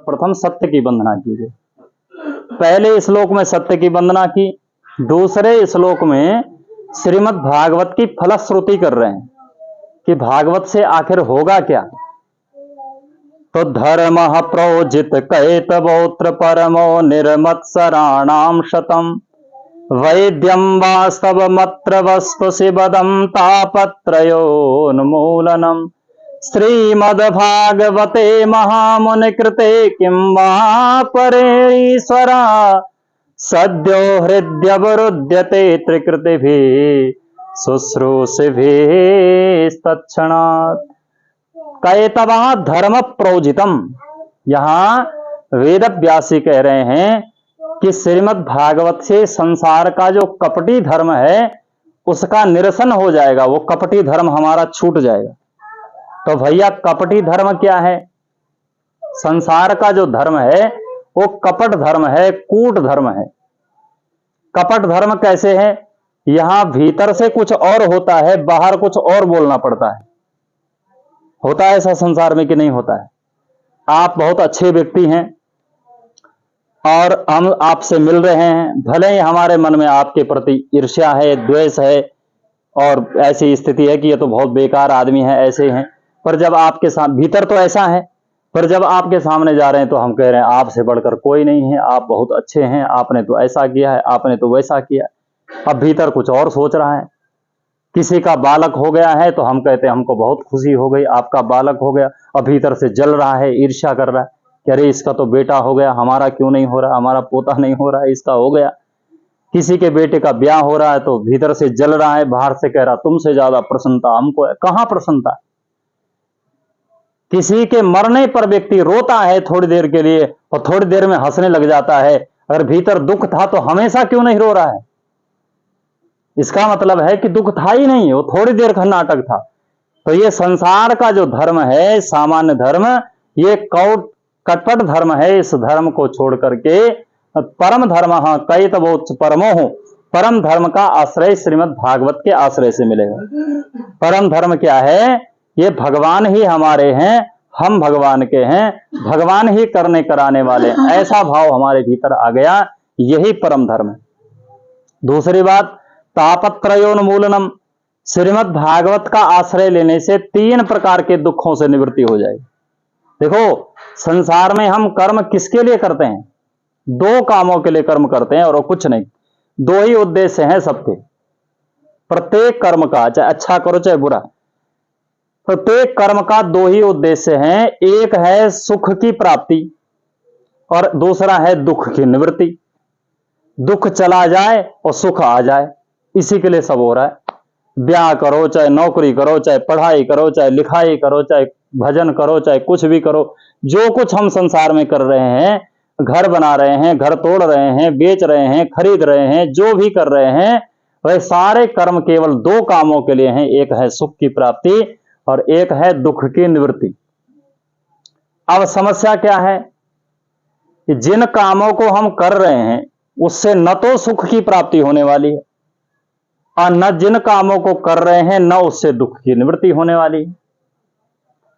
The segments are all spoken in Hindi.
प्रथम सत्य की वंदना कीजिए। पहले श्लोक में सत्य की वंदना की, दूसरे श्लोक में श्रीमद् भागवत की फलश्रुति कर रहे हैं कि भागवत से आखिर होगा क्या। तो धर्म प्रोजित कैतवोत्र परमो निर्मत्सराणाम शतम वैद्यम वास्तवमत्र वस्तु शिवदम तापत्रयोन्मूलनम श्रीमद्भागवते महामुनिकृते किं वा परेश्वरा सद्यो हृद्यवरुध्यते त्रिकृतिभिः शुश्रूषिभिस्तत्क्षणात्। कैतवा धर्म प्रोजितम, यहां वेद व्यासी कह रहे हैं कि श्रीमद् भागवत से संसार का जो कपटी धर्म है उसका निरसन हो जाएगा, वो कपटी धर्म हमारा छूट जाएगा। तो भैया कपटी धर्म क्या है? संसार का जो धर्म है वो कपट धर्म है, कूट धर्म है। कपट धर्म कैसे है? यहां भीतर से कुछ और होता है, बाहर कुछ और बोलना पड़ता है। होता है ऐसा संसार में कि नहीं होता है? आप बहुत अच्छे व्यक्ति हैं और हम आपसे मिल रहे हैं, भले ही हमारे मन में आपके प्रति ईर्ष्या है, द्वेष है और ऐसी स्थिति है कि ये तो बहुत बेकार आदमी है, ऐसे हैं, पर जब आपके साथ भीतर तो ऐसा है, पर जब आपके सामने जा रहे हैं तो हम कह रहे हैं आपसे बढ़कर कोई नहीं है, आप बहुत अच्छे हैं, आपने तो ऐसा किया है, आपने तो वैसा किया। अब भीतर कुछ और सोच रहा है। किसी का बालक हो गया है तो हम कहते हैं हमको बहुत खुशी हो गई, आपका बालक हो गया। अब भीतर से जल रहा है, ईर्ष्या कर रहा है कि अरे इसका तो बेटा हो गया, हमारा क्यों नहीं हो रहा, हमारा पोता नहीं हो रहा है, इसका हो गया। किसी के बेटे का ब्याह हो रहा है तो भीतर से जल रहा है, बाहर से कह रहा तुमसे ज्यादा प्रसन्नता हमको है। कहां प्रसन्नता? किसी के मरने पर व्यक्ति रोता है थोड़ी देर के लिए और थोड़ी देर में हंसने लग जाता है। अगर भीतर दुख था तो हमेशा क्यों नहीं रो रहा है? इसका मतलब है कि दुख था ही नहीं, वो थोड़ी देर का नाटक था। तो ये संसार का जो धर्म है, सामान्य धर्म, ये कपट धर्म है। इस धर्म को छोड़ करके परम धर्म, हाँ कैतवोच्च परमो हो, परम धर्म का आश्रय श्रीमद् भागवत के आश्रय से मिलेगा। परम धर्म क्या है? ये भगवान ही हमारे हैं, हम भगवान के हैं, भगवान ही करने कराने वाले, ऐसा भाव हमारे भीतर आ गया, यही परम धर्म है। दूसरी बात, तापत्रयोन्मूलनम, श्रीमद् भागवत का आश्रय लेने से 3 प्रकार के दुखों से निवृत्ति हो जाएगी। देखो संसार में हम कर्म किसके लिए करते हैं? 2 कामों के लिए कर्म करते हैं और कुछ नहीं। 2 ही उद्देश्य हैं सबके, प्रत्येक कर्म का, चाहे अच्छा करो चाहे बुरा, प्रत्येक कर्म का 2 ही उद्देश्य हैं। एक है सुख की प्राप्ति और दूसरा है दुख की निवृत्ति। दुख चला जाए और सुख आ जाए, इसी के लिए सब हो रहा है। ब्याह करो, चाहे नौकरी करो, चाहे पढ़ाई करो, चाहे लिखाई करो, चाहे भजन करो, चाहे कुछ भी करो, जो कुछ हम संसार में कर रहे हैं, घर बना रहे हैं, घर तोड़ रहे हैं, बेच रहे हैं, खरीद रहे हैं, जो भी कर रहे हैं, वह सारे कर्म केवल 2 कामों के लिए हैं। एक है सुख की प्राप्ति और एक है दुख की निवृत्ति। अब समस्या क्या है कि जिन कामों को हम कर रहे हैं उससे न तो सुख की प्राप्ति होने वाली है और न जिन कामों को कर रहे हैं न उससे दुख की निवृत्ति होने वाली है।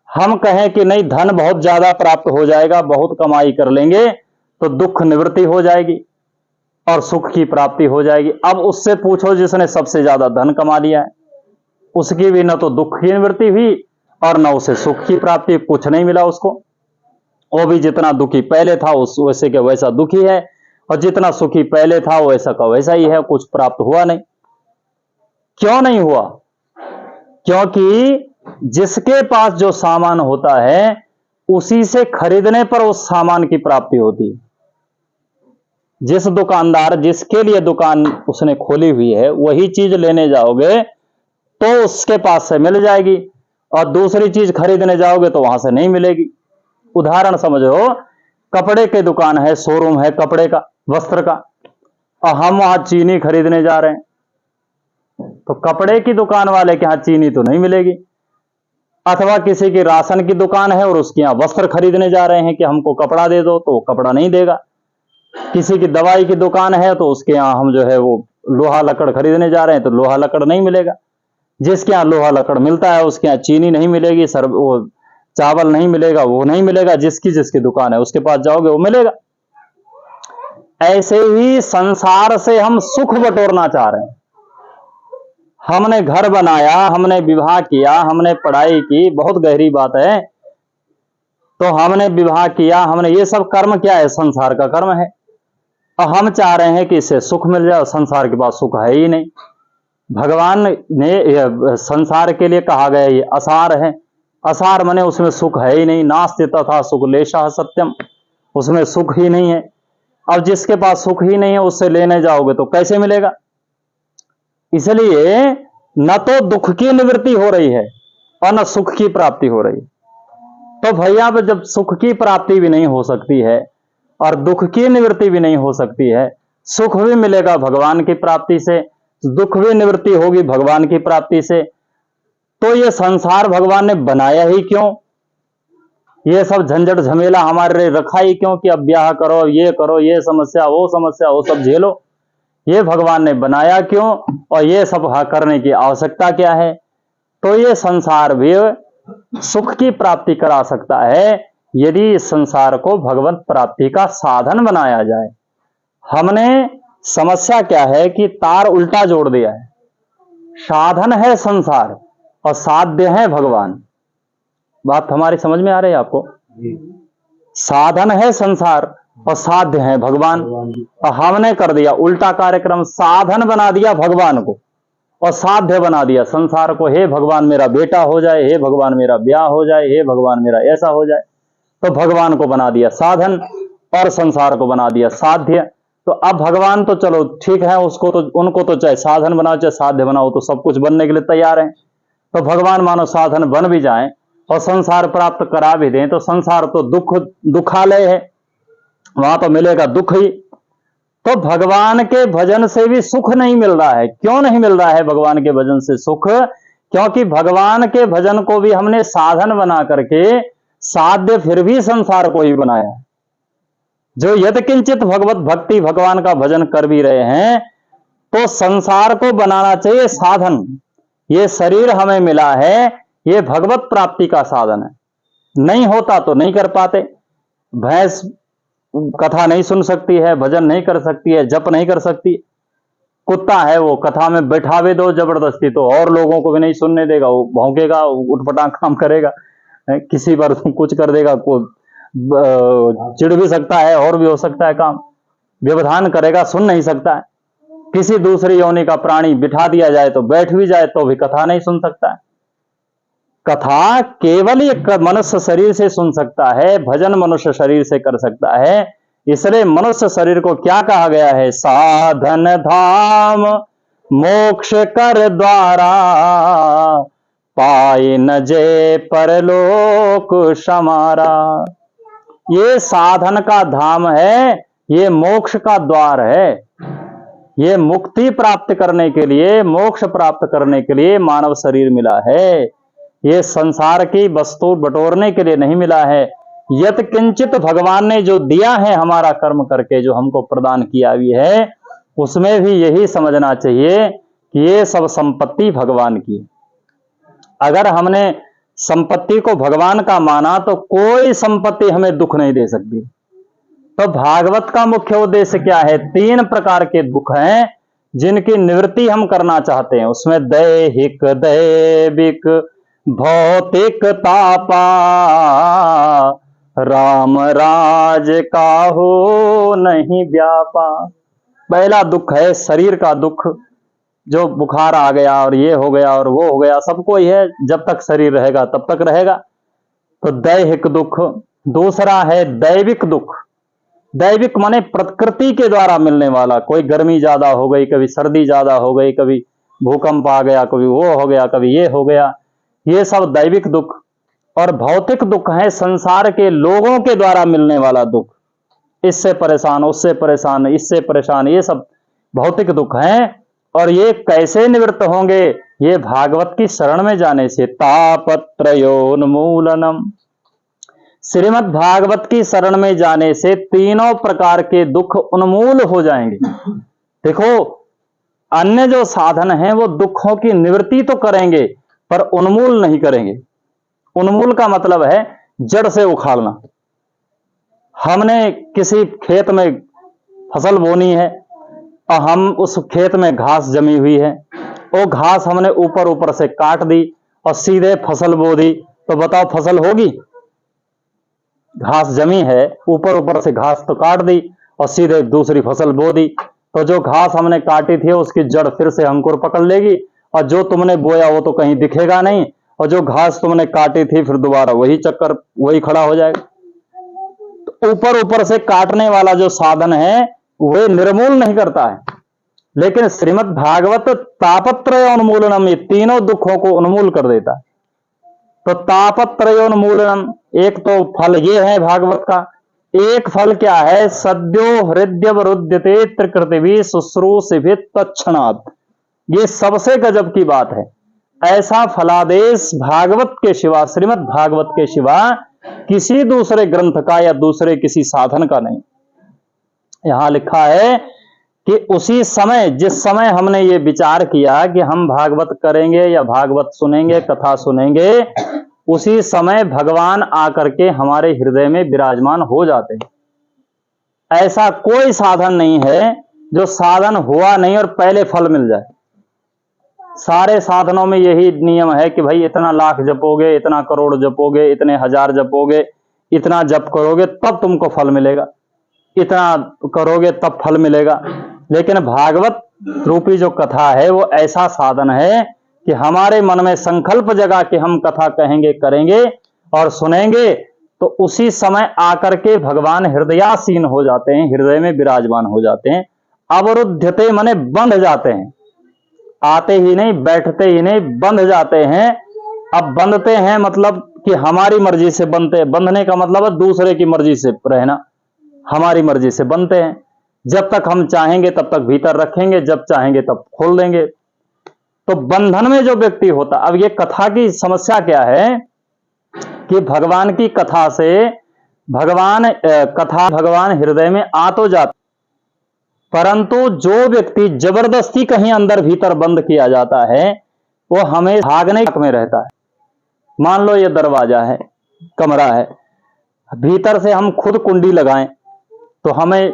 हम कहें कि नहीं धन बहुत ज्यादा प्राप्त हो जाएगा, बहुत कमाई कर लेंगे तो दुख निवृत्ति हो जाएगी और सुख की प्राप्ति हो जाएगी। अब उससे पूछो जिसने सबसे ज्यादा धन कमा लिया है, उसकी भी न तो दुख की निवृत्ति हुई और न उसे सुख की प्राप्ति, कुछ नहीं मिला उसको। वो भी जितना दुखी पहले था उस वैसे के वैसा दुखी है और जितना सुखी पहले था वैसा का वैसा ही है, कुछ प्राप्त हुआ नहीं। क्यों नहीं हुआ? क्योंकि जिसके पास जो सामान होता है उसी से खरीदने पर उस सामान की प्राप्ति होती है। जिस दुकानदार, जिसके लिए दुकान उसने खोली हुई है, वही चीज लेने जाओगे तो उसके पास से मिल जाएगी और दूसरी चीज खरीदने जाओगे तो वहां से नहीं मिलेगी। उदाहरण समझो, कपड़े की दुकान है, शोरूम है कपड़े का, वस्त्र का, और हम वहां चीनी खरीदने जा रहे हैं तो कपड़े की दुकान वाले के यहां चीनी तो नहीं मिलेगी। अथवा किसी की राशन की दुकान है और उसके यहां वस्त्र खरीदने जा रहे हैं कि हमको कपड़ा दे दो, तो वो कपड़ा नहीं देगा। किसी की दवाई की दुकान है तो उसके यहां हम जो है वो लोहा लकड़ खरीदने जा रहे हैं तो लोहा लकड़ नहीं मिलेगा। जिसके यहां लोहा लकड़ मिलता है उसके यहां चीनी नहीं मिलेगी, वो चावल नहीं मिलेगा, वो नहीं मिलेगा, जिसकी जिसकी दुकान है उसके पास जाओगे वो मिलेगा। ऐसे ही संसार से हम सुख बटोरना चाह रहे हैं। हमने घर बनाया, हमने विवाह किया, हमने पढ़ाई की, बहुत गहरी बात है। तो हमने विवाह किया, हमने, ये सब कर्म क्या है? संसार का कर्म है। और हम चाह रहे हैं कि इससे सुख मिल जाए। संसार के पास सुख है ही नहीं। भगवान ने संसार के लिए कहा गया ये असार है। असार माने उसमें सुख है ही नहीं। नास्ति तथा सुख लेशः सत्यम, उसमें सुख ही नहीं है। अब जिसके पास सुख ही नहीं है उससे लेने जाओगे तो कैसे मिलेगा? इसलिए न तो दुख की निवृत्ति हो रही है और न सुख की प्राप्ति हो रही है। तो भैया जब सुख की प्राप्ति भी नहीं हो सकती है और दुख की निवृत्ति भी नहीं हो सकती है, सुख भी मिलेगा भगवान की प्राप्ति से, दुख भी निवृत्ति होगी भगवान की प्राप्ति से, तो ये संसार भगवान ने बनाया ही क्यों? ये सब झंझट झमेला हमारे लिए रखा ही क्यों कि अब ब्याह करो, ये करो, ये समस्या, वो सब झेलो? ये भगवान ने बनाया क्यों और ये सब करने की आवश्यकता क्या है? तो ये संसार भी सुख की प्राप्ति करा सकता है यदि इस संसार को भगवत प्राप्ति का साधन बनाया जाए। हमने समस्या क्या है कि तार उल्टा जोड़ दिया है। साधन है संसार और साध्य है भगवान। बात हमारी समझ में आ रही है आपको? साधन है संसार और साध्य है भगवान। और हमने कर दिया उल्टा कार्यक्रम, साधन बना दिया भगवान को और साध्य बना दिया संसार को। हे भगवान मेरा बेटा हो जाए, हे भगवान मेरा ब्याह हो जाए, हे भगवान मेरा ऐसा हो जाए। तो भगवान को बना दिया साधन और संसार को बना दिया साध्य। तो अब भगवान तो चलो ठीक है, उसको तो, उनको तो चाहे साधन बनाओ चाहे साध्य बनाओ, तो सब कुछ बनने के लिए तैयार है। तो भगवान मानो साधन बन भी जाए और संसार प्राप्त करा भी दें, तो संसार तो दुखालय है, वहां तो मिलेगा दुख ही। तो भगवान के भजन से भी सुख नहीं मिल रहा है। क्यों नहीं मिल रहा है भगवान के भजन से सुख? क्योंकि भगवान के भजन को भी हमने साधन बना करके साध्य फिर भी संसार को ही बनाया। जो यद किंचित भगवत भक्ति, भगवान का भजन कर भी रहे हैं, तो संसार को बनाना चाहिए साधन। ये शरीर हमें मिला है, ये भगवत प्राप्ति का साधन है। नहीं होता तो नहीं कर पाते। भैंस कथा नहीं सुन सकती है, भजन नहीं कर सकती है, जप नहीं कर सकती। कुत्ता है, वो कथा में बैठावे दो जबरदस्ती तो और लोगों को भी नहीं सुनने देगा, वो भौंकेगा, उठपटांग काम करेगा, किसी पर कुछ कर देगा, को चिढ़ भी सकता है और भी हो सकता है काम, व्यवधान करेगा, सुन नहीं सकता है। किसी दूसरी योनि का प्राणी बिठा दिया जाए तो बैठ भी जाए तो भी कथा नहीं सुन सकता है। कथा केवल एक मनुष्य शरीर से सुन सकता है, भजन मनुष्य शरीर से कर सकता है। इसलिए मनुष्य शरीर को क्या कहा गया है? साधन धाम मोक्ष कर द्वारा, पाए न जे परलोक समारा। ये साधन का धाम है, ये मोक्ष का द्वार है। ये मुक्ति प्राप्त करने के लिए, मोक्ष प्राप्त करने के लिए मानव शरीर मिला है। ये संसार की वस्तु बटोरने के लिए नहीं मिला है। यत किंचित भगवान ने जो दिया है हमारा कर्म करके, जो हमको प्रदान किया भी है, उसमें भी यही समझना चाहिए कि ये सब संपत्ति भगवान की। अगर हमने संपत्ति को भगवान का माना तो कोई संपत्ति हमें दुख नहीं दे सकती। तो भागवत का मुख्य उद्देश्य क्या है? 3 प्रकार के दुख हैं जिनकी निवृत्ति हम करना चाहते हैं। उसमें दैहिक, दैविक, भौतिक तापा, राम राज का हो नहीं व्यापा। पहला दुख है शरीर का दुख, जो बुखार आ गया और ये हो गया और वो हो गया, सबको ही है, जब तक शरीर रहेगा तब तक रहेगा। तो दैहिक दुख। दूसरा है दैविक दुख। दैविक माने प्रकृति के द्वारा मिलने वाला, कोई गर्मी ज्यादा हो गई, कभी सर्दी ज्यादा हो गई, कभी भूकंप आ गया, कभी वो हो गया, कभी ये हो गया, ये सब दैविक दुख। और भौतिक दुख है संसार के लोगों के द्वारा मिलने वाला दुख, इससे परेशान, उससे परेशान, इससे परेशान, ये सब भौतिक दुख हैं। और ये कैसे निवृत्त होंगे? ये भागवत की शरण में जाने से। तापत्रयोन्मूलनम, श्रीमद् भागवत की शरण में जाने से तीनों प्रकार के दुख उन्मूल हो जाएंगे। देखो, अन्य जो साधन हैं वो दुखों की निवृत्ति तो करेंगे पर उन्मूल नहीं करेंगे। उन्मूल का मतलब है जड़ से उखाड़ना। हमने किसी खेत में फसल बोनी है और हम उस खेत में घास जमी हुई है, वो घास हमने ऊपर ऊपर से काट दी और सीधे फसल बो दी, तो बताओ फसल होगी? घास जमी है, ऊपर ऊपर से घास तो काट दी और सीधे दूसरी फसल बो दी, तो जो घास हमने काटी थी उसकी जड़ फिर से अंकुर पकड़ लेगी, और जो तुमने बोया वो तो कहीं दिखेगा नहीं, और जो घास तुमने काटी थी फिर दोबारा वही चक्कर, वही खड़ा हो जाएगा। तो ऊपर ऊपर से काटने वाला जो साधन है वह निर्मूल नहीं करता है, लेकिन श्रीमद् भागवत तापत्रय उन्मूलनम, ये तीनों दुखों को उन्मूल कर देता है। तो तापत्रयोन्मूलनम, एक तो फल ये है भागवत का। एक फल क्या है? सद्यो हृदयवरुध्यते त्रिकृतिभिः शुश्रूषिभिः तत्क्षणात्, ये सबसे गजब की बात है। ऐसा फलादेश भागवत के सिवा, श्रीमद् भागवत के सिवा किसी दूसरे ग्रंथ का या दूसरे किसी साधन का नहीं। यहां लिखा है कि उसी समय, जिस समय हमने ये विचार किया कि हम भागवत करेंगे या भागवत सुनेंगे, कथा सुनेंगे, उसी समय भगवान आकर के हमारे हृदय में विराजमान हो जाते हैं। ऐसा कोई साधन नहीं है जो साधन हुआ नहीं और पहले फल मिल जाए। सारे साधनों में यही नियम है कि भाई इतना लाख जपोगे, इतना करोड़ जपोगे, इतने हजार जपोगे, इतना जप करोगे तब तुमको फल मिलेगा, इतना करोगे तब फल मिलेगा। लेकिन भागवत रूपी जो कथा है वो ऐसा साधन है कि हमारे मन में संकल्प जगा कि हम कथा कहेंगे, करेंगे और सुनेंगे, तो उसी समय आकर के भगवान हृदयासीन हो जाते हैं, हृदय में विराजमान हो जाते हैं। अवरुद्धते माने बंध जाते हैं, आते ही नहीं, बैठते ही नहीं, बंध जाते हैं। अब बंधते हैं मतलब कि हमारी मर्जी से बनते हैं, बंधने का मतलब है दूसरे की मर्जी से रहना, हमारी मर्जी से बनते हैं। जब तक हम चाहेंगे तब तक भीतर रखेंगे, जब चाहेंगे तब खोल देंगे। तो बंधन में जो व्यक्ति होता, अब ये कथा की समस्या क्या है कि भगवान की कथा से भगवान हृदय में आ तो जाता, परंतु जो व्यक्ति जबरदस्ती कहीं अंदर भीतर बंद किया जाता है वो हमें भागने में रहता है। मान लो ये दरवाजा है, कमरा है, भीतर से हम खुद कुंडी लगाएं तो हमें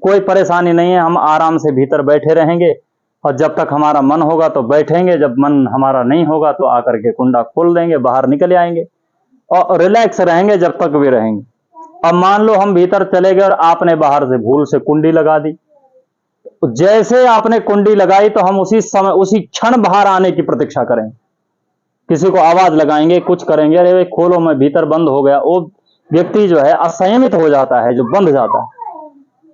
कोई परेशानी नहीं है, हम आराम से भीतर बैठे रहेंगे और जब तक हमारा मन होगा तो बैठेंगे, जब मन हमारा नहीं होगा तो आकर के कुंडा खोल देंगे, बाहर निकल आएंगे और रिलैक्स रहेंगे जब तक भी रहेंगे। अब मान लो हम भीतर चले गए और आपने बाहर से भूल से कुंडी लगा दी, तो जैसे आपने कुंडी लगाई तो हम उसी समय उसी क्षण बाहर आने की प्रतीक्षा करेंगे, किसी को आवाज लगाएंगे, कुछ करेंगे, अरे खोलो मैं भीतर बंद हो गया। वो व्यक्ति जो है असंयमित हो जाता है, जो बंध जाता है।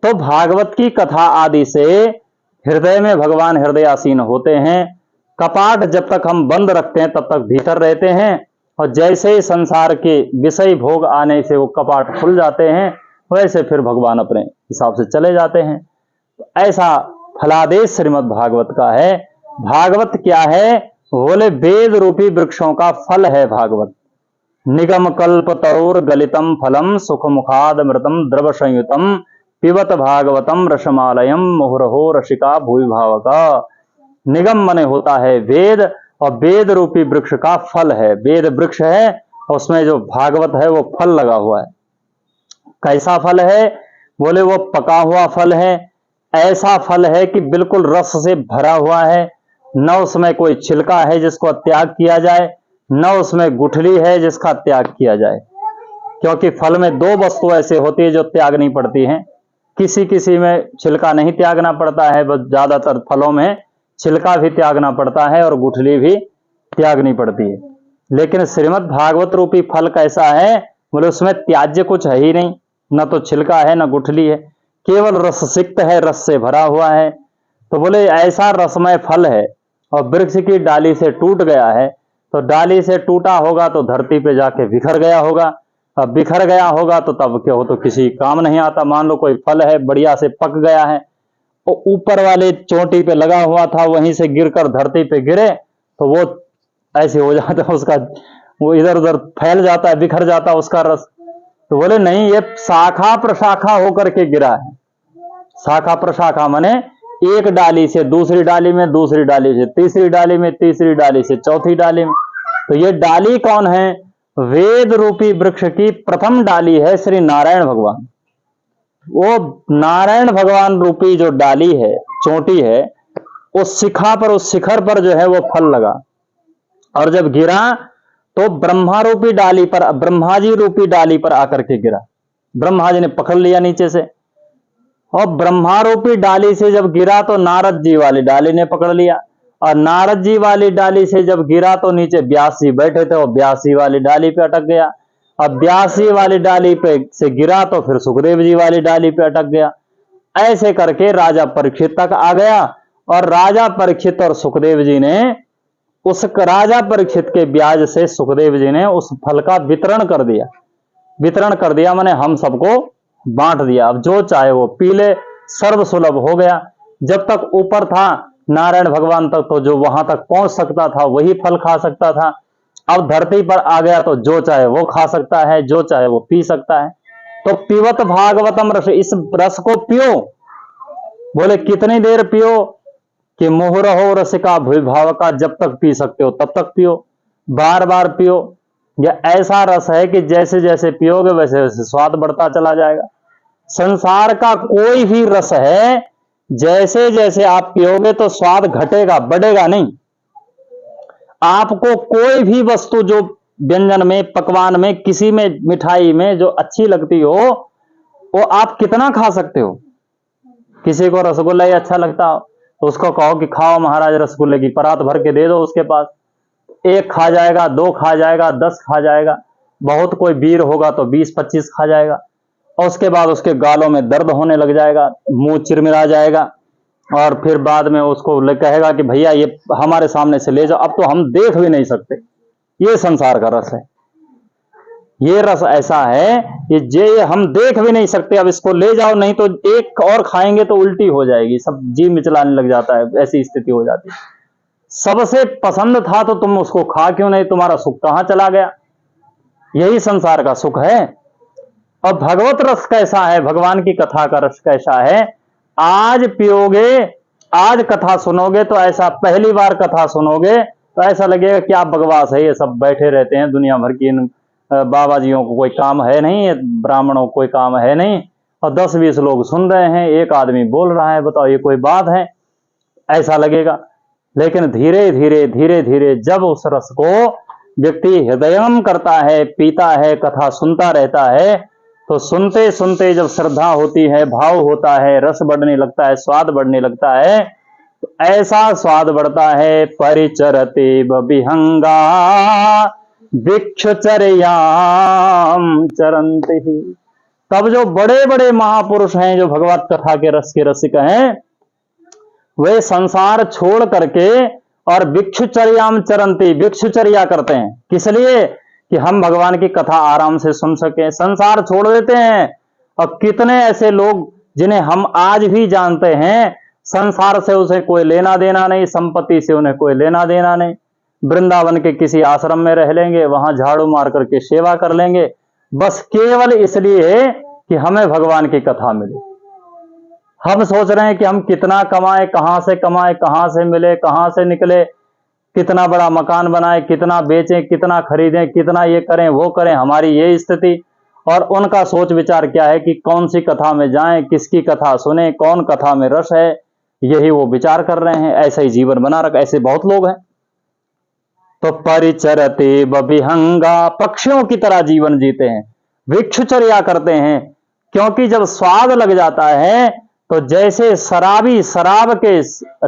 तो भागवत की कथा आदि से हृदय में भगवान हृदयासीन होते हैं। कपाट जब तक हम बंद रखते हैं तब तक भीतर रहते हैं, और जैसे ही संसार के विषय भोग आने से वो कपाट खुल जाते हैं, वैसे फिर भगवान अपने हिसाब से चले जाते हैं। तो ऐसा फलादेश श्रीमद् भागवत का है। भागवत क्या है? बोले वेद रूपी वृक्षों का फल है भागवत। निगम कल्प तरोर गलितम फलम सुख मुखाद अमृतम द्रव संयुतम पिबत भागवतम रसमालयम मुहुरहो रसिका भूवि भावका। निगम मने होता है वेद, और वेद रूपी वृक्ष का फल है। वेद वृक्ष है और उसमें जो भागवत है वो फल लगा हुआ है। कैसा फल है? बोले वो पका हुआ फल है। ऐसा फल है कि बिल्कुल रस से भरा हुआ है, न उसमें कोई छिलका है जिसको त्याग किया जाए, न उसमें गुठली है जिसका त्याग किया जाए। क्योंकि फल में दो वस्तु ऐसे होती है जो त्यागनी पड़ती हैं। किसी किसी में छिलका नहीं त्यागना पड़ता है, बस ज्यादातर फलों में छिलका भी त्यागना पड़ता है और गुठली भी त्यागनी पड़ती है। लेकिन श्रीमद् भागवत रूपी फल कैसा है? बोले उसमें त्याज्य कुछ है ही नहीं, न तो छिलका है न गुठली है, केवल रस सिक्त है, रस से भरा हुआ है। तो बोले ऐसा रसमय फल है। और वृक्ष की डाली से टूट गया है, तो डाली से टूटा होगा तो धरती पे जाके बिखर गया होगा। अब बिखर गया होगा तो तब क्या हो, तो किसी काम नहीं आता। मान लो कोई फल है, बढ़िया से पक गया है, वो ऊपर वाले चोटी पे लगा हुआ था, वहीं से गिरकर धरती पे गिरे तो वो ऐसे हो जाता है, उसका वो इधर उधर फैल जाता है, बिखर जाता है उसका रस। तो बोले नहीं, ये शाखा प्रशाखा होकर के गिरा है। शाखा प्रशाखा माने एक डाली से दूसरी डाली में, दूसरी डाली से तीसरी डाली में, तीसरी डाली से चौथी डाली में। तो ये डाली कौन है? वेद रूपी वृक्ष की प्रथम डाली है श्री नारायण भगवान। वो नारायण भगवान रूपी जो डाली है, चोटी है, उस शिखा पर, उस शिखर पर जो है वो फल लगा, और जब गिरा तो ब्रह्मा रूपी डाली पर, ब्रह्मा जी रूपी डाली पर आकर के गिरा। ब्रह्मा जी ने पकड़ लिया नीचे से, और ब्रह्मा रूपी डाली से जब गिरा तो नारद जी वाली डाली ने पकड़ लिया, और नारद जी वाली डाली से जब गिरा तो नीचे व्यास जी बैठे थे, और व्यास जी वाली डाली पे अटक गया। अब व्यास जी वाली डाली पे से गिरा तो फिर सुखदेव जी वाली डाली पे अटक गया। ऐसे करके राजा परीक्षित तक आ गया, और राजा परीक्षित और सुखदेव जी ने उस राजा परीक्षित के ब्याज से सुखदेव जी ने उस फल का वितरण कर दिया। वितरण कर दिया माने हम सबको बांट दिया। अब जो चाहे वो पी ले, सर्व सुलभ हो गया। जब तक ऊपर था नारायण भगवान तक, तो जो वहां तक पहुंच सकता था वही फल खा सकता था। अब धरती पर आ गया तो जो चाहे वो खा सकता है, जो चाहे वो पी सकता है। तो पीवत भागवतम रस, इस रस को पियो। बोले कितनी देर पियो? कि मोह रहो रसिका भूभाव का, जब तक पी सकते हो तब तक पियो, बार बार पियो। यह ऐसा रस है कि जैसे जैसे पियोगे वैसे वैसे स्वाद बढ़ता चला जाएगा। संसार का कोई भी रस है, जैसे जैसे आप पियोगे तो स्वाद घटेगा, बढ़ेगा नहीं। आपको कोई भी वस्तु जो व्यंजन में, पकवान में, किसी में, मिठाई में जो अच्छी लगती हो, वो आप कितना खा सकते हो। किसी को रसगुल्ला ही अच्छा लगता हो तो उसको कहो कि खाओ महाराज रसगुल्ले की परात भर के दे दो उसके पास, एक खा जाएगा, दो खा जाएगा, 10 खा जाएगा, बहुत कोई वीर होगा तो 20-25 खा जाएगा, और उसके बाद उसके गालों में दर्द होने लग जाएगा, मुंह चिरमिरा जाएगा, और फिर बाद में उसको कहेगा कि भैया ये हमारे सामने से ले जाओ, अब तो हम देख भी नहीं सकते। ये संसार का रस है। ये रस ऐसा है कि ये हम देख भी नहीं सकते, अब इसको ले जाओ, नहीं तो एक और खाएंगे तो उल्टी हो जाएगी, सब जी मिचलाने लग जाता है, ऐसी स्थिति हो जाती है। सबसे पसंद था तो तुम उसको खा क्यों नहीं, तुम्हारा सुख कहां चला गया। यही संसार का सुख है। और भगवत रस कैसा है, भगवान की कथा का रस कैसा है, आज पियोगे, आज कथा सुनोगे तो ऐसा, पहली बार कथा सुनोगे तो ऐसा लगेगा क्या बकवास है, ये सब बैठे रहते हैं दुनिया भर की, इन बाबा जियों को कोई काम है नहीं, ब्राह्मणों को कोई काम है नहीं, और 10-20 लोग सुन रहे हैं, एक आदमी बोल रहा है, बताओ ये कोई बात है, ऐसा लगेगा। लेकिन धीरे धीरे धीरे धीरे जब उस रस को व्यक्ति हृदयंगम करता है, पीता है, कथा सुनता रहता है, तो सुनते सुनते जब श्रद्धा होती है, भाव होता है, रस बढ़ने लगता है, स्वाद बढ़ने लगता है, तो ऐसा स्वाद बढ़ता है, परिचरते विहंगा भिक्षुचर्याम चरंते ही। तब जो बड़े बड़े महापुरुष हैं, जो भगवत कथा के रस के रसिक हैं, वे संसार छोड़ करके और भिक्षुचर्याम चरंती, भिक्षुचर्या करते हैं। किस लिए? कि हम भगवान की कथा आराम से सुन सके, संसार छोड़ देते हैं। और कितने ऐसे लोग जिन्हें हम आज भी जानते हैं, संसार से उसे कोई लेना देना नहीं, संपत्ति से उन्हें कोई लेना देना नहीं, वृंदावन के किसी आश्रम में रह लेंगे, वहां झाड़ू मार करके सेवा कर लेंगे, बस केवल इसलिए कि हमें भगवान की कथा मिले। हम सोच रहे हैं कि हम कितना कमाएं, कहां से मिले, कहां से निकले, कितना बड़ा मकान बनाए, कितना बेचें, कितना खरीदें, कितना ये करें वो करें, हमारी ये स्थिति। और उनका सोच विचार क्या है कि कौन सी कथा में जाएं, किसकी कथा सुने, कौन कथा में रस है, यही वो विचार कर रहे हैं। ऐसा ही जीवन बना रखा, ऐसे बहुत लोग हैं। तो परिचरते विहंगा, पक्षियों की तरह जीवन जीते हैं, भिक्षुचर्या करते हैं। क्योंकि जब स्वाद लग जाता है तो जैसे शराबी शराब के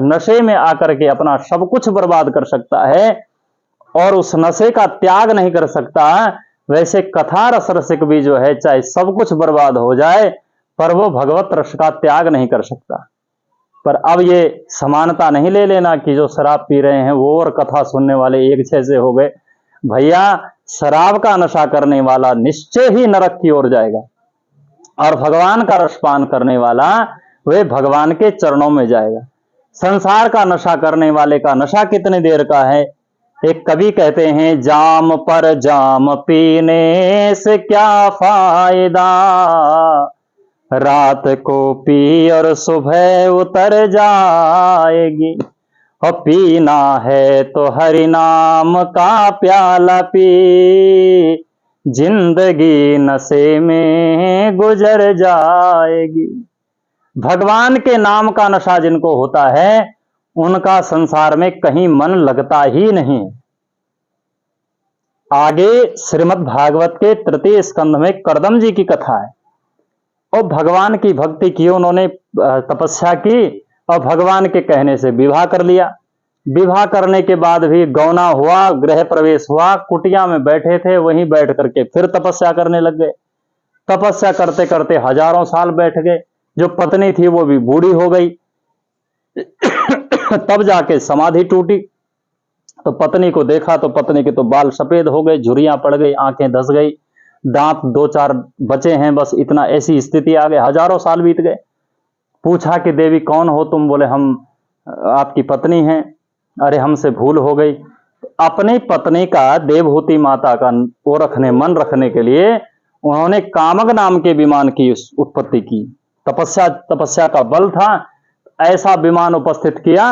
नशे में आकर के अपना सब कुछ बर्बाद कर सकता है और उस नशे का त्याग नहीं कर सकता, वैसे कथा रस रसिक भी जो है, चाहे सब कुछ बर्बाद हो जाए पर वो भगवत रस का त्याग नहीं कर सकता। पर अब ये समानता नहीं ले लेना कि जो शराब पी रहे हैं वो और कथा सुनने वाले एक जैसे हो गए। भैया, शराब का नशा करने वाला निश्चय ही नरक की ओर जाएगा, और भगवान का रसपान करने वाला वे भगवान के चरणों में जाएगा। संसार का नशा करने वाले का नशा कितने देर का है। एक कवि कहते हैं, जाम पर जाम पीने से क्या फायदा, रात को पी और सुबह उतर जाएगी। और पीना है तो हरि नाम का प्याला पी, जिंदगी नशे में गुजर जाएगी। भगवान के नाम का नशा जिनको होता है उनका संसार में कहीं मन लगता ही नहीं। आगे श्रीमद् भागवत के तृतीय स्कंध में करदम जी की कथा है। और भगवान की भक्ति की, उन्होंने तपस्या की और भगवान के कहने से विवाह कर लिया। विवाह करने के बाद भी गौना हुआ, गृह प्रवेश हुआ, कुटिया में बैठे थे, वहीं बैठ करके फिर तपस्या करने लग गए। तपस्या करते करते हजारों साल बैठ गए। जो पत्नी थी वो भी बूढ़ी हो गई। तब जाके समाधि टूटी। तो पत्नी को देखा तो पत्नी के तो बाल सफेद हो गए, झुर्रियां पड़ गई, आंखें धस गई, दांत 2-4 बचे हैं, बस इतना, ऐसी स्थिति आ गई। हजारों साल बीत गए। पूछा कि देवी कौन हो तुम? बोले हम आपकी पत्नी हैं। अरे हमसे भूल हो गई। अपनी पत्नी का, देवहूति माता का वो रखने, मन रखने के लिए उन्होंने कामक नाम के विमान की उत्पत्ति की। तपस्या का बल था। ऐसा विमान उपस्थित किया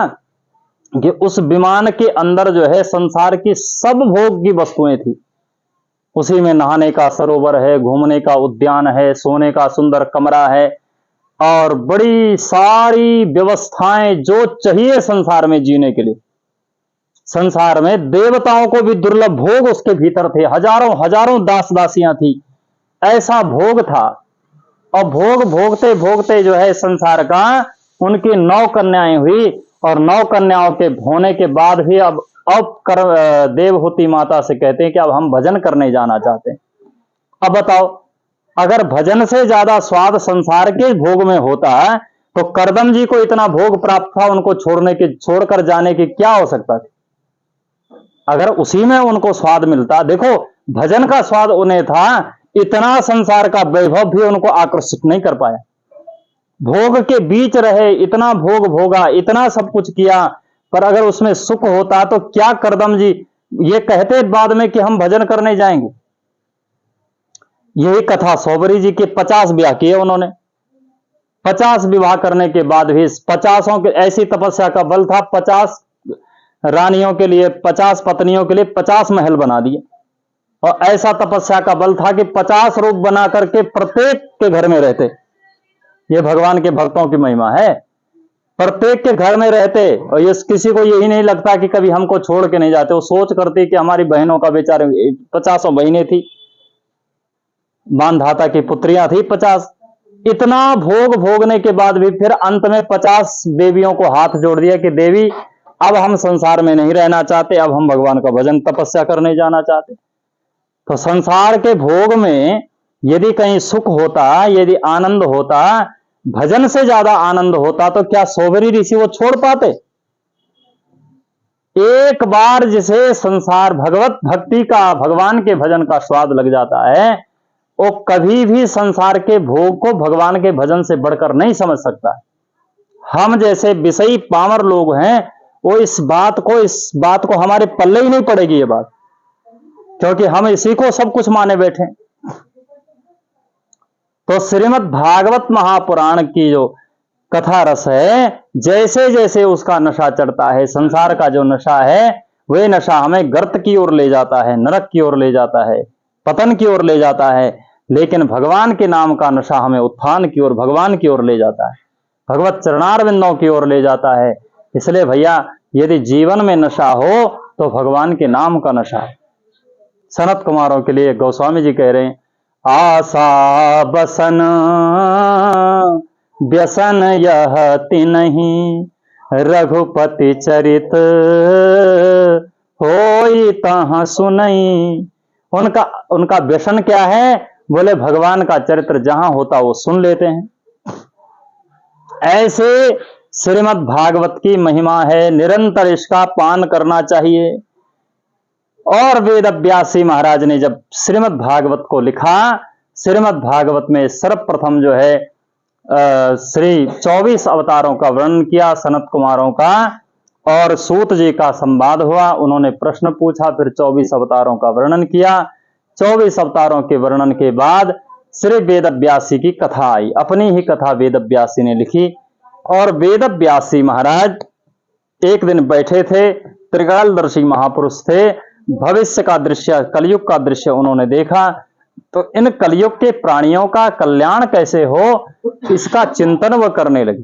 कि उस विमान के अंदर जो है संसार की सब भोग की वस्तुएं थी। उसी में नहाने का सरोवर है, घूमने का उद्यान है, सोने का सुंदर कमरा है और बड़ी सारी व्यवस्थाएं जो चाहिए संसार में जीने के लिए। संसार में देवताओं को भी दुर्लभ भोग उसके भीतर थे। हजारों हजारों दास दासियां थी। ऐसा भोग था। और भोग भोगते भोगते जो है संसार का, उनकी 9 कन्याएं हुई और 9 कन्याओं के होने के बाद भी अब देवहूति माता से कहते हैं कि अब हम भजन करने जाना चाहते हैं। अब बताओ, अगर भजन से ज्यादा स्वाद संसार के भोग में होता है तो करदम जी को इतना भोग प्राप्त था, उनको छोड़कर जाने की क्या हो सकता था? अगर उसी में उनको स्वाद मिलता। देखो, भजन का स्वाद उन्हें था, इतना संसार का वैभव भी उनको आकर्षित नहीं कर पाया। भोग के बीच रहे, इतना भोग भोगा, इतना सब कुछ किया, पर अगर उसमें सुख होता तो क्या करदम जी ये कहते बाद में कि हम भजन करने जाएंगे? यही कथा सौबरी जी के 50 ब्याह किए उन्होंने। 50 विवाह करने के बाद भी 50 के ऐसी तपस्या का बल था, 50 रानियों के लिए, 50 पत्नियों के लिए 50 महल बना दिए। और ऐसा तपस्या का बल था कि 50 रूप बना करके प्रत्येक के घर में रहते। ये भगवान के भक्तों की महिमा है। प्रत्येक के घर में रहते और ये किसी को यही नहीं लगता कि कभी हमको छोड़ के नहीं जाते। वो सोच करते कि हमारी बहनों का बेचारे 50 बहनें थी, मानधाता की पुत्रियां थी 50। इतना भोग भोगने के बाद भी फिर अंत में 50 देवियों को हाथ जोड़ दिया कि देवी अब हम संसार में नहीं रहना चाहते, अब हम भगवान का भजन तपस्या करने जाना चाहते। तो संसार के भोग में यदि कहीं सुख होता, यदि आनंद होता, भजन से ज्यादा आनंद होता तो क्या सौबरी ऋषि वो छोड़ पाते? एक बार जिसे संसार भगवत भक्ति का, भगवान के भजन का स्वाद लग जाता है, वो कभी भी संसार के भोग को भगवान के भजन से बढ़कर नहीं समझ सकता। हम जैसे विषयी पामर लोग हैं, वो इस बात को हमारे पल्ले ही नहीं पड़ेगी ये बात, क्योंकि हम इसी को सब कुछ माने बैठे। तो श्रीमद् भागवत महापुराण की जो कथा रस है, जैसे जैसे उसका नशा चढ़ता है, संसार का जो नशा है, वह नशा हमें गर्त की ओर ले जाता है, नरक की ओर ले जाता है, पतन की ओर ले जाता है। लेकिन भगवान के नाम का नशा हमें उत्थान की ओर, भगवान की ओर ले जाता है, भगवत चरणारविंदों की ओर ले जाता है। इसलिए भैया, यदि जीवन में नशा हो तो भगवान के नाम का नशा है। सनत कुमारों के लिए गोस्वामी जी कह रहे हैं, आशा बसन व्यसन यह तिन्हि, रघुपति चरित होई तहाँ सुनई। उनका व्यसन क्या है? बोले भगवान का चरित्र जहां होता वो सुन लेते हैं। ऐसे श्रीमद् भागवत की महिमा है, निरंतर इसका पान करना चाहिए। और वेद व्यासी महाराज ने जब श्रीमद् भागवत को लिखा, श्रीमद् भागवत में सर्वप्रथम जो है श्री 24 अवतारों का वर्णन किया, सनत कुमारों का और सूत जी का संवाद हुआ। उन्होंने प्रश्न पूछा, फिर 24 अवतारों का वर्णन किया। 24 अवतारों के वर्णन के बाद श्री वेद व्यासी की कथा आई। अपनी ही कथा वेद व्यासी ने लिखी और वेद व्यासी महाराज एक दिन बैठे थे, त्रिकालदर्शी महापुरुष थे, भविष्य का दृश्य, कलयुग का दृश्य उन्होंने देखा। तो इन कलयुग के प्राणियों का कल्याण कैसे हो, इसका चिंतन वह करने लगे।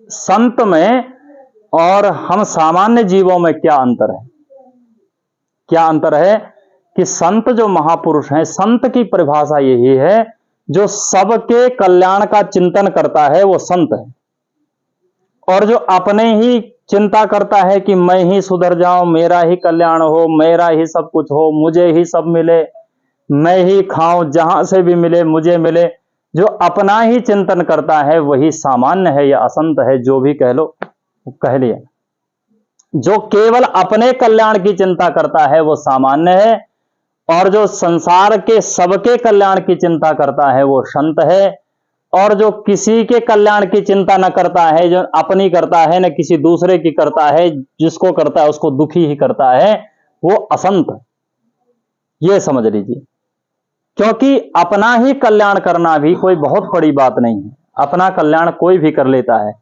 संत में और हम सामान्य जीवों में क्या अंतर है? क्या अंतर है कि संत जो महापुरुष हैं, संत की परिभाषा यही है, जो सबके कल्याण का चिंतन करता है वो संत है। और जो अपने ही चिंता करता है कि मैं ही सुधर जाऊं, मेरा ही कल्याण हो, मेरा ही सब कुछ हो, मुझे ही सब मिले, मैं ही खाऊं, जहां से भी मिले मुझे मिले, जो अपना ही चिंतन करता है वही सामान्य है या असंत है, जो भी कह लो कह लिया। जो केवल अपने कल्याण की चिंता करता है वो सामान्य है, और जो संसार के सबके कल्याण की चिंता करता है वो संत है। और जो किसी के कल्याण की चिंता न करता है, जो अपनी करता है न किसी दूसरे की करता है, जिसको करता है उसको दुखी ही करता है, वो असंत। ये समझ लीजिए। क्योंकि अपना ही कल्याण करना भी कोई बहुत बड़ी बात नहीं है, अपना कल्याण कोई भी कर लेता है।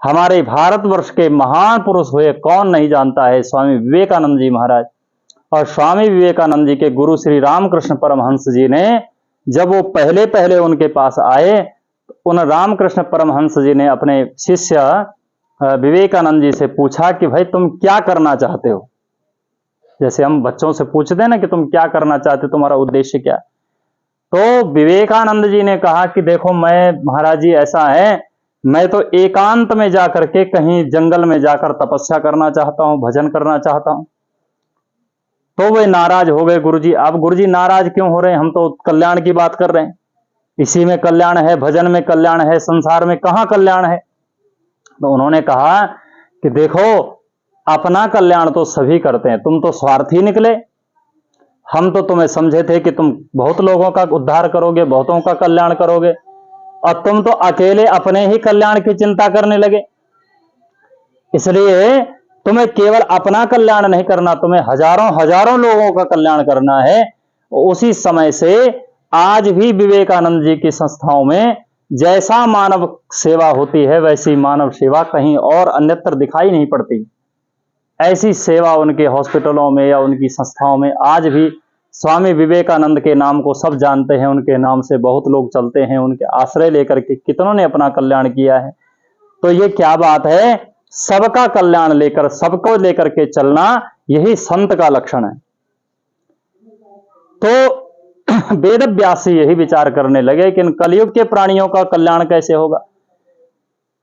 हमारे भारतवर्ष के महान पुरुष हुए, कौन नहीं जानता है, स्वामी विवेकानंद जी महाराज। और स्वामी विवेकानंद जी के गुरु श्री रामकृष्ण परमहंस जी ने जब वो पहले पहले उनके पास आए, उन रामकृष्ण परमहंस जी ने अपने शिष्य विवेकानंद जी से पूछा कि भाई तुम क्या करना चाहते हो? जैसे हम बच्चों से पूछते हैं ना कि तुम क्या करना चाहते हो, तुम्हारा उद्देश्य क्या? तो विवेकानंद जी ने कहा कि देखो मैं महाराज जी ऐसा है, मैं तो एकांत में जाकर के कहीं जंगल में जाकर तपस्या करना चाहता हूं, भजन करना चाहता हूं। तो वे नाराज हो गए गुरुजी। अब गुरुजी नाराज क्यों हो रहे हैं? हम तो कल्याण की बात कर रहे हैं, इसी में कल्याण है, भजन में कल्याण है, संसार में कहां कल्याण है? तो उन्होंने कहा कि देखो अपना कल्याण तो सभी करते हैं, तुम तो स्वार्थी निकले। हम तो तुम्हें समझे थे कि तुम बहुत लोगों का उद्धार करोगे, बहुतों का कल्याण करोगे, और तुम तो अकेले अपने ही कल्याण की चिंता करने लगे। इसलिए तुम्हें केवल अपना कल्याण नहीं करना, तुम्हें हजारों हजारों लोगों का कल्याण करना है। उसी समय से आज भी विवेकानंद जी की संस्थाओं में जैसा मानव सेवा होती है, वैसी मानव सेवा कहीं और अन्यत्र दिखाई नहीं पड़ती। ऐसी सेवा उनके हॉस्पिटलों में या उनकी संस्थाओं में आज भी स्वामी विवेकानंद के नाम को सब जानते हैं, उनके नाम से बहुत लोग चलते हैं, उनके आश्रय लेकर के कितनों ने अपना कल्याण किया है। तो ये क्या बात है? सबका कल्याण लेकर, सबको लेकर के चलना, यही संत का लक्षण है। तो वेद व्यास यही विचार करने लगे कि इन कलयुग के प्राणियों का कल्याण कैसे होगा।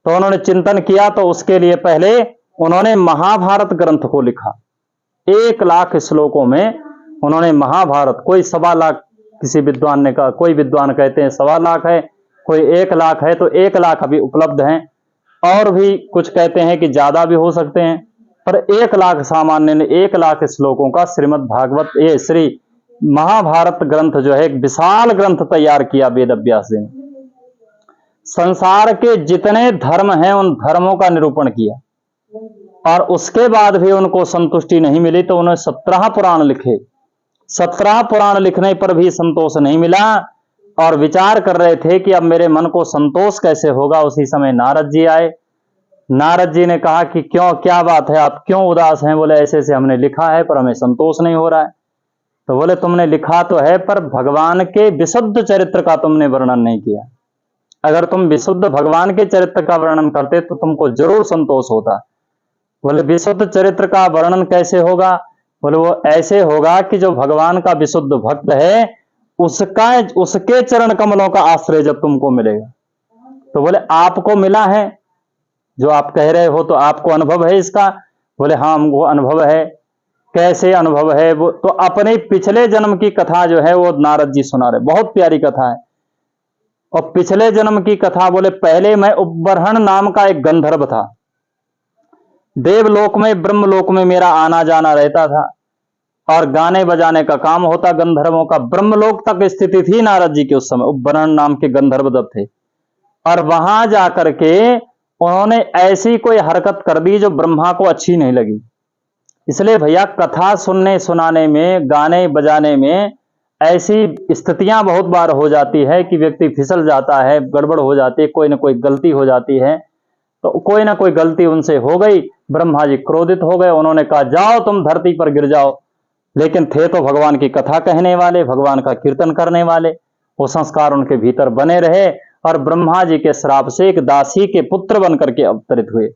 तो उन्होंने चिंतन किया, तो उसके लिए पहले उन्होंने महाभारत ग्रंथ को लिखा। 1 लाख श्लोकों में उन्होंने महाभारत, कोई 1.25 लाख किसी विद्वान ने कहा, कोई विद्वान कहते हैं 1.25 लाख है, कोई 1 लाख है, तो 1 लाख अभी उपलब्ध हैं, और भी कुछ कहते हैं कि ज्यादा भी हो सकते हैं, पर 1 लाख सामान्य ने 1 लाख श्लोकों का श्रीमद् भागवत, ये श्री महाभारत ग्रंथ जो है एक विशाल ग्रंथ तैयार किया वेद व्यास जी ने। संसार के जितने धर्म हैं उन धर्मों का निरूपण किया, और उसके बाद भी उनको संतुष्टि नहीं मिली, तो उन्होंने 17 पुराण लिखे। 17 पुराण लिखने पर भी संतोष नहीं मिला, और विचार कर रहे थे कि अब मेरे मन को संतोष कैसे होगा। उसी समय नारद जी आए। नारद जी ने कहा कि क्यों, क्या बात है, आप क्यों उदास हैं? बोले ऐसे ऐसे हमने लिखा है पर हमें संतोष नहीं हो रहा है। तो बोले तुमने लिखा तो है, पर भगवान के विशुद्ध चरित्र का तुमने वर्णन नहीं किया। अगर तुम विशुद्ध भगवान के चरित्र का वर्णन करते तो तुमको जरूर संतोष होता। बोले विशुद्ध चरित्र का वर्णन कैसे होगा? बोले वो ऐसे होगा कि जो भगवान का विशुद्ध भक्त है, उसके चरण कमलों का आश्रय जब तुमको मिलेगा। तो बोले आपको मिला है जो आप कह रहे हो, तो आपको अनुभव है इसका? बोले हाँ हमको अनुभव है। कैसे अनुभव है? वो तो अपने पिछले जन्म की कथा जो है वो नारद जी सुना रहे, बहुत प्यारी कथा है। और पिछले जन्म की कथा, बोले पहले मैं उपबरहण नाम का एक गंधर्व था, देवलोक में ब्रह्मलोक में मेरा आना जाना रहता था, और गाने बजाने का काम होता गंधर्वों का। ब्रह्मलोक तक स्थिति थी नारद जी की उस समय, उपबरहण नाम के गंधर्व जब थे। और वहां जाकर के उन्होंने ऐसी कोई हरकत कर दी जो ब्रह्मा को अच्छी नहीं लगी। इसलिए भैया कथा सुनने सुनाने में, गाने बजाने में ऐसी स्थितियां बहुत बार हो जाती है कि व्यक्ति फिसल जाता है, गड़बड़ हो जाती है, कोई ना कोई गलती हो जाती है। तो कोई ना कोई गलती उनसे हो गई, ब्रह्मा जी क्रोधित हो गए, उन्होंने कहा जाओ तुम धरती पर गिर जाओ। लेकिन थे तो भगवान की कथा कहने वाले, भगवान का कीर्तन करने वाले, वो संस्कार उनके भीतर बने रहे और ब्रह्मा जी के श्राप से एक दासी के पुत्र बनकर के अवतरित हुए।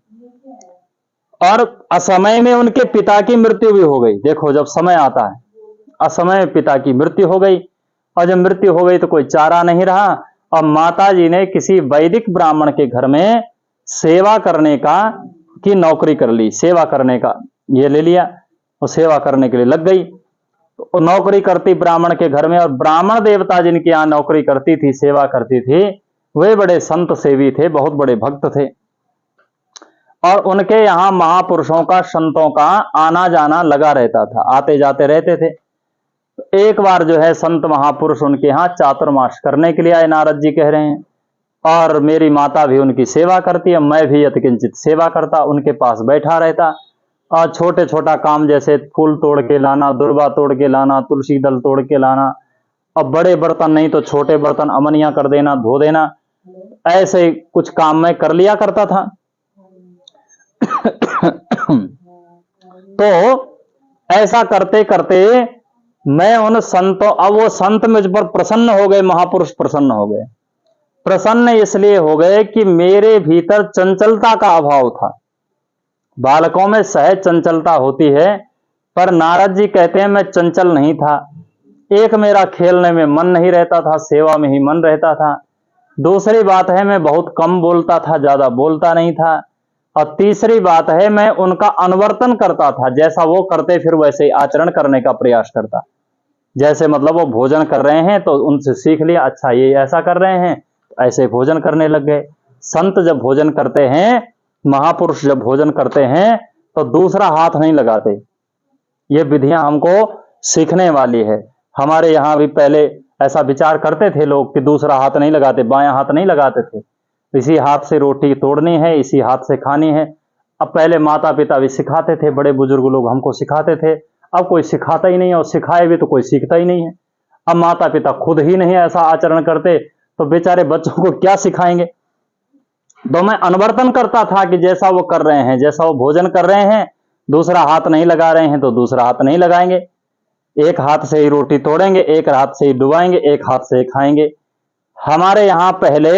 और असमय में उनके पिता की मृत्यु भी हो गई। देखो जब समय आता है, असमय में पिता की मृत्यु हो गई, और जब मृत्यु हो गई तो कोई चारा नहीं रहा, और माता जी ने किसी वैदिक ब्राह्मण के घर में सेवा करने का की नौकरी कर ली, सेवा करने का ये ले लिया, वो सेवा करने के लिए लग गई। तो नौकरी करती ब्राह्मण के घर में, और ब्राह्मण देवता जिनके यहाँ नौकरी करती थी, सेवा करती थी, वे बड़े संत सेवी थे, बहुत बड़े भक्त थे, और उनके यहाँ महापुरुषों का, संतों का आना जाना लगा रहता था, आते जाते रहते थे। एक बार जो है संत महापुरुष उनके यहाँ चातुर्मास करने के लिए आए, नारद जी कह रहे हैं, और मेरी माता भी उनकी सेवा करती है, मैं भी यत्किंचित सेवा करता, उनके पास बैठा रहता, और छोटे छोटा काम जैसे फूल तोड़ के लाना, दुर्वा तोड़ के लाना, तुलसी दल तोड़ के लाना, और बड़े बर्तन नहीं तो छोटे बर्तन अमनिया कर देना, धो देना, ऐसे कुछ काम मैं कर लिया करता था। तो ऐसा करते करते मैं उन संतों, अब वो संत मुझ पर प्रसन्न हो गए, महापुरुष प्रसन्न हो गए। प्रसन्न इसलिए हो गए कि मेरे भीतर चंचलता का अभाव था। बालकों में सहज चंचलता होती है, पर नारद जी कहते हैं मैं चंचल नहीं था। एक मेरा खेलने में मन नहीं रहता था, सेवा में ही मन रहता था। दूसरी बात है मैं बहुत कम बोलता था, ज्यादा बोलता नहीं था। और तीसरी बात है मैं उनका अनुवर्तन करता था, जैसा वो करते फिर वैसे ही आचरण करने का प्रयास करता। जैसे मतलब वो भोजन कर रहे हैं तो उनसे सीख लिया, अच्छा ये ऐसा कर रहे हैं, ऐसे भोजन करने लग गए। संत जब भोजन करते हैं, महापुरुष जब भोजन करते हैं तो दूसरा हाथ नहीं लगाते। ये विधियां हमको सीखने वाली है। हमारे यहाँ भी पहले ऐसा विचार करते थे लोग कि दूसरा हाथ नहीं लगाते, बायां हाथ नहीं लगाते थे, इसी हाथ से रोटी तोड़नी है, इसी हाथ से खानी है। अब पहले माता पिता भी सिखाते थे, बड़े बुजुर्ग लोग हमको सिखाते थे। अब कोई सिखाता ही नहीं है, और सिखाए भी तो कोई सीखता ही नहीं है। अब माता पिता खुद ही नहीं ऐसा आचरण करते तो बेचारे बच्चों को क्या सिखाएंगे। तो मैं अनुवर्तन करता था कि जैसा वो कर रहे हैं, जैसा वो भोजन कर रहे हैं, दूसरा हाथ नहीं लगा रहे हैं तो दूसरा हाथ नहीं लगाएंगे, एक हाथ से ही रोटी तोड़ेंगे, एक हाथ से ही डुबाएंगे, एक हाथ से ही खाएंगे। हमारे यहाँ पहले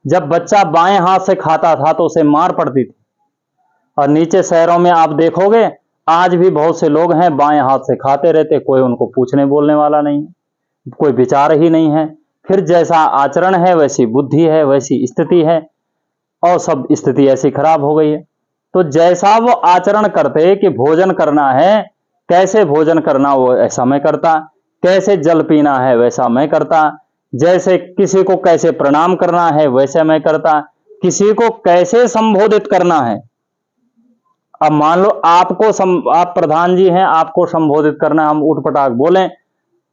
जब बच्चा बाएं हाथ से खाता था तो उसे मार पड़ती थी, और नीचे शहरों में आप देखोगे आज भी बहुत से लोग हैं बाएं हाथ से खाते रहते, कोई उनको पूछने बोलने वाला नहीं, कोई विचार ही नहीं है। फिर जैसा आचरण है वैसी बुद्धि है, वैसी स्थिति है, और सब स्थिति ऐसी खराब हो गई है। तो जैसा वो आचरण करते कि भोजन करना है, कैसे भोजन करना वो ऐसा मैं करता, कैसे जल पीना है वैसा मैं करता, जैसे किसी को कैसे प्रणाम करना है वैसे मैं करता, किसी को कैसे संबोधित करना है। अब मान लो आप प्रधान जी हैं, आपको संबोधित करना, हम उठपटाक बोलें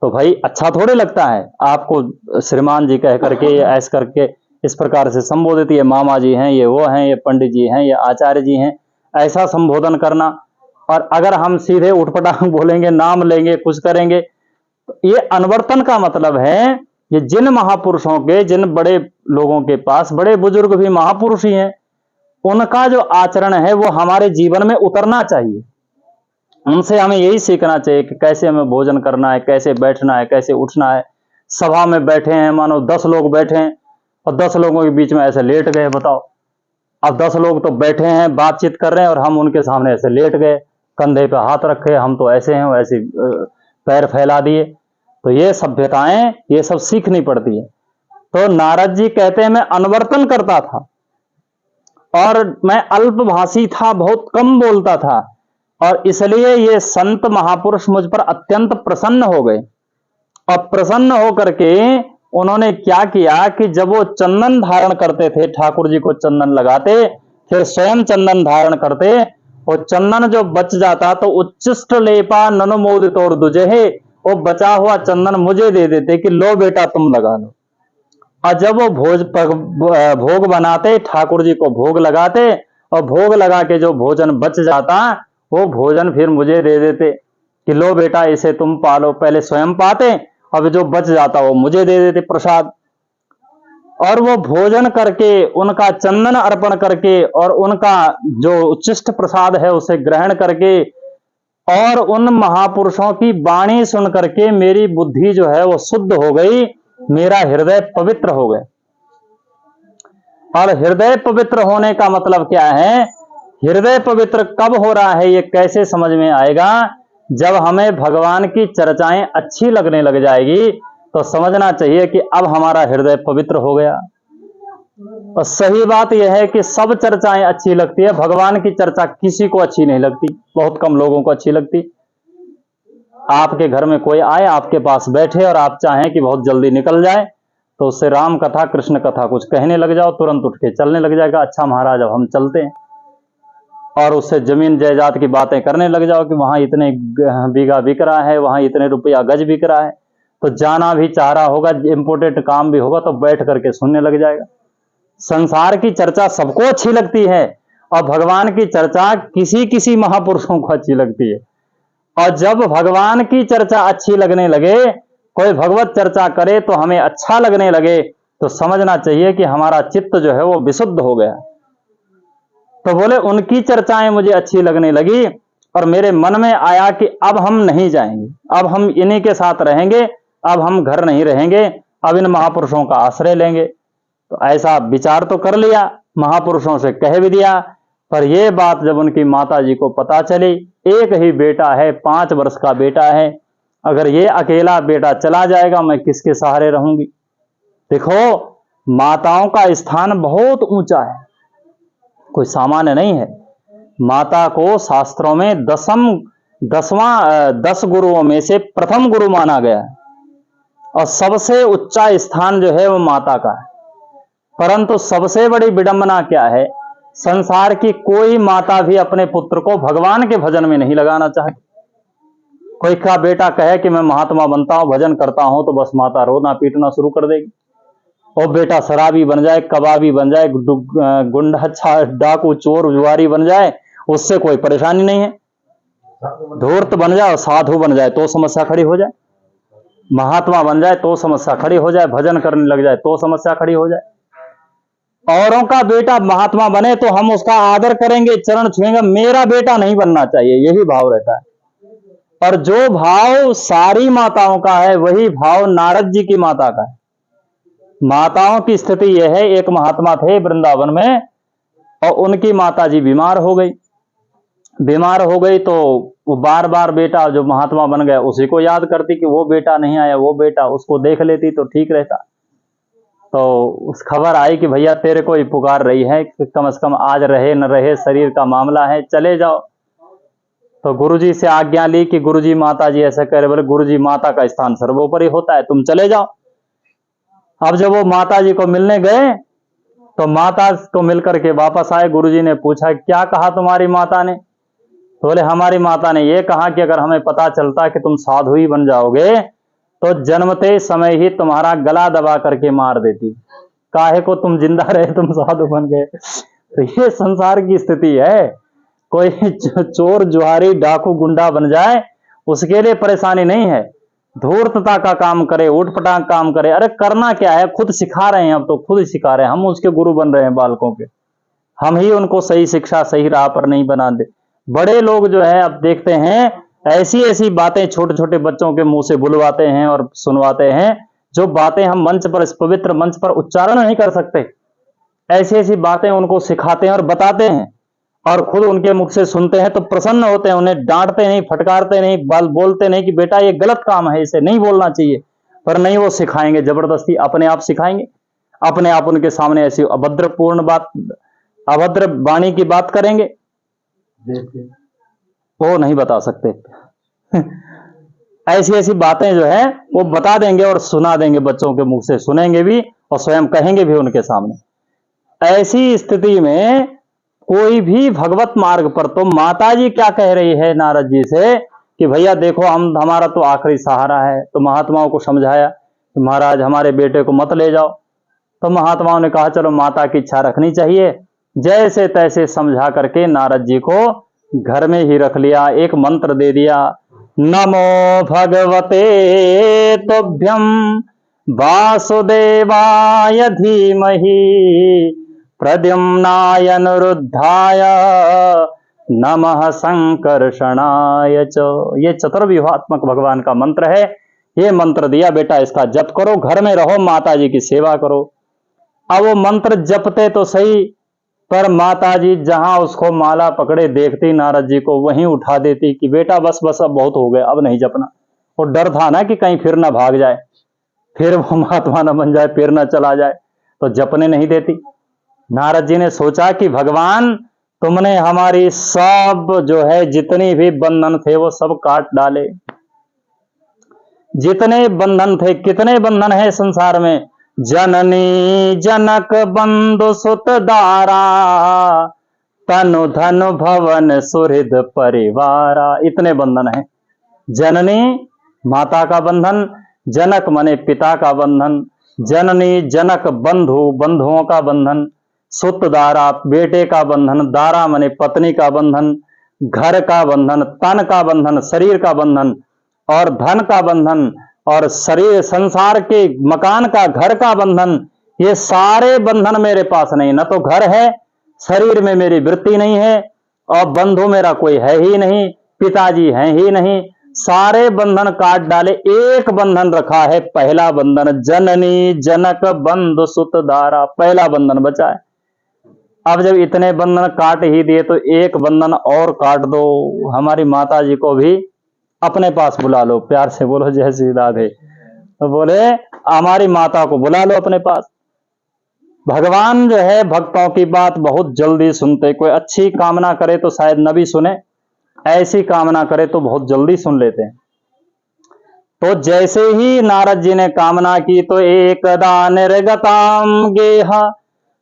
तो भाई अच्छा थोड़े लगता है आपको श्रीमान जी कह करके, ऐस करके इस प्रकार से संबोधित, ये मामा जी हैं, ये वो हैं, ये पंडित जी हैं, ये आचार्य जी हैं, ऐसा संबोधन करना। और अगर हम सीधे उठपटांग बोलेंगे, नाम लेंगे, कुछ करेंगे, तो ये अनुवर्तन का मतलब है। ये जिन महापुरुषों के, जिन बड़े लोगों के पास, बड़े बुजुर्ग भी महापुरुष ही हैं, उनका जो आचरण है वो हमारे जीवन में उतरना चाहिए। उनसे हमें यही सीखना चाहिए कि कैसे हमें भोजन करना है, कैसे बैठना है, कैसे उठना है। सभा में बैठे हैं, मानो 10 लोग बैठे हैं और 10 लोगों के बीच में ऐसे लेट गए, बताओ। अब 10 लोग तो बैठे हैं, बातचीत कर रहे हैं, और हम उनके सामने ऐसे लेट गए, कंधे पे हाथ रखे, हम तो ऐसे हैं वैसे पैर फैला दिए। तो ये सभ्यताएं, ये सब सीखनी पड़ती है। तो नारद जी कहते हैं मैं अनुवर्तन करता था, और मैं अल्पभाषी था, बहुत कम बोलता था, और इसलिए ये संत महापुरुष मुझ पर अत्यंत प्रसन्न हो गए। और प्रसन्न होकर के उन्होंने क्या किया कि जब वो चंदन धारण करते थे, ठाकुर जी को चंदन लगाते, फिर स्वयं चंदन धारण करते, और चंदन जो बच जाता तो उच्चिष्ट लेपा ननुमोदित और दुजे, वो बचा हुआ चंदन मुझे दे देते कि लो बेटा तुम लगा लो। और जब वो भोग बनाते, ठाकुर जी को भोग लगाते, और भोग लगा के जो भोजन बच जाता वो भोजन फिर मुझे दे देते कि लो बेटा इसे तुम पालो। पहले स्वयं पाते, अब जो बच जाता वो मुझे दे देते प्रसाद। और वो भोजन करके, उनका चंदन अर्पण करके और उनका जो उच्छिष्ट प्रसाद है उसे ग्रहण करके और उन महापुरुषों की वाणी सुन करके मेरी बुद्धि जो है वो शुद्ध हो गई, मेरा हृदय पवित्र हो गया। और हृदय पवित्र होने का मतलब क्या है? हृदय पवित्र कब हो रहा है ये कैसे समझ में आएगा? जब हमें भगवान की चर्चाएं अच्छी लगने लग जाएगी तो समझना चाहिए कि अब हमारा हृदय पवित्र हो गया। और सही बात यह है कि सब चर्चाएं अच्छी लगती है, भगवान की चर्चा किसी को अच्छी नहीं लगती, बहुत कम लोगों को अच्छी लगती। आपके घर में कोई आए, आपके पास बैठे और आप चाहें कि बहुत जल्दी निकल जाए, तो उससे राम कथा कृष्ण कथा कुछ कहने लग जाओ, तुरंत उठ के चलने लग जाएगा, अच्छा महाराज अब हम चलते हैं। और उससे जमीन जायदाद की बातें करने लग जाओ कि वहां इतने बीघा बिक रहा है, वहां इतने रुपया गज बिक रहा है, तो जाना भी चाह रहा होगा, इंपोर्टेंट काम भी होगा तो बैठ करके सुनने लग जाएगा। संसार की चर्चा सबको अच्छी लगती है और भगवान की चर्चा किसी किसी महापुरुषों को अच्छी लगती है। और जब भगवान की चर्चा अच्छी लगने लगे, कोई भगवत चर्चा करे तो हमें अच्छा लगने लगे, तो समझना चाहिए कि हमारा चित्त जो है वो विशुद्ध हो गया। तो बोले उनकी चर्चाएं मुझे अच्छी लगने लगी और मेरे मन में आया कि अब हम नहीं जाएंगे, अब हम इन्हीं के साथ रहेंगे, अब हम घर नहीं रहेंगे, अब इन महापुरुषों का आश्रय लेंगे। तो ऐसा विचार तो कर लिया, महापुरुषों से कह भी दिया, पर यह बात जब उनकी माता जी को पता चली, एक ही बेटा है, 5 वर्ष का बेटा है, अगर ये अकेला बेटा चला जाएगा मैं किसके सहारे रहूंगी। देखो माताओं का स्थान बहुत ऊंचा है, कोई सामान्य नहीं है। माता को शास्त्रों में 10 गुरुओं में से प्रथम गुरु माना गया है और सबसे ऊंचा स्थान जो है वो माता का है। परंतु सबसे बड़ी विडंबना क्या है? संसार की कोई माता भी अपने पुत्र को भगवान के भजन में नहीं लगाना चाहती। कोई का बेटा कहे कि मैं महात्मा बनता हूं, भजन करता हूं, तो बस माता रोना पीटना शुरू कर देगी। और बेटा शराबी बन जाए, कबाबी बन जाए, गुंडा डाकू चोर जुआरी बन जाए, उससे कोई परेशानी नहीं है। धूर्त बन जाए और साधु बन जाए तो समस्या खड़ी हो जाए, महात्मा बन जाए तो समस्या खड़ी हो जाए, भजन करने लग जाए तो समस्या खड़ी हो जाए। औरों का बेटा महात्मा बने तो हम उसका आदर करेंगे, चरण छुएंगे, मेरा बेटा नहीं बनना चाहिए, यही भाव रहता है। और जो भाव सारी माताओं का है वही भाव नारद जी की माता का है। माताओं की स्थिति यह है, एक महात्मा थे वृंदावन में और उनकी माता जी बीमार हो गई। बीमार हो गई तो वो बार बार बेटा जो महात्मा बन गया उसी को याद करती कि वो बेटा नहीं आया, वो बेटा, उसको देख लेती तो ठीक रहता। तो उस खबर आई कि भैया तेरे को ही पुकार रही है, कम से कम आज रहे न रहे, शरीर का मामला है, चले जाओ। तो गुरुजी से आज्ञा ली कि गुरुजी माता जी ऐसे कह रहे, बोले गुरुजी माता का स्थान सर्वोपरि होता है, तुम चले जाओ। अब जब वो माता जी को मिलने गए तो माता को मिलकर के वापस आए, गुरुजी ने पूछा क्या कहा तुम्हारी माता ने? तो बोले हमारी माता ने ये कहा कि अगर हमें पता चलता कि तुम साधु ही बन जाओगे तो जन्मते समय ही तुम्हारा गला दबा करके मार देती, काहे को तुम जिंदा रहे, तुम साधु बन गए। तो ये संसार की स्थिति है। कोई चोर जुहारी डाकू गुंडा बन जाए उसके लिए परेशानी नहीं है, धूर्तता का काम करे, उठपटांग काम करे, अरे करना क्या है, खुद सिखा रहे हैं, अब तो खुद ही सिखा रहे हैं, हम उसके गुरु बन रहे हैं बालकों के, हम ही उनको सही शिक्षा सही राह पर नहीं बना दे। बड़े लोग जो है अब देखते हैं ऐसी ऐसी बातें छोटे छोटे बच्चों के मुंह से बुलवाते हैं और सुनवाते हैं, जो बातें हम मंच पर, इस पवित्र मंच पर उच्चारण नहीं कर सकते, ऐसी ऐसी बातें उनको सिखाते हैं और बताते हैं और खुद उनके मुख से सुनते हैं तो प्रसन्न होते हैं, उन्हें डांटते नहीं, फटकारते नहीं, बोलते नहीं कि बेटा ये गलत काम है, इसे नहीं बोलना चाहिए, पर नहीं, वो सिखाएंगे जबरदस्ती, अपने आप सिखाएंगे, अपने आप उनके सामने ऐसी अभद्रपूर्ण बात, अभद्र वाणी की बात करेंगे, वो नहीं बता सकते। ऐसी ऐसी बातें जो है वो बता देंगे और सुना देंगे, बच्चों के मुख से सुनेंगे भी और स्वयं कहेंगे भी उनके सामने। ऐसी स्थिति में कोई भी भगवत मार्ग पर, तो माता जी क्या कह रही है नारद जी से कि भैया देखो हमारा तो आखिरी सहारा है। तो महात्माओं को समझाया कि महाराज हमारे बेटे को मत ले जाओ। तो महात्माओं ने कहा चलो माता की इच्छा रखनी चाहिए, जैसे तैसे समझा करके नारद जी को घर में ही रख लिया, एक मंत्र दे दिया, नमो भगवते तुभ्यम वासुदेवाय धीमहि प्रद्युम्नाय अनिरुद्धाय नमः संकर्षणाय च। ये चतुर्व्यूहात्मक भगवान का मंत्र है। ये मंत्र दिया बेटा, इसका जप करो, घर में रहो, माता जी की सेवा करो। अब वो मंत्र जपते तो सही, पर माता जी जहां उसको माला पकड़े देखती नारद जी को, वहीं उठा देती कि बेटा बस बस अब बहुत हो गए, अब नहीं जपना। वो डर था ना कि कहीं फिर ना भाग जाए, फिर वो महात्मा न बन जाए, फिर ना चला जाए, तो जपने नहीं देती। नारद जी ने सोचा कि भगवान तुमने हमारी सब जो है जितनी भी बंधन थे वो सब काट डाले। जितने बंधन थे, कितने बंधन है संसार में, जननी जनक बंधु सुत दारा तनु धन भवन सुहृद परिवारा, इतने बंधन है। जननी माता का बंधन, जनक माने पिता का बंधन, जननी जनक बंधु बंधुओं का बंधन, सुत दारा बेटे का बंधन, दारा माने पत्नी का बंधन, घर का बंधन, तन का बंधन शरीर का बंधन, और धन का बंधन, और शरीर संसार के मकान का घर का बंधन। ये सारे बंधन मेरे पास नहीं, न तो घर है, शरीर में मेरी वृत्ति नहीं है, और बंधु मेरा कोई है ही नहीं, पिताजी हैं ही नहीं। सारे बंधन काट डाले, एक बंधन रखा है, पहला बंधन, जननी जनक बंधु सुत दारा, पहला बंधन बचा है। अब जब इतने बंधन काट ही दिए तो एक बंधन और काट दो, हमारी माता जी को भी अपने पास बुला लो। प्यार से बोलो जय श्री राधे। तो बोले हमारी माता को बुला लो अपने पास। भगवान जो है भक्तों की बात बहुत जल्दी सुनते, कोई अच्छी कामना करे तो शायद न भी सुने, ऐसी कामना करे तो बहुत जल्दी सुन लेते हैं। तो जैसे ही नारद जी ने कामना की तो एकदा निर्गताम गेह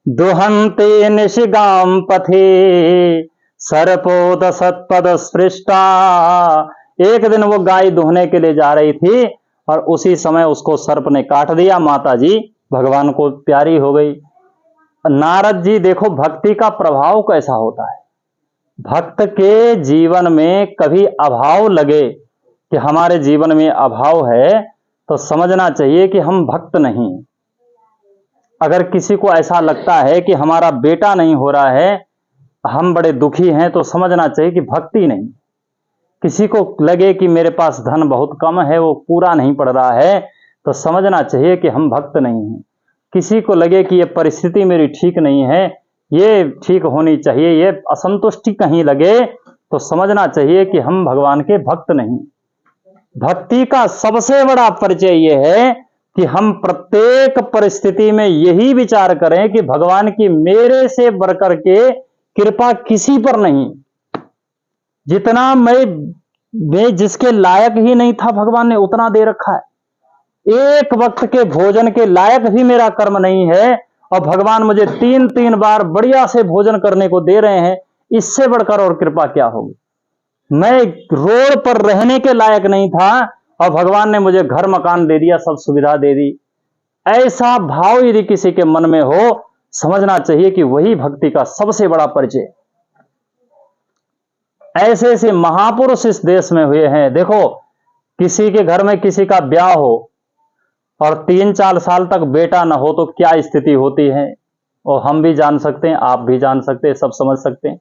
दुहंते निशिगाम पथे सर्पोद सत्पद स्पृष्टा। एक दिन वो गाय दुहने के लिए जा रही थी और उसी समय उसको सर्प ने काट दिया। माता जी भगवान को प्यारी हो गई। नारद जी देखो भक्ति का प्रभाव कैसा होता है। भक्त के जीवन में कभी अभाव लगे कि हमारे जीवन में अभाव है तो समझना चाहिए कि हम भक्त नहीं। अगर किसी को ऐसा लगता है कि हमारा बेटा नहीं हो रहा है, हम बड़े दुखी हैं, तो समझना चाहिए कि भक्ति नहीं। किसी को लगे कि मेरे पास धन बहुत कम है, वो पूरा नहीं पड़ रहा है, तो समझना चाहिए कि हम भक्त नहीं हैं। किसी को लगे कि ये परिस्थिति मेरी ठीक नहीं है, ये ठीक होनी चाहिए, ये असंतुष्टि कहीं लगे, तो समझना चाहिए कि हम भगवान के भक्त नहीं। भक्ति का सबसे बड़ा परिचय ये है कि हम प्रत्येक परिस्थिति में यही विचार करें कि भगवान की मेरे से बढ़कर के कृपा किसी पर नहीं। जितना मैं जिसके लायक ही नहीं था, भगवान ने उतना दे रखा है। एक वक्त के भोजन के लायक भी मेरा कर्म नहीं है और भगवान मुझे 3-3 बार बढ़िया से भोजन करने को दे रहे हैं। इससे बढ़कर और कृपा क्या होगी। मैं रोड पर रहने के लायक नहीं था और भगवान ने मुझे घर मकान दे दिया, सब सुविधा दे दी। ऐसा भाव यदि किसी के मन में हो, समझना चाहिए कि वही भक्ति का सबसे बड़ा परिचय। ऐसे ऐसे महापुरुष इस देश में हुए हैं। देखो किसी के घर में किसी का ब्याह हो और 3-4 साल तक बेटा न हो तो क्या स्थिति होती है, और हम भी जान सकते हैं, आप भी जान सकते हैं, सब समझ सकते हैं।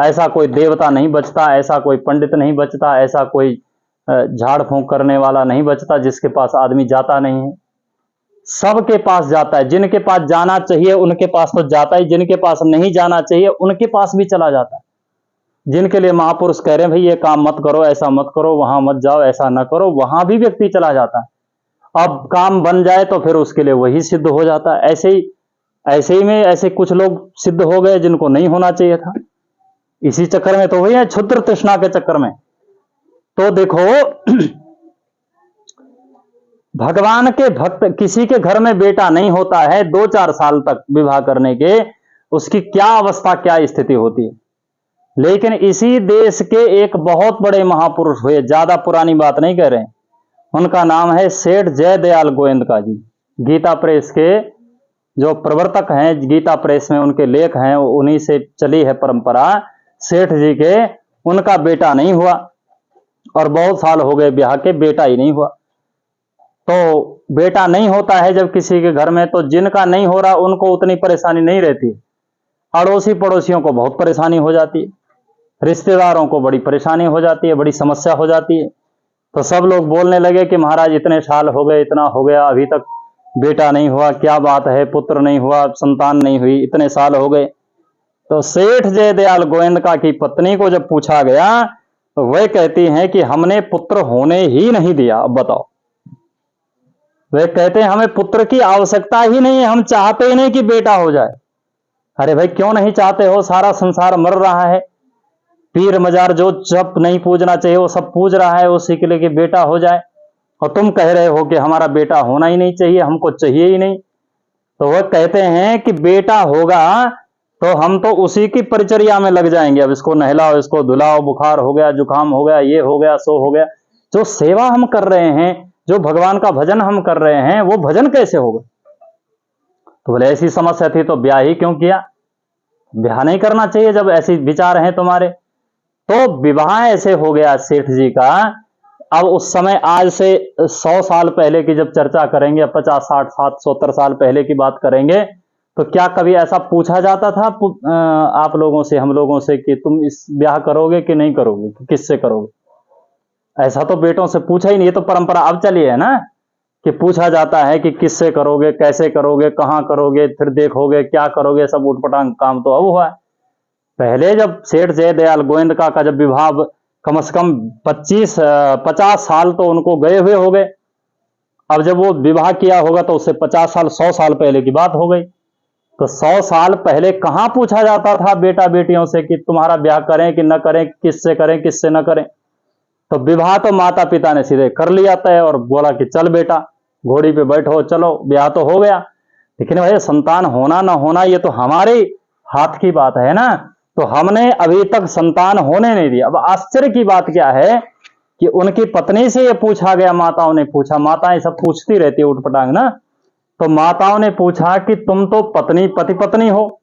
ऐसा कोई देवता नहीं बचता, ऐसा कोई पंडित नहीं बचता, ऐसा कोई झाड़ फूंक करने वाला नहीं बचता जिसके पास आदमी जाता नहीं है। सबके पास जाता है। जिनके पास जाना चाहिए उनके पास तो जाता ही, जिनके पास नहीं जाना चाहिए उनके पास भी चला जाता है। जिनके लिए महापुरुष कह रहे हैं भाई ये काम मत करो, ऐसा मत करो, वहां मत जाओ, ऐसा ना करो, वहां भी व्यक्ति चला जाता है। अब काम बन जाए तो फिर उसके लिए वही सिद्ध हो जाता है। ऐसे ही में ऐसे कुछ लोग सिद्ध हो गए जिनको नहीं होना चाहिए था। इसी चक्कर में तो वही है, क्षुद्र तृष्णा के चक्कर में। तो देखो भगवान के भक्त, किसी के घर में बेटा नहीं होता है 2-4 साल तक विवाह करने के, उसकी क्या अवस्था, क्या स्थिति होती है। लेकिन इसी देश के एक बहुत बड़े महापुरुष हुए, ज्यादा पुरानी बात नहीं कह रहे हैं, उनका नाम है सेठ जयदयाल गोयंदका जी। गीता प्रेस के जो प्रवर्तक हैं, गीता प्रेस में उनके लेख हैं, उन्हीं से चली है परंपरा। सेठ जी के उनका बेटा नहीं हुआ और बहुत साल हो गए ब्याह के, बेटा ही नहीं हुआ। तो बेटा नहीं होता है जब किसी के घर में, तो जिनका नहीं हो रहा उनको उतनी परेशानी नहीं रहती, अड़ोसी पड़ोसियों को बहुत परेशानी हो जाती है, रिश्तेदारों को बड़ी परेशानी हो जाती है, बड़ी समस्या हो जाती है। तो सब लोग बोलने लगे कि महाराज इतने साल हो गए, इतना हो गया, अभी तक बेटा नहीं हुआ, क्या बात है, पुत्र नहीं हुआ, संतान नहीं हुई, इतने साल हो गए। तो सेठ जयदयाल गोयंदका की पत्नी को जब पूछा गया तो वह कहती हैं कि हमने पुत्र होने ही नहीं दिया। अब बताओ, वे कहते हैं हमें पुत्र की आवश्यकता ही नहीं है, हम चाहते ही नहीं कि बेटा हो जाए। अरे भाई क्यों नहीं चाहते हो? सारा संसार मर रहा है, पीर मजार जो जप नहीं पूजना चाहिए वो सब पूज रहा है उसी के लिए कि बेटा हो जाए, और तुम कह रहे हो कि हमारा बेटा होना ही नहीं चाहिए, हमको चाहिए ही नहीं। तो वह कहते हैं कि बेटा होगा तो हम तो उसी की परिचर्या में लग जाएंगे, अब इसको नहलाओ, इसको धुलाओ, बुखार हो गया, जुकाम हो गया, ये हो गया, सो हो गया। जो सेवा हम कर रहे हैं, जो भगवान का भजन हम कर रहे हैं, वो भजन कैसे होगा? तो बोले ऐसी समस्या थी तो ब्याह ही क्यों किया? ब्याह नहीं करना चाहिए जब ऐसे विचार हैं तुम्हारे। तो विवाह ऐसे हो गया सेठ जी का। अब उस समय आज से 100 साल पहले की जब चर्चा करेंगे, 50, 60, 70 साल पहले की बात करेंगे, तो क्या कभी ऐसा पूछा जाता था आप लोगों से, हम लोगों से, कि तुम इस ब्याह करोगे कि नहीं करोगे, कि किससे करोगे? ऐसा तो बेटों से पूछा ही नहीं। ये तो परंपरा अब चली है ना, कि पूछा जाता है कि किससे करोगे, कैसे करोगे, कहां करोगे, फिर देखोगे, क्या करोगे, सब उटपटांग काम तो अब हुआ है। पहले जब सेठ जयदयाल गोयंदका का जब विवाह, कम से कम 50 साल तो उनको गए हुए हो गए। अब जब वो विवाह किया होगा तो उससे 50 साल, 100 साल पहले की बात हो गई। तो 100 साल पहले कहां पूछा जाता था बेटा बेटियों से कि तुम्हारा ब्याह करें कि न करें, किससे करें, किससे न करें? तो विवाह तो माता पिता ने सीधे कर लिया तय, और बोला कि चल बेटा, घोड़ी पे बैठो, चलो, ब्याह तो हो गया। लेकिन भाई संतान होना ना होना ये तो हमारे हाथ की बात है ना। तो हमने अभी तक संतान होने नहीं दिया। अब आश्चर्य की बात क्या है कि उनकी पत्नी से ये पूछा गया, माताओं ने पूछा, माताएं सब पूछती रहती है उठपटांग ना, तो माताओं ने पूछा कि तुम तो पत्नी, पति पत्नी हो,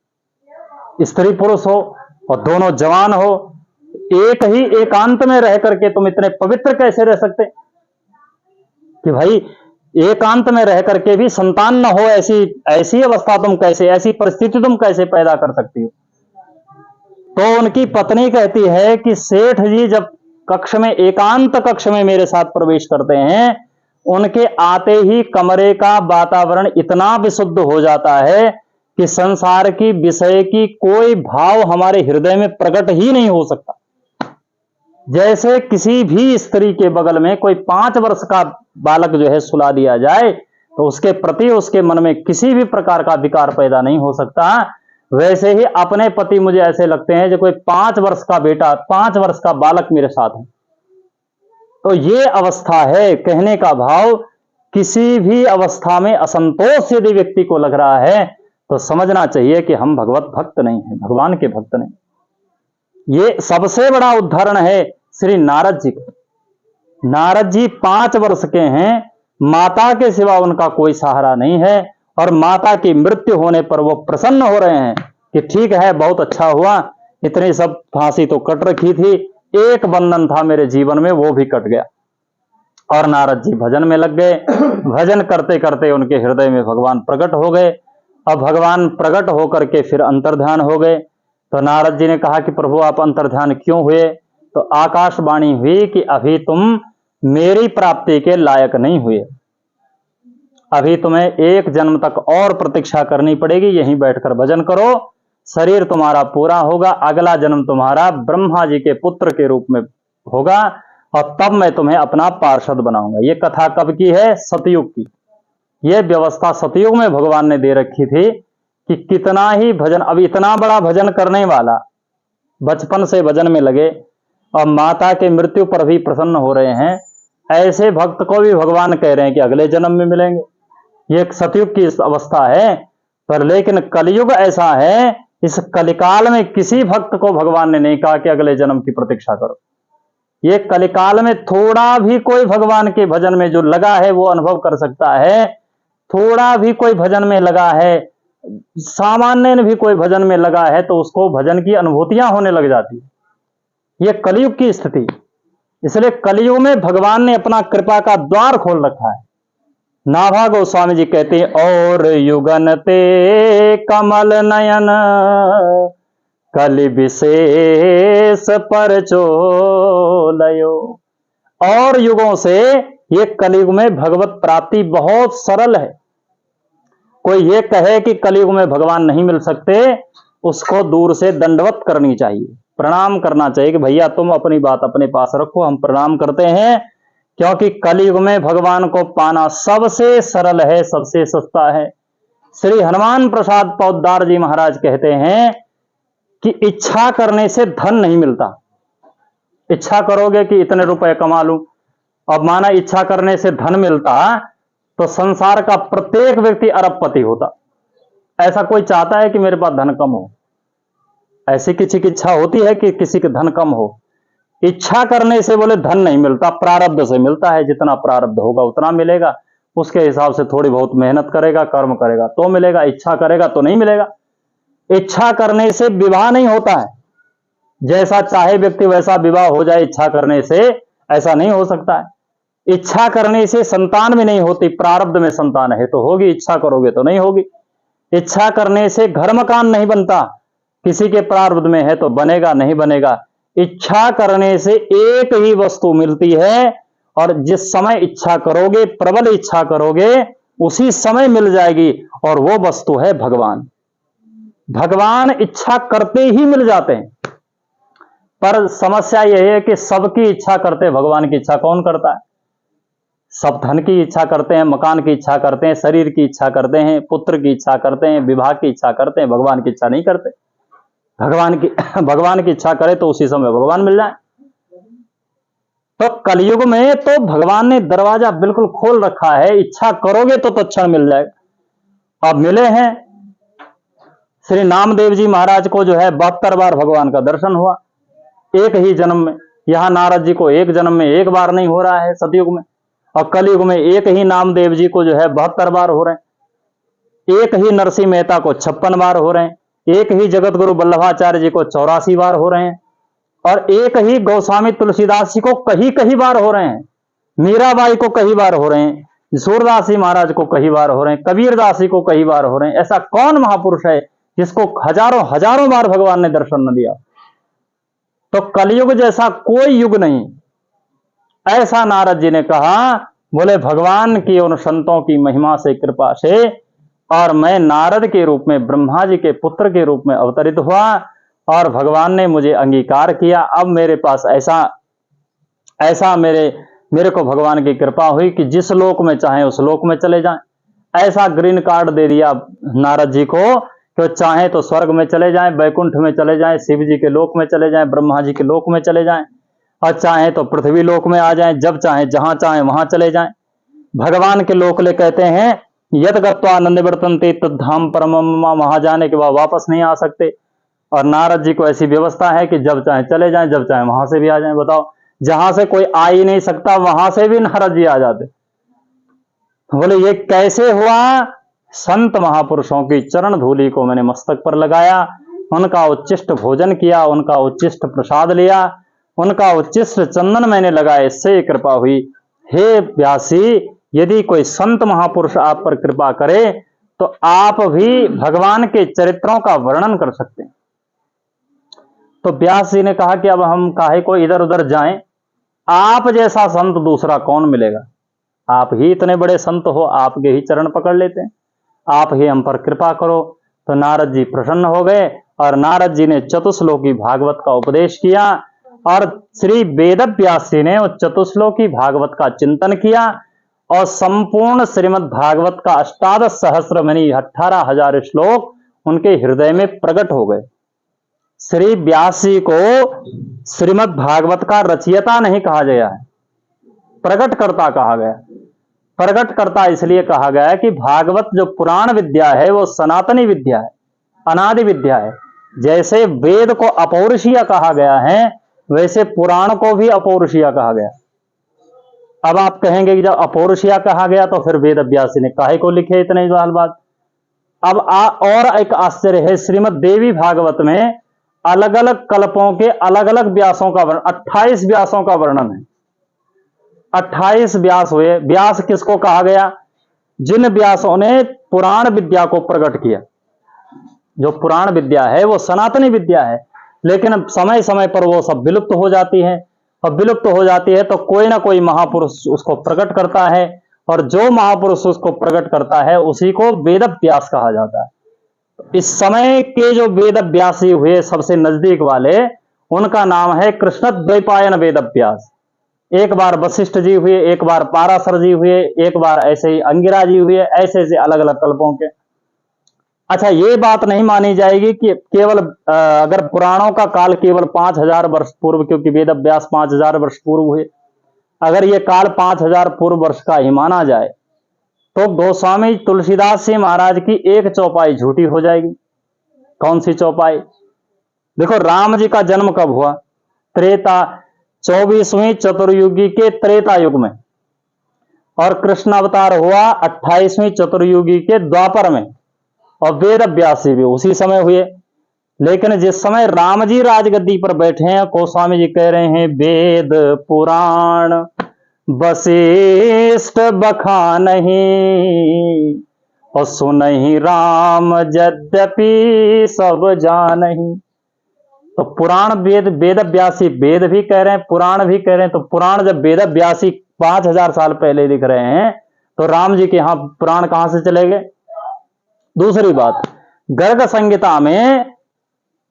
स्त्री पुरुष हो, और दोनों जवान हो, एक ही एकांत में रह करके तुम इतने पवित्र कैसे रह सकते? कि भाई एकांत में रह करके भी संतान न हो, ऐसी ऐसी अवस्था तुम कैसे, ऐसी परिस्थिति तुम कैसे पैदा कर सकती हो? तो उनकी पत्नी कहती है कि सेठ जी जब कक्ष में, एकांत कक्ष में मेरे साथ प्रवेश करते हैं, उनके आते ही कमरे का वातावरण इतना विशुद्ध हो जाता है कि संसार की विषय की कोई भाव हमारे हृदय में प्रकट ही नहीं हो सकता। जैसे किसी भी स्त्री के बगल में कोई 5 वर्ष का बालक जो है सुला दिया जाए तो उसके प्रति उसके मन में किसी भी प्रकार का विकार पैदा नहीं हो सकता, वैसे ही अपने पति मुझे ऐसे लगते हैं जो कोई 5 वर्ष का बेटा, 5 वर्ष का बालक मेरे साथ है। तो ये अवस्था है, कहने का भाव, किसी भी अवस्था में असंतोष यदि व्यक्ति को लग रहा है तो समझना चाहिए कि हम भगवत भक्त नहीं हैं, भगवान के भक्त नहीं। ये सबसे बड़ा उदाहरण है श्री नारद जी का। नारद जी 5 वर्ष के हैं, माता के सिवा उनका कोई सहारा नहीं है, और माता की मृत्यु होने पर वो प्रसन्न हो रहे हैं कि ठीक है, बहुत अच्छा हुआ, इतनी सब फांसी तो कट रखी थी, एक बंधन था मेरे जीवन में, वो भी कट गया। और नारद जी भजन में लग गए। भजन करते करते उनके हृदय में भगवान प्रकट हो गए। अब भगवान प्रकट होकर के फिर अंतर्ध्यान हो गए। तो नारद जी ने कहा कि प्रभु आप अंतर्ध्यान क्यों हुए? तो आकाशवाणी हुई कि अभी तुम मेरी प्राप्ति के लायक नहीं हुए, अभी तुम्हें एक जन्म तक और प्रतीक्षा करनी पड़ेगी, यहीं बैठकर भजन करो, शरीर तुम्हारा पूरा होगा, अगला जन्म तुम्हारा ब्रह्मा जी के पुत्र के रूप में होगा, और तब मैं तुम्हें अपना पार्षद बनाऊंगा। ये कथा कब की है? सतयुग की। यह व्यवस्था सतयुग में भगवान ने दे रखी थी कि कितना ही भजन, अब इतना बड़ा भजन करने वाला बचपन से भजन में लगे और माता के मृत्यु पर भी प्रसन्न हो रहे हैं, ऐसे भक्त को भी भगवान कह रहे हैं कि अगले जन्म में मिलेंगे। ये एक सतयुग की अवस्था है। पर लेकिन कलयुग ऐसा है, इस कलिकाल में किसी भक्त को भगवान ने नहीं कहा कि अगले जन्म की प्रतीक्षा करो। ये कलिकाल में थोड़ा भी कोई भगवान के भजन में जो लगा है वो अनुभव कर सकता है, थोड़ा भी कोई भजन में लगा है, सामान्य भी कोई भजन में लगा है तो उसको भजन की अनुभूतियां होने लग जाती है। ये कलयुग की स्थिति। इसलिए कलयुग में भगवान ने अपना कृपा का द्वार खोल रखा है नाभा गोस्वामी जी कहते हैं, और युगन ते कमल नयन कलि विशेष पर चोलयो। और युगों से ये कलयुग में भगवत प्राप्ति बहुत सरल है। कोई ये कहे कि कलयुग में भगवान नहीं मिल सकते, उसको दूर से दंडवत करनी चाहिए, प्रणाम करना चाहिए कि भैया तुम अपनी बात अपने पास रखो, हम प्रणाम करते हैं। क्योंकि कलयुग में भगवान को पाना सबसे सरल है, सबसे सस्ता है। श्री हनुमान प्रसाद पोद्दार जी महाराज कहते हैं कि इच्छा करने से धन नहीं मिलता। इच्छा करोगे कि इतने रुपए कमा लूं, अब माना इच्छा करने से धन मिलता तो संसार का प्रत्येक व्यक्ति अरबपति होता। ऐसा कोई चाहता है कि मेरे पास धन कम हो? ऐसी किसी की इच्छा होती है कि किसी के धन कम हो? इच्छा करने से बोले धन नहीं मिलता, प्रारब्ध से मिलता है। जितना प्रारब्ध होगा उतना मिलेगा, उसके हिसाब से थोड़ी बहुत मेहनत करेगा, कर्म करेगा तो मिलेगा, इच्छा करेगा तो नहीं मिलेगा। इच्छा करने से विवाह नहीं होता है, जैसा चाहे व्यक्ति वैसा विवाह हो जाए इच्छा करने से, ऐसा नहीं हो सकता है। इच्छा करने से संतान भी नहीं होती, प्रारब्ध में संतान है तो होगी, इच्छा करोगे तो नहीं होगी। इच्छा करने से घर मकान नहीं बनता, किसी के प्रारब्ध में है तो बनेगा, नहीं बनेगा। इच्छा करने से एक ही वस्तु मिलती है, और जिस समय इच्छा करोगे, प्रबल इच्छा करोगे, उसी समय मिल जाएगी, और वो वस्तु है भगवान। भगवान इच्छा करते ही मिल जाते हैं। पर समस्या यह है कि सबकी इच्छा करते, भगवान की इच्छा कौन करता है? सब धन की इच्छा करते हैं, मकान की इच्छा करते हैं, शरीर की इच्छा करते हैं, पुत्र की इच्छा करते हैं, विवाह की इच्छा करते हैं, भगवान की इच्छा नहीं करते। भगवान की इच्छा करे तो उसी समय भगवान मिल जाए। तो कलयुग में तो भगवान ने दरवाजा बिल्कुल खोल रखा है, इच्छा करोगे तो क्षण मिल जाएगा। अब मिले हैं श्री नामदेव जी महाराज को जो है 72 बार भगवान का दर्शन हुआ एक ही जन्म में। यहां नारद जी को एक जन्म में एक बार नहीं हो रहा है सतयुग में, और कलयुग में एक ही नामदेव जी को जो है 72 बार हो रहे हैं। एक ही नरसिंह मेहता को 56 बार हो रहे हैं, एक ही जगत गुरु वल्लभाचार्य जी को 84 बार हो रहे हैं, और एक ही गोस्वामी तुलसीदास जी को कई कई बार हो रहे हैं, मीराबाई को कई बार हो रहे हैं, सूरदास जी महाराज को कई बार हो रहे हैं, कबीरदास जी को कई बार हो रहे हैं। ऐसा कौन महापुरुष है जिसको हजारों हजारों बार भगवान ने दर्शन न दिया? तो कलयुग जैसा कोई युग नहीं, ऐसा नारद जी ने कहा। बोले भगवान की उन संतों की महिमा से, कृपा से, और मैं नारद के रूप में, ब्रह्मा जी के पुत्र के रूप में अवतरित हुआ, और भगवान ने मुझे अंगीकार किया। अब मेरे पास ऐसा मेरे को भगवान की कृपा हुई कि जिस लोक में चाहे उस लोक में चले जाएं। ऐसा ग्रीन कार्ड दे दिया नारद जी को कि चाहे तो स्वर्ग में चले जाएं, वैकुंठ में चले जाएं, शिव जी के लोक में चले जाएं, ब्रह्मा जी के लोक में चले जाएं, और चाहे तो पृथ्वी लोक में आ जाएं, जब चाहे जहां चाहे वहां चले जाएं। भगवान के लोक ले कहते हैं यद गत्वा आनंद वर्तन्ते तद्धाम परम, वहां जाने के बाद वापस नहीं आ सकते। और नारद जी को ऐसी व्यवस्था है कि जब चाहे चले जाएं, जब चाहे वहां से भी आ जाएं। बताओ, जहां से कोई आ ही नहीं सकता वहां से भी नारद जी आ जाते। बोले ये कैसे हुआ? संत महापुरुषों की चरण धूलि को मैंने मस्तक पर लगाया, उनका उच्चिष्ट भोजन किया, उनका उच्चिष्ट प्रसाद लिया, उनका उच्चिष्ट चंदन मैंने लगाया, इससे कृपा हुई। हे व्यासी, यदि कोई संत महापुरुष आप पर कृपा करे तो आप भी भगवान के चरित्रों का वर्णन कर सकते हैं। तो व्यास जी ने कहा कि अब हम काहे को इधर उधर जाएं, आप जैसा संत दूसरा कौन मिलेगा? आप ही इतने बड़े संत हो, आपके ही चरण पकड़ लेते हैं, आप ही हम पर कृपा करो। तो नारद जी प्रसन्न हो गए, और नारद जी ने चतुश्लोकी भागवत का उपदेश किया, और श्री वेद व्यास जी ने उस चतुश्लोकी भागवत का चिंतन किया, और संपूर्ण श्रीमद् भागवत का 18 सहस्र यानी 18,000 श्लोक उनके हृदय में प्रकट हो गए। श्री व्यास जी को श्रीमद् भागवत का रचयिता नहीं कहा गया है, प्रकटकर्ता कहा गया। प्रकटकर्ता इसलिए कहा गया है कि भागवत जो पुराण विद्या है वो सनातनी विद्या है, अनादि विद्या है। जैसे वेद को अपौरुषीय कहा गया है, वैसे पुराण को भी अपौरुषीय कहा गया। अब आप कहेंगे कि जब अपौरुषीय कहा गया तो फिर वेद व्यास जी ने काहे को लिखे इतने जवाल बात। अब और एक आश्चर्य है, श्रीमद् देवी भागवत में अलग अलग कल्पों के अलग अलग व्यासों का वर्णन, 28 व्यासों का वर्णन है। 28 व्यास हुए। व्यास किसको कहा गया? जिन व्यासों ने पुराण विद्या को प्रकट किया। जो पुराण विद्या है वो सनातनी विद्या है, लेकिन समय समय पर वो सब विलुप्त हो जाती है, और विलुप्त हो जाती है तो कोई ना कोई महापुरुष उसको प्रकट करता है, और जो महापुरुष उसको प्रकट करता है उसी को वेद व्यास कहा जाता है। इस समय के जो वेद व्यासी हुए सबसे नजदीक वाले, उनका नाम है कृष्णद्वैपायन वेद व्यास। एक बार वशिष्ठ जी हुए, एक बार पाराशर जी हुए, एक बार ऐसे ही अंगिरा जी हुए, ऐसे ऐसे अलग अलग कल्पों के। अच्छा, ये बात नहीं मानी जाएगी कि केवल अगर पुराणों का काल केवल 5000 वर्ष पूर्व, क्योंकि वेद व्यास 5000 वर्ष पूर्व हुए, अगर ये काल 5000 पूर्व वर्ष का ही माना जाए तो गोस्वामी तुलसीदास जी महाराज की एक चौपाई झूठी हो जाएगी। कौन सी चौपाई? देखो, राम जी का जन्म कब हुआ? त्रेता 24वीं चतुर्युगी के त्रेता युग में, और कृष्ण अवतार हुआ 28वीं चतुर्युगी के द्वापर में, और वेद व्यास भी उसी समय हुए। लेकिन जिस समय राम जी राजगद्दी पर बैठे हैं, गोस्वामी जी कह रहे हैं वेद पुराण वशिष्ठ बखानहि, और सुनहि राम यद्यपि सब जानहि। तो पुराण वेद, वेद व्यासी वेद भी कह रहे हैं, पुराण भी कह रहे हैं। तो पुराण जब वेद व्यासी 5000 साल पहले लिख रहे हैं, तो राम जी के यहां पुराण कहां से चले गए? दूसरी बात, गर्ग संहिता में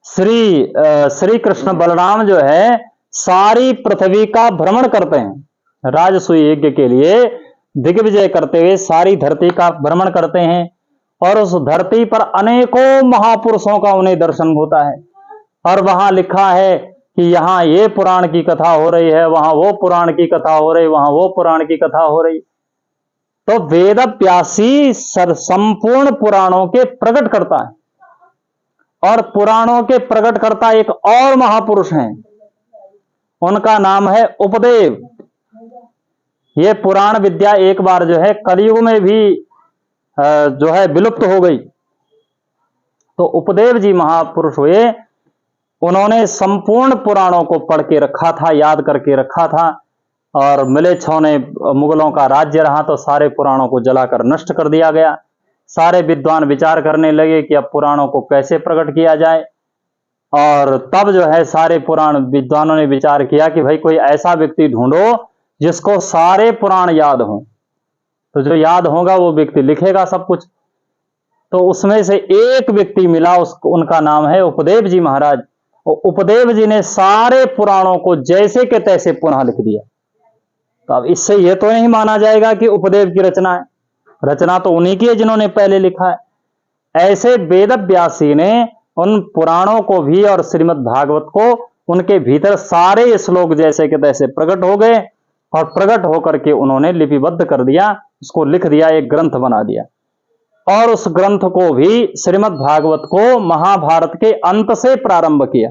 श्री कृष्ण बलराम जो है सारी पृथ्वी का भ्रमण करते हैं, राजसूय यज्ञ के लिए दिग्विजय करते हुए सारी धरती का भ्रमण करते हैं, और उस धरती पर अनेकों महापुरुषों का उन्हें दर्शन होता है। और वहां लिखा है कि यहां ये पुराण की कथा हो रही है, वहां वो पुराण की कथा हो रही, वहां वो पुराण की कथा हो रही। तो वेद व्यासी संपूर्ण पुराणों के प्रकट करता है, और पुराणों के प्रकट करता एक और महापुरुष हैं, उनका नाम है उपदेव। ये पुराण विद्या एक बार जो है कलयुग में भी जो है विलुप्त हो गई। तो उपदेव जी महापुरुष हुए, उन्होंने संपूर्ण पुराणों को पढ़ के रखा था, याद करके रखा था। और मिलेच्छों मुगलों का राज्य रहा तो सारे पुराणों को जलाकर नष्ट कर दिया गया। सारे विद्वान विचार करने लगे कि अब पुराणों को कैसे प्रकट किया जाए, और तब जो है सारे पुराण विद्वानों ने विचार किया कि भाई कोई ऐसा व्यक्ति ढूंढो जिसको सारे पुराण याद हों, तो जो याद होगा वो व्यक्ति लिखेगा सब कुछ। तो उसमें से एक व्यक्ति मिला, उनका नाम है उपदेव जी महाराज। और उपदेव जी ने सारे पुराणों को जैसे के तैसे पुनः लिख दिया। तो अब इससे यह तो नहीं माना जाएगा कि उपदेव की रचना है, रचना तो उन्हीं की है जिन्होंने पहले लिखा है। ऐसे वेद व्यासी ने उन पुराणों को भी और श्रीमद् भागवत को, उनके भीतर सारे श्लोक जैसे के तैसे प्रकट हो गए, और प्रकट होकर के उन्होंने लिपिबद्ध कर दिया, उसको लिख दिया, एक ग्रंथ बना दिया। और उस ग्रंथ को भी, श्रीमद् भागवत को, महाभारत के अंत से प्रारंभ किया।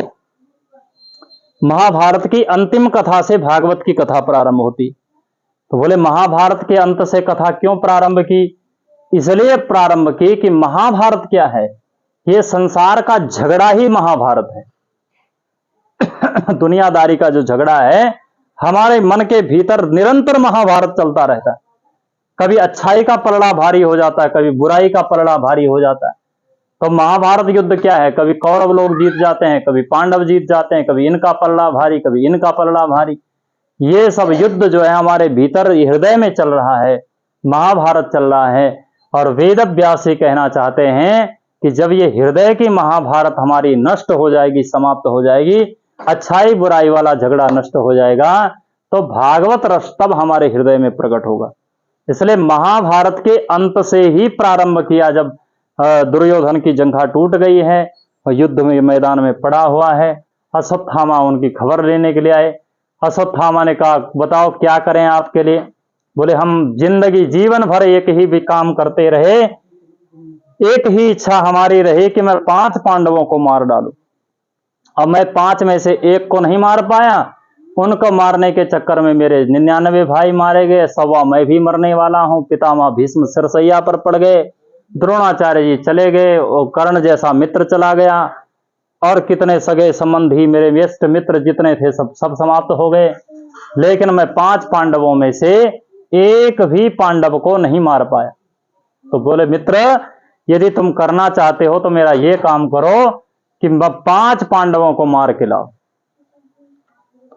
महाभारत की अंतिम कथा से भागवत की कथा प्रारंभ होती। तो बोले महाभारत के अंत से कथा क्यों प्रारंभ की? इसलिए प्रारंभ की कि महाभारत क्या है, ये संसार का झगड़ा ही महाभारत है। दुनियादारी का जो झगड़ा है, हमारे मन के भीतर निरंतर महाभारत चलता रहता है। कभी अच्छाई का पलड़ा भारी हो जाता है, कभी बुराई का पलड़ा भारी हो जाता है। तो महाभारत युद्ध क्या है, कभी कौरव लोग जीत जाते हैं, कभी पांडव जीत जाते हैं, कभी इनका पलड़ा भारी, कभी इनका पलड़ा भारी। ये सब युद्ध जो है हमारे भीतर हृदय में चल रहा है, महाभारत चल रहा है। और वेद व्यास ही कहना चाहते हैं कि जब ये हृदय की महाभारत हमारी नष्ट हो जाएगी, समाप्त हो जाएगी, अच्छाई बुराई वाला झगड़ा नष्ट हो जाएगा, तो भागवत रस तब हमारे हृदय में प्रकट होगा। इसलिए महाभारत के अंत से ही प्रारंभ किया, जब दुर्योधन की जंघा टूट गई है और युद्ध में मैदान में पड़ा हुआ है। अश्वत्थामा उनकी खबर लेने के लिए आए। अश्वत्थामा ने कहा बताओ क्या करें आपके लिए? बोले हम जिंदगी जीवन भर एक ही भी काम करते रहे, एक ही इच्छा हमारी रही कि मैं 5 पांडवों को मार डालूं। अब मैं 5 में से एक को नहीं मार पाया, उनको मारने के चक्कर में मेरे 99 भाई मारे गए, 125 मैं भी मरने वाला हूं। पितामह भीष्म सिरसैया पर पड़ गए, द्रोणाचार्य जी चले गए, और कर्ण जैसा मित्र चला गया, और कितने सगे संबंधी मेरे व्यस्त मित्र जितने थे सब समाप्त हो गए। लेकिन मैं 5 पांडवों में से एक भी पांडव को नहीं मार पाया। तो बोले मित्र, यदि तुम करना चाहते हो तो मेरा ये काम करो कि 5 पांडवों को मार के लाओ।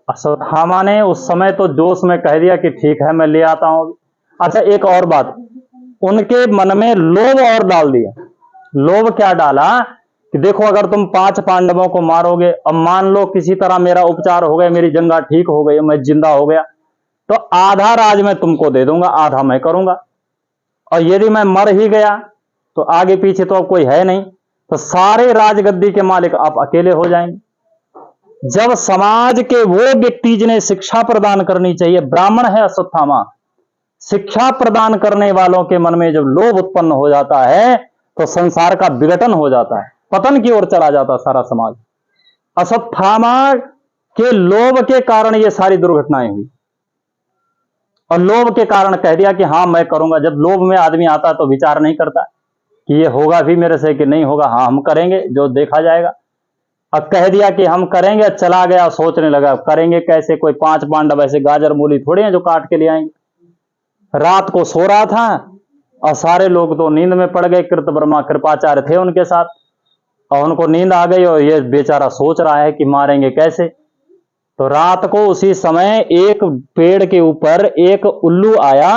अश्वत्थामा ने उस समय तो जोश में कह दिया कि ठीक है, मैं ले आता हूं। अच्छा, एक और बात, उनके मन में लोभ और डाल दिया। लोभ क्या डाला कि देखो, अगर तुम 5 पांडवों को मारोगे, अब मान लो किसी तरह मेरा उपचार हो गया, मेरी जंगा ठीक हो गई, मैं जिंदा हो गया, तो आधा राज मैं तुमको दे दूंगा, आधा मैं करूंगा। और यदि मैं मर ही गया तो आगे पीछे तो अब कोई है नहीं, तो सारे राजगद्दी के मालिक आप अकेले हो जाएंगे। जब समाज के वो व्यक्ति जिन्हें शिक्षा प्रदान करनी चाहिए, ब्राह्मण है अश्वत्थामा, शिक्षा प्रदान करने वालों के मन में जब लोभ उत्पन्न हो जाता है तो संसार का विघटन हो जाता है, पतन की ओर चला जाता सारा समाज। अश्वत्थामा के लोभ के कारण ये सारी दुर्घटनाएं हुई, और लोभ के कारण कह दिया कि हाँ मैं करूंगा। जब लोभ में आदमी आता तो विचार नहीं करता कि ये होगा भी मेरे से कि नहीं होगा, हाँ हम करेंगे, जो देखा जाएगा। अब कह दिया कि हम करेंगे, चला गया, सोचने लगा करेंगे कैसे, कोई 5 पांडव ऐसे गाजर मूली थोड़े हैं जो काट के ले आएंगे। रात को सो रहा था और सारे लोग तो नींद में पड़ गए, कृतवर्मा कृपाचार्य थे उनके साथ, और उनको नींद आ गई और ये बेचारा सोच रहा है कि मारेंगे कैसे। तो रात को उसी समय एक पेड़ के ऊपर एक उल्लू आया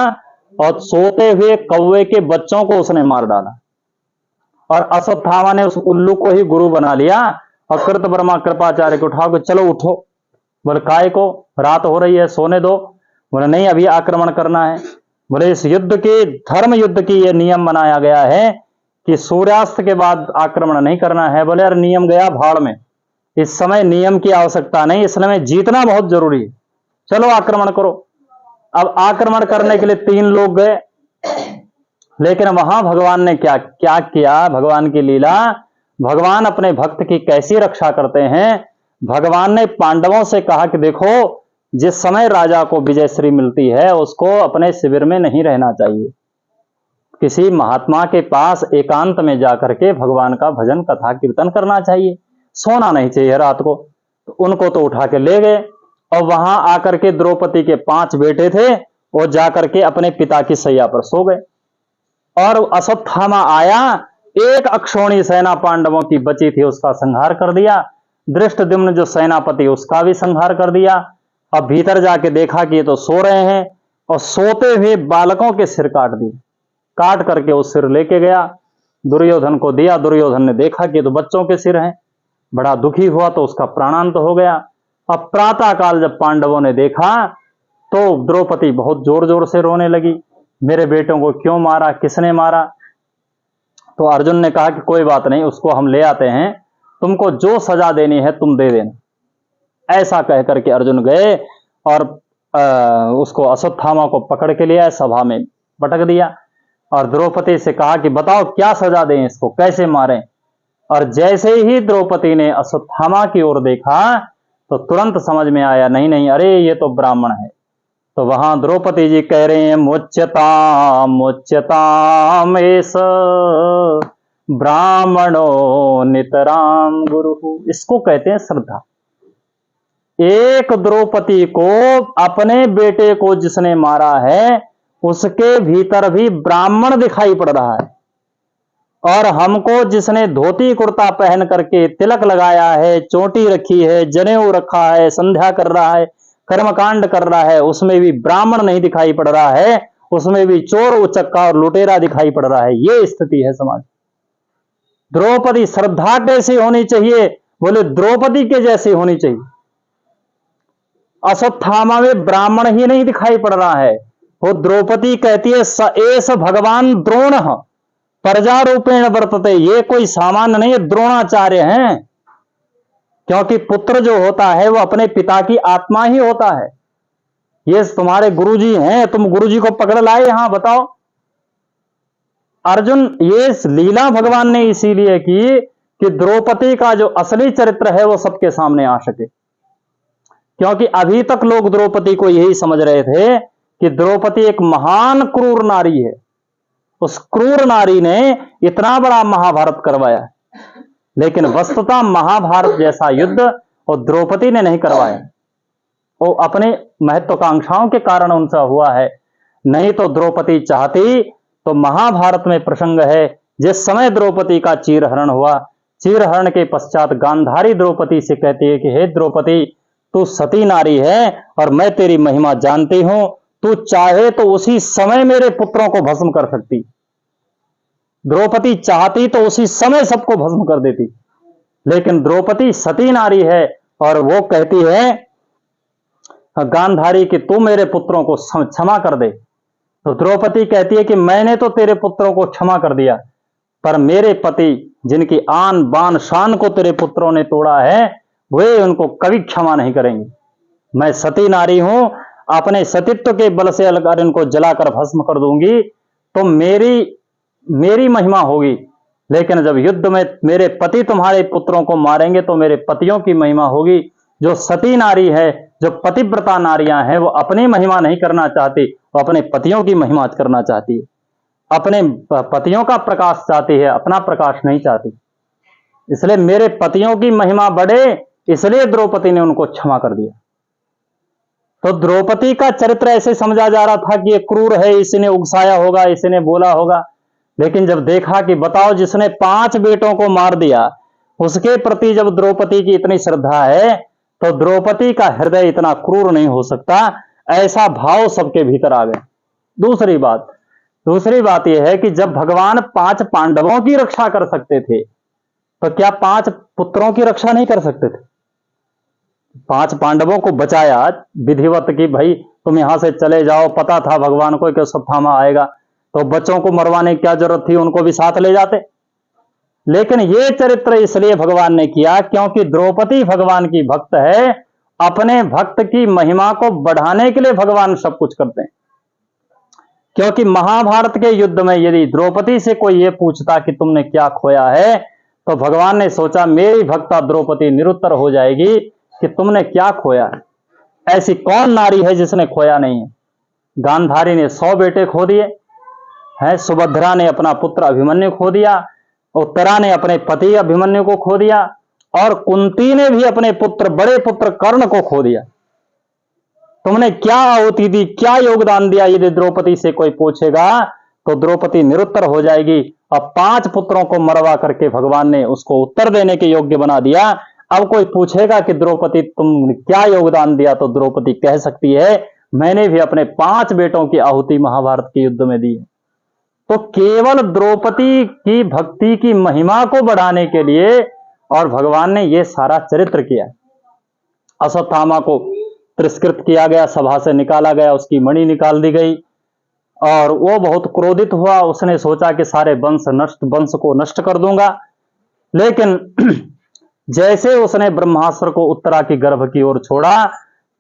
और सोते हुए कौवे के बच्चों को उसने मार डाला, और अश्वत्थामा ने उस उल्लू को ही गुरु बना लिया और कृतवर्मा कृपाचार्य को उठाओ कि चलो उठो। बोले काय को, रात हो रही है, सोने दो। बोले नहीं, अभी आक्रमण करना है। बोले इस युद्ध के, धर्म युद्ध की यह नियम बनाया गया है कि सूर्यास्त के बाद आक्रमण नहीं करना है। बोले यार नियम गया भाड़ में, इस समय नियम की आवश्यकता नहीं, इस समय जीतना बहुत जरूरी है, चलो आक्रमण करो। अब आक्रमण करने के लिए 3 लोग गए, लेकिन वहां भगवान ने क्या क्या किया, भगवान की लीला, भगवान अपने भक्त की कैसी रक्षा करते हैं। भगवान ने पांडवों से कहा कि देखो, जिस समय राजा को विजयश्री मिलती है उसको अपने शिविर में नहीं रहना चाहिए, किसी महात्मा के पास एकांत में जाकर के भगवान का भजन कथा कीर्तन करना चाहिए, सोना नहीं चाहिए रात को। तो उनको तो उठा के ले गए, और वहां आकर के द्रौपदी के 5 बेटे थे, वो जाकर के अपने पिता की सैया पर सो गए। और अश्वत्थामा आया, एक अक्षौणी सेना पांडवों की बची थी उसका संहार कर दिया, धृष्टद्युम्न जो सेनापति उसका भी संहार कर दिया। अब भीतर जाके देखा कि ये तो सो रहे हैं, और सोते हुए बालकों के सिर काट दिए, काट करके वो सिर लेके गया, दुर्योधन को दिया। दुर्योधन ने देखा कि तो बच्चों के सिर हैं, बड़ा दुखी हुआ तो उसका प्राणांत हो गया। अब प्रातः काल जब पांडवों ने देखा तो द्रौपदी बहुत जोर जोर से रोने लगी, मेरे बेटों को क्यों मारा, किसने मारा। तो अर्जुन ने कहा कि कोई बात नहीं, उसको हम ले आते हैं, तुमको जो सजा देनी है तुम दे देना। ऐसा कह करके अर्जुन गए और उसको अश्वत्थामा को पकड़ के लिया, सभा में पटक दिया, और द्रौपदी से कहा कि बताओ क्या सजा दें इसको, कैसे मारें। और जैसे ही द्रौपदी ने अश्वत्थामा की ओर देखा तो तुरंत समझ में आया, नहीं नहीं, अरे ये तो ब्राह्मण है। तो वहां द्रौपदी जी कह रहे हैं, मुच्यताम मुच्यताम एस ब्राह्मणो नितराम गुरु। इसको कहते हैं श्रद्धा। एक द्रौपदी को, अपने बेटे को जिसने मारा है, उसके भीतर भी ब्राह्मण दिखाई पड़ रहा है। और हमको जिसने धोती कुर्ता पहन करके तिलक लगाया है, चोटी रखी है, जनेऊ रखा है, संध्या कर रहा है, कर्मकांड कर रहा है, उसमें भी ब्राह्मण नहीं दिखाई पड़ रहा है, उसमें भी चोर उचक्का और लुटेरा दिखाई पड़ रहा है। ये स्थिति है समाज। द्रौपदी श्रद्धा कैसी होनी चाहिए, बोले द्रौपदी के जैसी होनी चाहिए। अश्वत्थामा में ब्राह्मण ही नहीं दिखाई पड़ रहा है, वो द्रौपदी कहती है स एस भगवान द्रोण प्रजारूपेण वर्तते, ये कोई सामान्य नहीं है, द्रोणाचार्य हैं। क्योंकि पुत्र जो होता है वो अपने पिता की आत्मा ही होता है। ये तुम्हारे गुरुजी हैं, तुम गुरुजी को पकड़ लाए यहां, बताओ। अर्जुन, ये लीला भगवान ने इसीलिए की कि द्रौपदी का जो असली चरित्र है वो सबके सामने आ सके। क्योंकि अभी तक लोग द्रौपदी को यही समझ रहे थे कि द्रौपदी एक महान क्रूर नारी है, उस क्रूर नारी ने इतना बड़ा महाभारत करवाया, लेकिन वस्तुतः महाभारत जैसा युद्ध और द्रौपदी ने नहीं करवाया। वो अपने महत्वाकांक्षाओं के कारण उनसे हुआ है, नहीं तो द्रौपदी चाहती तो महाभारत में प्रसंग है, जिस समय द्रौपदी का चीरहरण हुआ, चीरहरण के पश्चात गांधारी द्रौपदी से कहती है कि हे द्रौपदी, तू सती नारी है और मैं तेरी महिमा जानती हूं, तू चाहे तो उसी समय मेरे पुत्रों को भस्म कर सकती। द्रौपदी चाहती तो उसी समय सबको भस्म कर देती, लेकिन द्रौपदी सती नारी है और वो कहती है गांधारी कि तू मेरे पुत्रों को क्षमा कर दे। तो द्रौपदी कहती है कि मैंने तो तेरे पुत्रों को क्षमा कर दिया, पर मेरे पति जिनकी आन बान शान को तेरे पुत्रों ने तोड़ा है, वे उनको कभी क्षमा नहीं करेंगे। मैं सती नारी हूं, अपने सतीत्व के बल से अगर इनको जलाकर भस्म कर दूंगी तो मेरी महिमा होगी, लेकिन जब युद्ध में मेरे पति तुम्हारे पुत्रों को मारेंगे तो मेरे पतियों की महिमा होगी। जो सती नारी है, जो पतिव्रता नारियां हैं, वो अपनी महिमा नहीं करना चाहती, वो अपने पतियों की महिमा करना चाहती है, अपने पतियों का प्रकाश चाहती है, अपना प्रकाश नहीं चाहती। इसलिए मेरे पतियों की महिमा बढ़े, इसलिए द्रौपदी ने उनको क्षमा कर दिया। तो द्रौपदी का चरित्र ऐसे समझा जा रहा था कि ये क्रूर है, इसने उकसाया होगा, इसने बोला होगा, लेकिन जब देखा कि बताओ जिसने 5 बेटों को मार दिया, उसके प्रति जब द्रौपदी की इतनी श्रद्धा है, तो द्रौपदी का हृदय इतना क्रूर नहीं हो सकता, ऐसा भाव सबके भीतर आ गया। दूसरी बात यह है कि जब भगवान 5 पांडवों की रक्षा कर सकते थे, तो क्या 5 पुत्रों की रक्षा नहीं कर सकते थे? 5 पांडवों को बचाया विधिवत कि भाई तुम यहां से चले जाओ, पता था भगवान को कि सत्यामा आएगा, तो बच्चों को मरवाने की क्या जरूरत थी, उनको भी साथ ले जाते। लेकिन यह चरित्र इसलिए भगवान ने किया क्योंकि द्रौपदी भगवान की भक्त है, अपने भक्त की महिमा को बढ़ाने के लिए भगवान सब कुछ करते हैं। क्योंकि महाभारत के युद्ध में यदि द्रौपदी से कोई यह पूछता कि तुमने क्या खोया है, तो भगवान ने सोचा मेरी भक्ता द्रौपदी निरुत्तर हो जाएगी कि तुमने क्या खोया है। ऐसी कौन नारी है जिसने खोया नहीं है? गांधारी ने 100 बेटे खो दिए हैं, सुभद्रा ने अपना पुत्र अभिमन्यु खो दिया, उत्तरा ने अपने पति अभिमन्यु को खो दिया, और कुंती ने भी अपने पुत्र बड़े पुत्र कर्ण को खो दिया। तुमने क्या आहुति दी, क्या योगदान दिया, यदि द्रौपदी से कोई पूछेगा तो द्रौपदी निरुत्तर हो जाएगी। अब 5 पुत्रों को मरवा करके भगवान ने उसको उत्तर देने के योग्य बना दिया। अब कोई पूछेगा कि द्रौपदी तुमने क्या योगदान दिया, तो द्रौपदी कह सकती है मैंने भी अपने 5 बेटों की आहुति महाभारत के युद्ध में दी है। तो केवल द्रौपदी की भक्ति की महिमा को बढ़ाने के लिए और भगवान ने यह सारा चरित्र किया। अश्वत्थामा को तिरस्कृत किया गया, सभा से निकाला गया, उसकी मणि निकाल दी गई और वो बहुत क्रोधित हुआ। उसने सोचा कि सारे वंश को नष्ट कर दूंगा, लेकिन जैसे उसने ब्रह्मास्त्र को उत्तरा की गर्भ की ओर छोड़ा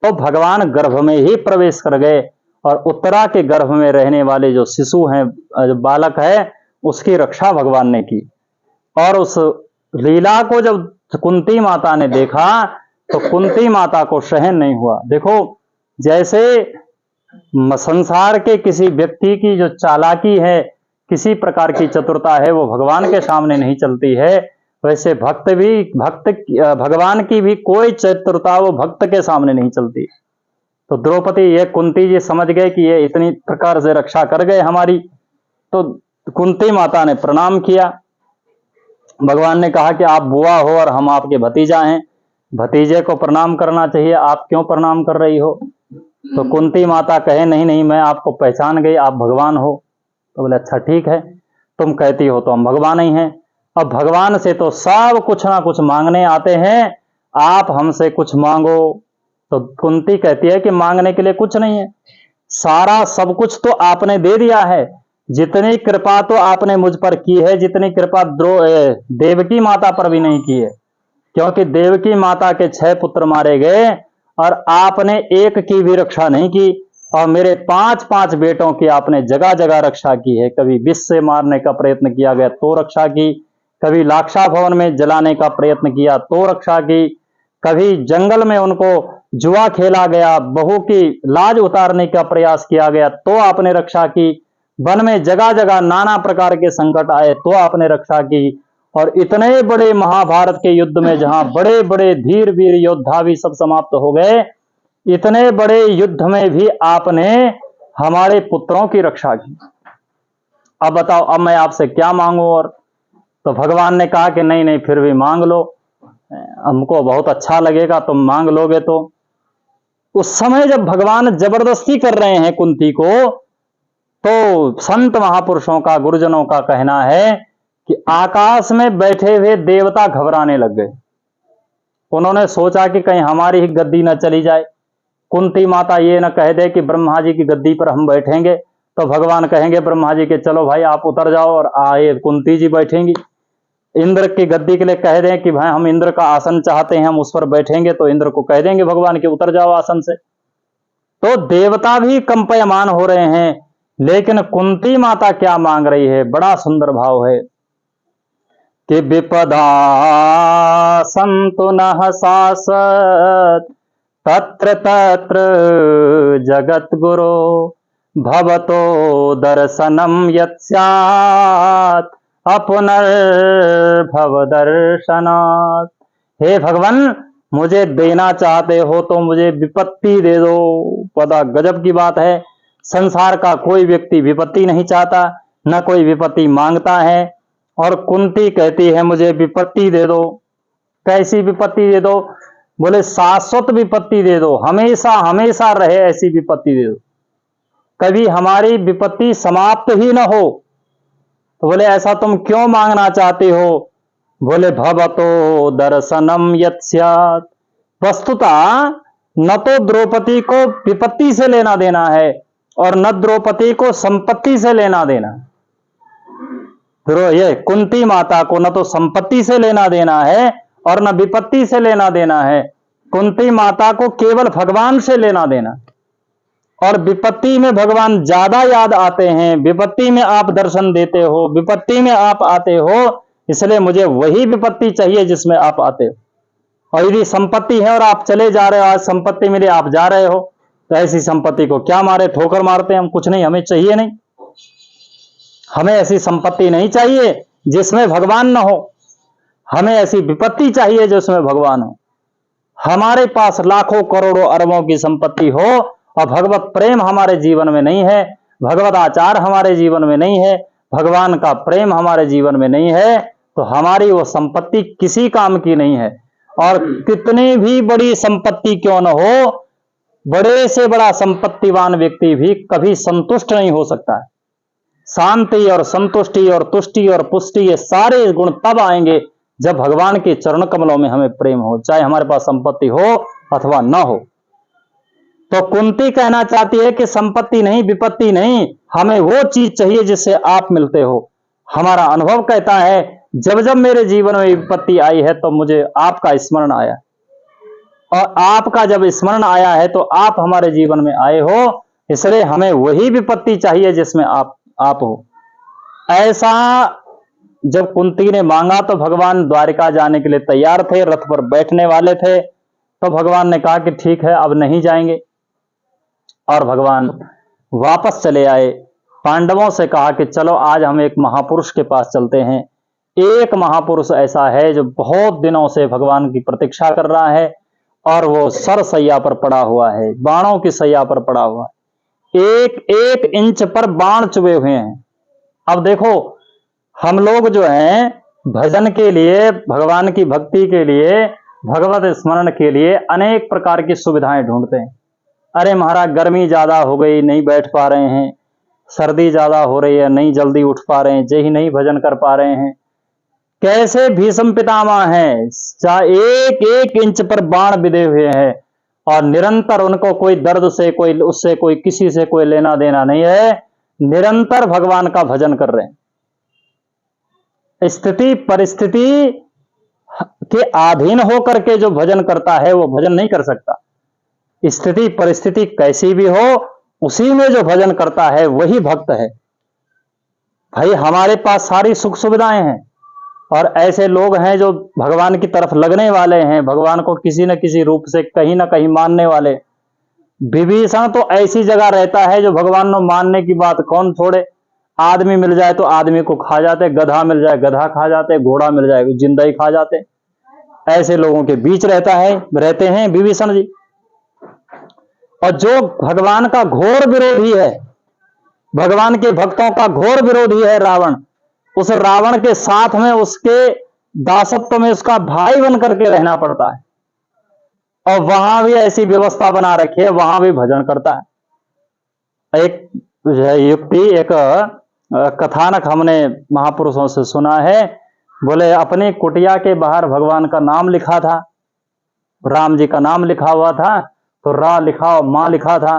तो भगवान गर्भ में ही प्रवेश कर गए और उत्तरा के गर्भ में रहने वाले जो शिशु हैं, जो बालक है, उसकी रक्षा भगवान ने की। और उस लीला को जब कुंती माता ने देखा तो कुंती माता को सहन नहीं हुआ। देखो, जैसे संसार के किसी व्यक्ति की जो चालाकी है, किसी प्रकार की चतुरता है, वो भगवान के सामने नहीं चलती है, वैसे भगवान की भी कोई चतुरता वो भक्त के सामने नहीं चलती। तो द्रौपदी, ये कुंती जी समझ गए कि ये इतनी प्रकार से रक्षा कर गए हमारी, तो कुंती माता ने प्रणाम किया। भगवान ने कहा कि आप बुआ हो और हम आपके भतीजा हैं, भतीजे को प्रणाम करना चाहिए, आप क्यों प्रणाम कर रही हो? तो कुंती माता कहे नहीं, मैं आपको पहचान गई, आप भगवान हो। तो बोले अच्छा ठीक है, तुम कहती हो तो हम भगवान ही हैं। अब भगवान से तो सब कुछ ना कुछ मांगने आते हैं, आप हमसे कुछ मांगो। तो कुंती कहती है कि मांगने के लिए कुछ नहीं है, सारा सब कुछ तो आपने दे दिया है। जितनी कृपा तो आपने मुझ पर की है, जितनी कृपा देवकी माता पर भी नहीं की है, क्योंकि देवकी माता के 6 पुत्र मारे गए और आपने एक की भी रक्षा नहीं की। और मेरे 5 बेटों की आपने जगह जगह रक्षा की है। कभी विष से मारने का प्रयत्न किया गया तो रक्षा की, कभी लाक्षा भवन में जलाने का प्रयत्न किया तो रक्षा की, कभी जंगल में उनको जुआ खेला गया, बहू की लाज उतारने का प्रयास किया गया तो आपने रक्षा की, वन में जगह जगह नाना प्रकार के संकट आए तो आपने रक्षा की। और इतने बड़े महाभारत के युद्ध में जहां बड़े बड़े धीर वीर योद्धा भी सब समाप्त हो गए, इतने बड़े युद्ध में भी आपने हमारे पुत्रों की रक्षा की। अब बताओ, अब मैं आपसे क्या मांगू? और तो भगवान ने कहा कि नहीं नहीं, फिर भी मांग लो, हमको बहुत अच्छा लगेगा तुम मांग लोगे तो। उस समय जब भगवान जबरदस्ती कर रहे हैं कुंती को, तो संत महापुरुषों का, गुरुजनों का कहना है कि आकाश में बैठे हुए देवता घबराने लग गए। उन्होंने सोचा कि कहीं हमारी ही गद्दी न चली जाए, कुंती माता ये न कह दे कि ब्रह्मा जी की गद्दी पर हम बैठेंगे, तो भगवान कहेंगे ब्रह्मा जी के चलो भाई आप उतर जाओ और आए कुंती जी बैठेंगी। इंद्र की गद्दी के लिए कह दें कि भाई हम इंद्र का आसन चाहते हैं, हम उस पर बैठेंगे, तो इंद्र को कह देंगे भगवान के उतर जाओ आसन से। तो देवता भी कंपयमान हो रहे हैं, लेकिन कुंती माता क्या मांग रही है? बड़ा सुंदर भाव है कि विपदा संतु नः शासत तत्र तत्र जगत गुरो भवतो दर्शनम यत् स्यात् अपुनर्भव दर्शनात्। हे भगवान, मुझे देना चाहते हो तो मुझे विपत्ति दे दो। पता गजब की बात है, संसार का कोई व्यक्ति विपत्ति नहीं चाहता, न कोई विपत्ति मांगता है, और कुंती कहती है मुझे विपत्ति दे दो। कैसी विपत्ति दे दो? बोले शाश्वत विपत्ति दे दो, हमेशा हमेशा रहे ऐसी विपत्ति दे दो, कभी हमारी विपत्ति समाप्त ही न हो। तो बोले ऐसा तुम क्यों मांगना चाहते हो? बोले भवतो दर्शनम यत् स्यात्। वस्तुतः न तो द्रौपदी को विपत्ति से लेना देना है और न द्रौपदी को संपत्ति से लेना देना। ये कुंती माता को न तो संपत्ति से लेना देना है और न विपत्ति से लेना देना है। कुंती माता को केवल भगवान से लेना देना, और विपत्ति में भगवान ज्यादा याद आते हैं, विपत्ति में आप दर्शन देते हो, विपत्ति में आप आते हो, इसलिए मुझे वही विपत्ति चाहिए जिसमें आप आते हो। और यदि संपत्ति है और आप चले जा रहे हो, आज संपत्ति मिली आप जा रहे हो, तो ऐसी संपत्ति को क्या मारे, ठोकर मारते हैं हम, कुछ नहीं, हमें चाहिए नहीं। हमें ऐसी संपत्ति नहीं चाहिए जिसमें भगवान न हो, हमें ऐसी विपत्ति चाहिए जिसमें भगवान हो। हमारे पास लाखों करोड़ों अरबों की संपत्ति हो और भगवत प्रेम हमारे जीवन में नहीं है, भगवत आचार हमारे जीवन में नहीं है, भगवान का प्रेम हमारे जीवन में नहीं है, तो हमारी वो संपत्ति किसी काम की नहीं है। और कितनी भी बड़ी संपत्ति क्यों न हो, बड़े से बड़ा संपत्तिवान व्यक्ति भी कभी संतुष्ट नहीं हो सकता है। शांति और संतुष्टि और तुष्टि और पुष्टि, ये सारे गुण तब आएंगे जब भगवान के चरण कमलों में हमें प्रेम हो, चाहे हमारे पास संपत्ति हो अथवा न हो। तो कुंती कहना चाहती है कि संपत्ति नहीं, विपत्ति नहीं, हमें वो चीज चाहिए जिससे आप मिलते हो। हमारा अनुभव कहता है जब जब मेरे जीवन में विपत्ति आई है तो मुझे आपका स्मरण आया, और आपका जब स्मरण आया है तो आप हमारे जीवन में आए हो, इसलिए हमें वही विपत्ति चाहिए जिसमें आप हो। ऐसा जब कुंती ने मांगा तो भगवान द्वारिका जाने के लिए तैयार थे, रथ पर बैठने वाले थे, तो भगवान ने कहा कि ठीक है अब नहीं जाएंगे, और भगवान वापस चले आए। पांडवों से कहा कि चलो आज हम एक महापुरुष के पास चलते हैं। एक महापुरुष ऐसा है जो बहुत दिनों से भगवान की प्रतीक्षा कर रहा है, और वो सरसैया पर पड़ा हुआ है, बाणों की सैया पर पड़ा हुआ है, एक एक इंच पर बाण चुभे हुए हैं। अब देखो, हम लोग जो हैं भजन के लिए, भगवान की भक्ति के लिए, भगवत स्मरण के लिए अनेक प्रकार की सुविधाएं ढूंढते हैं। अरे महाराज गर्मी ज्यादा हो गई, नहीं बैठ पा रहे हैं, सर्दी ज्यादा हो रही है, नहीं जल्दी उठ पा रहे हैं, यही नहीं भजन कर पा रहे हैं। कैसे भीष्म पितामह हैं, एक एक इंच पर बाण बिधे हुए हैं, और निरंतर उनको कोई दर्द से, कोई उससे, कोई किसी से कोई लेना देना नहीं है, निरंतर भगवान का भजन कर रहे हैं। स्थिति परिस्थिति के अधीन होकर के जो भजन करता है वो भजन नहीं कर सकता। स्थिति परिस्थिति कैसी भी हो, उसी में जो भजन करता है वही भक्त है। भाई हमारे पास सारी सुख सुविधाएं हैं, और ऐसे लोग हैं जो भगवान की तरफ लगने वाले हैं, भगवान को किसी न किसी रूप से कहीं ना कहीं मानने वाले। विभीषण तो ऐसी जगह रहता है जो भगवान को मानने की बात कौन छोड़े। आदमी मिल जाए तो आदमी को खा जाते, गधा मिल जाए गधा खा जाते, घोड़ा मिल जाए जिंदा ही खा जाते। ऐसे लोगों के बीच रहते हैं विभीषण जी। और जो भगवान का घोर विरोधी है, भगवान के भक्तों का घोर विरोधी है रावण। उस रावण के साथ में उसके दासत्व में उसका भाई बन करके रहना पड़ता है, और वहां भी ऐसी व्यवस्था बना रखी है, वहां भी भजन करता है। एक युक्ति, एक कथानक हमने महापुरुषों से सुना है। बोले अपनी कुटिया के बाहर भगवान का नाम लिखा था, राम जी का नाम लिखा हुआ था, तो रा लिखा और मां लिखा था।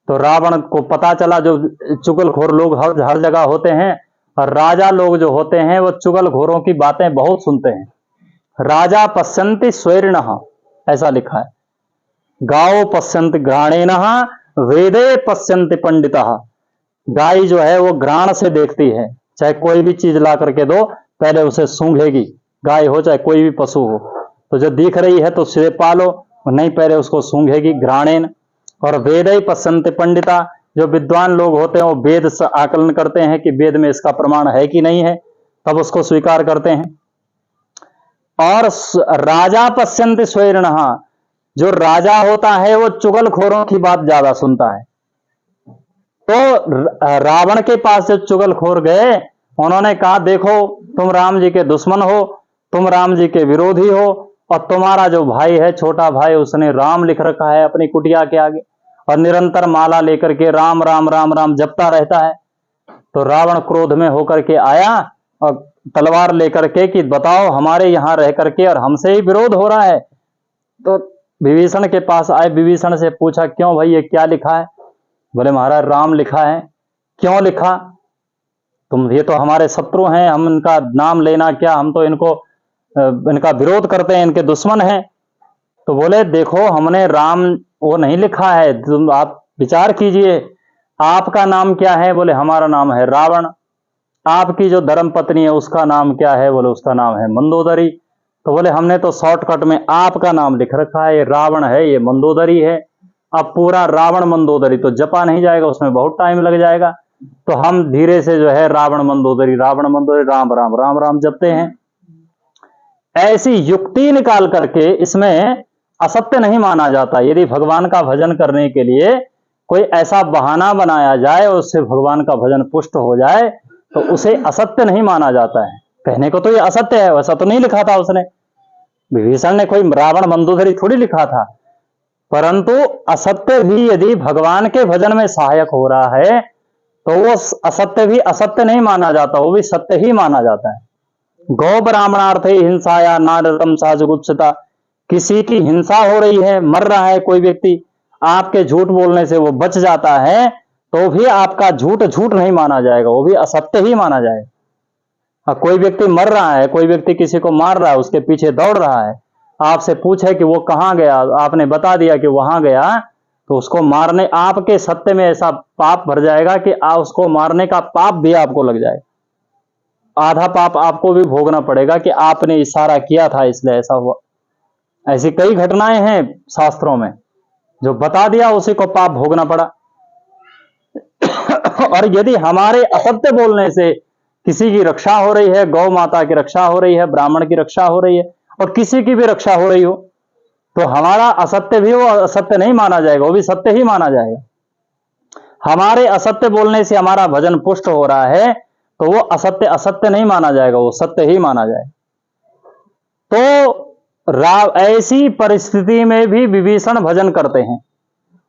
तो रावण को पता चला, जो चुगलखोर लोग हर जगह होते हैं, और राजा लोग जो होते हैं वो चुगलखोरों की बातें बहुत सुनते हैं। राजा पश्यन्ति स्वैरिणः, ऐसा लिखा है। गाओ पश्यन्ति घ्राणेनः, वेदे पश्यन्ति पंडितः। गाय जो है वो घ्राण से देखती है, चाहे कोई भी चीज ला करके दो पहले उसे सूंघेगी, गाय हो चाहे कोई भी पशु हो। तो जो दिख रही है तो उसे पालो, नहीं पहले उसको सूंघेगी, घ्राणेन। और वेद ही पश्यन्ति पंडिता, जो विद्वान लोग होते हैं वो वेद से आकलन करते हैं कि वेद में इसका प्रमाण है कि नहीं है, तब उसको स्वीकार करते हैं। और राजा पश्यन्ति स्वैरिणः, जो राजा होता है वो चुगलखोरों की बात ज्यादा सुनता है। तो रावण के पास जब चुगलखोर गए, उन्होंने कहा देखो तुम राम जी के दुश्मन हो, तुम राम जी के विरोधी हो, और तुम्हारा जो भाई है छोटा भाई उसने राम लिख रखा है अपनी कुटिया के आगे, और निरंतर माला लेकर के राम राम राम राम जपता रहता है। तो रावण क्रोध में होकर के आया और तलवार लेकर के कि बताओ हमारे यहां रह करके और हमसे ही विरोध हो रहा है। तो विभीषण के पास आए, विभीषण से पूछा क्यों भाई ये क्या लिखा है? बोले महाराज राम लिखा है। क्यों लिखा? तुम ये तो हमारे शत्रु हैं, हम इनका नाम लेना क्या, हम तो इनका विरोध करते हैं, इनके दुश्मन हैं। तो बोले देखो हमने राम वो नहीं लिखा है, तुम आप विचार कीजिए, आपका नाम क्या है? बोले हमारा नाम है रावण। आपकी जो धर्म पत्नी है उसका नाम क्या है? बोले उसका नाम है मंदोदरी। तो बोले हमने तो शॉर्टकट में आपका नाम लिख रखा है, ये रावण है, ये मंदोदरी है। अब पूरा रावण मंदोदरी तो जपा नहीं जाएगा, उसमें बहुत टाइम लग जाएगा, तो हम धीरे से जो है रावण मंदोदरी राम राम राम राम जपते हैं। ऐसी युक्ति निकाल करके, इसमें असत्य नहीं माना जाता। यदि भगवान का भजन करने के लिए कोई ऐसा बहाना बनाया जाए और उससे भगवान का भजन पुष्ट हो जाए तो उसे असत्य नहीं माना जाता है। कहने को तो ये असत्य है, वैसा तो नहीं लिखा था उसने, विभीषण ने कोई रावण मंदोदरी थोड़ी लिखा था। परंतु असत्य भी यदि भगवान के भजन में सहायक हो रहा है तो वो असत्य भी असत्य नहीं माना जाता, वो भी सत्य ही माना जाता है। गौ ब्राह्मणार्थे हिंसाया नारतम साजुगुप्सता, किसी की हिंसा हो रही है, मर रहा है कोई व्यक्ति, आपके झूठ बोलने से वो बच जाता है तो भी आपका झूठ झूठ नहीं माना जाएगा, वो भी असत्य ही माना जाएगा। कोई व्यक्ति मर रहा है, कोई व्यक्ति किसी को मार रहा है, उसके पीछे दौड़ रहा है, आपसे पूछे कि वो कहां गया, आपने बता दिया कि वहां गया, तो उसको मारने, आपके सत्य में ऐसा पाप भर जाएगा कि उसको मारने का पाप भी आपको लग जाए, आधा पाप आपको भी भोगना पड़ेगा कि आपने इशारा किया था इसलिए ऐसा हुआ। ऐसी कई घटनाएं हैं शास्त्रों में, जो बता दिया उसी को पाप भोगना पड़ा। और यदि हमारे असत्य बोलने से किसी की रक्षा हो रही है, गौ माता की रक्षा हो रही है, ब्राह्मण की रक्षा हो रही है, और किसी की भी रक्षा हो रही हो, तो हमारा असत्य भी वो असत्य नहीं माना जाएगा, वो भी सत्य ही माना जाएगा। हमारे असत्य बोलने से हमारा भजन पुष्ट हो रहा है तो वो असत्य असत्य नहीं माना जाएगा, वो सत्य ही माना जाएगा। तो ऐसी परिस्थिति में भी विभीषण भजन करते हैं,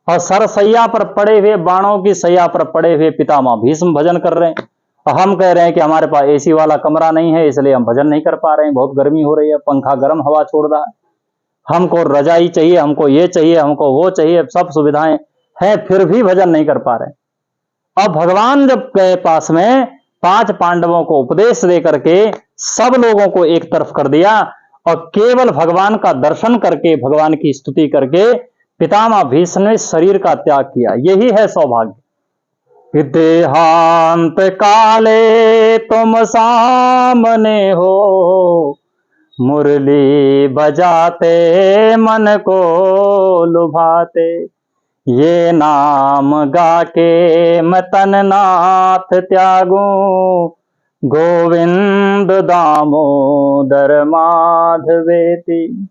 और सरसैया पर पड़े हुए, बाणों की सैया पर पड़े हुए पितामह भीष्म भजन कर रहे हैं, और हम कह रहे हैं कि हमारे पास एसी वाला कमरा नहीं है इसलिए हम भजन नहीं कर पा रहे हैं, बहुत गर्मी हो रही है, पंखा गर्म हवा छोड़ रहा है, हमको रजाई चाहिए, हमको ये चाहिए, हमको वो चाहिए, सब सुविधाएं हैं, फिर भी भजन नहीं कर पा रहे। और भगवान जब गए पास में, 5 पांडवों को उपदेश दे करके सब लोगों को एक तरफ कर दिया, और केवल भगवान का दर्शन करके, भगवान की स्तुति करके पितामह भीष्म ने शरीर का त्याग किया। यही है सौभाग्य। देहांत काले तुम सामने हो, मुरली बजाते मन को लुभाते, ये नाम गा के मैं तननाथ त्यागूं, गोविंद दामोदर माधवेति।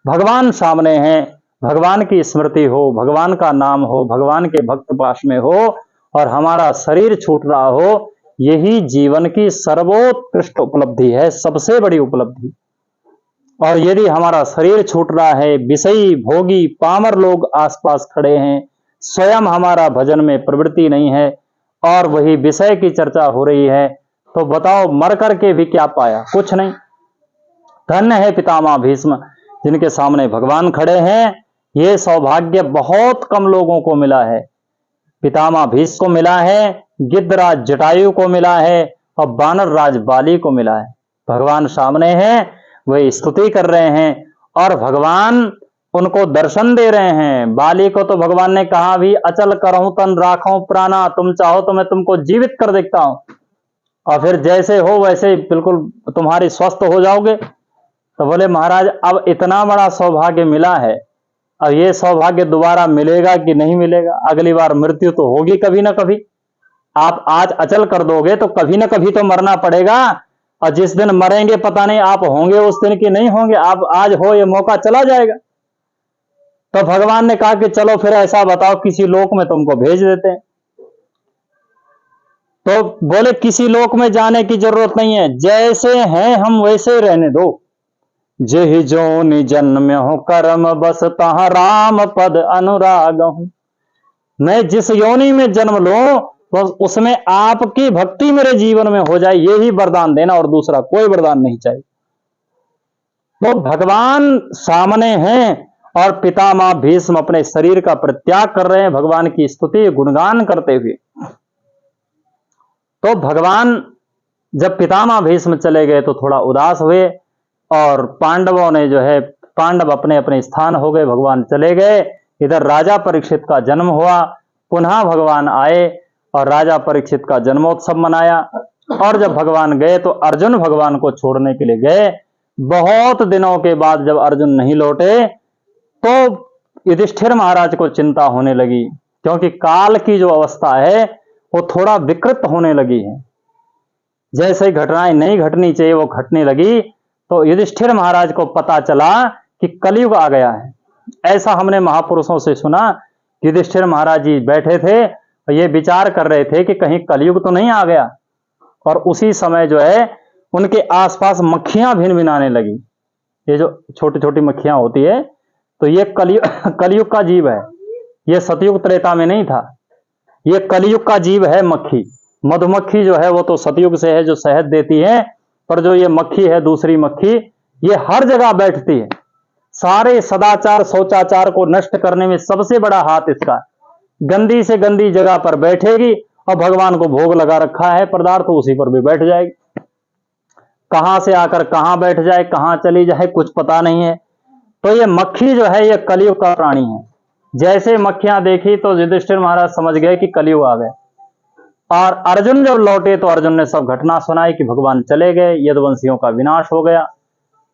भगवान सामने हैं, भगवान की स्मृति हो, भगवान का नाम हो, भगवान के भक्त पास में हो, और हमारा शरीर छूट रहा हो, यही जीवन की सर्वोत्कृष्ट उपलब्धि है, सबसे बड़ी उपलब्धि। और यदि हमारा शरीर छूट रहा है, विषयी भोगी पामर लोग आसपास खड़े हैं, स्वयं हमारा भजन में प्रवृत्ति नहीं है और वही विषय की चर्चा हो रही है, तो बताओ मर करके भी क्या पाया? कुछ नहीं। धन्य है पितामह भीष्म जिनके सामने भगवान खड़े हैं। ये सौभाग्य बहुत कम लोगों को मिला है। पितामह भीष्म को मिला है, गिद्धराज जटायु को मिला है और बानर राज बाली को मिला है। भगवान सामने हैं, वे स्तुति कर रहे हैं और भगवान उनको दर्शन दे रहे हैं। बाली को तो भगवान ने कहा भी, अचल करहूं तन राखूं प्राणा, तुम चाहो तो मैं तुमको जीवित कर देखता हूं और फिर जैसे हो वैसे बिल्कुल तुम्हारी स्वस्थ हो जाओगे। तो बोले महाराज अब इतना बड़ा सौभाग्य मिला है, अब ये सौभाग्य दोबारा मिलेगा कि नहीं मिलेगा? अगली बार मृत्यु तो होगी कभी ना कभी। आप आज अचल कर दोगे तो कभी ना कभी तो मरना पड़ेगा, और जिस दिन मरेंगे पता नहीं आप होंगे उस दिन की नहीं होंगे। आप आज हो, ये मौका चला जाएगा। तो भगवान ने कहा कि चलो फिर ऐसा बताओ, किसी लोक में तुमको भेज देते हैं। तो बोले किसी लोक में जाने की जरूरत नहीं है, जैसे हैं हम वैसे रहने दो। जेहि जोनि जन्म हो कर्म बस तहाँ राम पद अनुराग हूं। मैं जिस योनि में जन्म लूं तो उसमें आपकी भक्ति मेरे जीवन में हो जाए, यही वरदान देना, और दूसरा कोई वरदान नहीं चाहिए। तो भगवान सामने हैं और पितामह भीष्म अपने शरीर का परित्याग कर रहे हैं, भगवान की स्तुति गुणगान करते हुए। तो भगवान जब पितामह भीष्म चले गए तो थोड़ा उदास हुए और पांडवों ने जो है, पांडव अपने अपने स्थान हो गए, भगवान चले गए। इधर राजा परीक्षित का जन्म हुआ, पुनः भगवान आए और राजा परीक्षित का जन्मोत्सव मनाया। और जब भगवान गए तो अर्जुन भगवान को छोड़ने के लिए गए। बहुत दिनों के बाद जब अर्जुन नहीं लौटे तो युधिष्ठिर महाराज को चिंता होने लगी, क्योंकि काल की जो अवस्था है वो थोड़ा विकृत होने लगी है। जैसे घटनाएं नहीं घटनी चाहिए वो घटने लगी। तो युधिष्ठिर महाराज को पता चला कि कलयुग आ गया है। ऐसा हमने महापुरुषों से सुना। युधिष्ठिर महाराज जी बैठे थे और ये विचार कर रहे थे कि कहीं कलयुग तो नहीं आ गया। और उसी समय जो है उनके आसपास मक्खियां भिनभिनाने लगी। ये जो छोटी छोटी मक्खियां होती है, तो ये कलयुग का जीव है। ये सतयुग त्रेता में नहीं था, ये कलयुग का जीव है मक्खी। मधुमक्खी जो है वो तो सतयुग से है, जो शहद देती है, पर जो ये मक्खी है दूसरी मक्खी, ये हर जगह बैठती है। सारे सदाचार शौचाचार को नष्ट करने में सबसे बड़ा हाथ इसका। गंदी से गंदी जगह पर बैठेगी और भगवान को भोग लगा रखा है पदार्थ, तो उसी पर भी बैठ जाएगी। कहां से आकर कहां बैठ जाए, कहां चली जाए, कुछ पता नहीं है। तो ये मक्खी जो है ये कलयुग का प्राणी है। जैसे मक्खियां देखी तो युधिष्ठिर महाराज समझ गए कि कलयुग आ गए। और अर्जुन जब लौटे तो अर्जुन ने सब घटना सुनाई कि भगवान चले गए, यदुवंशियों का विनाश हो गया।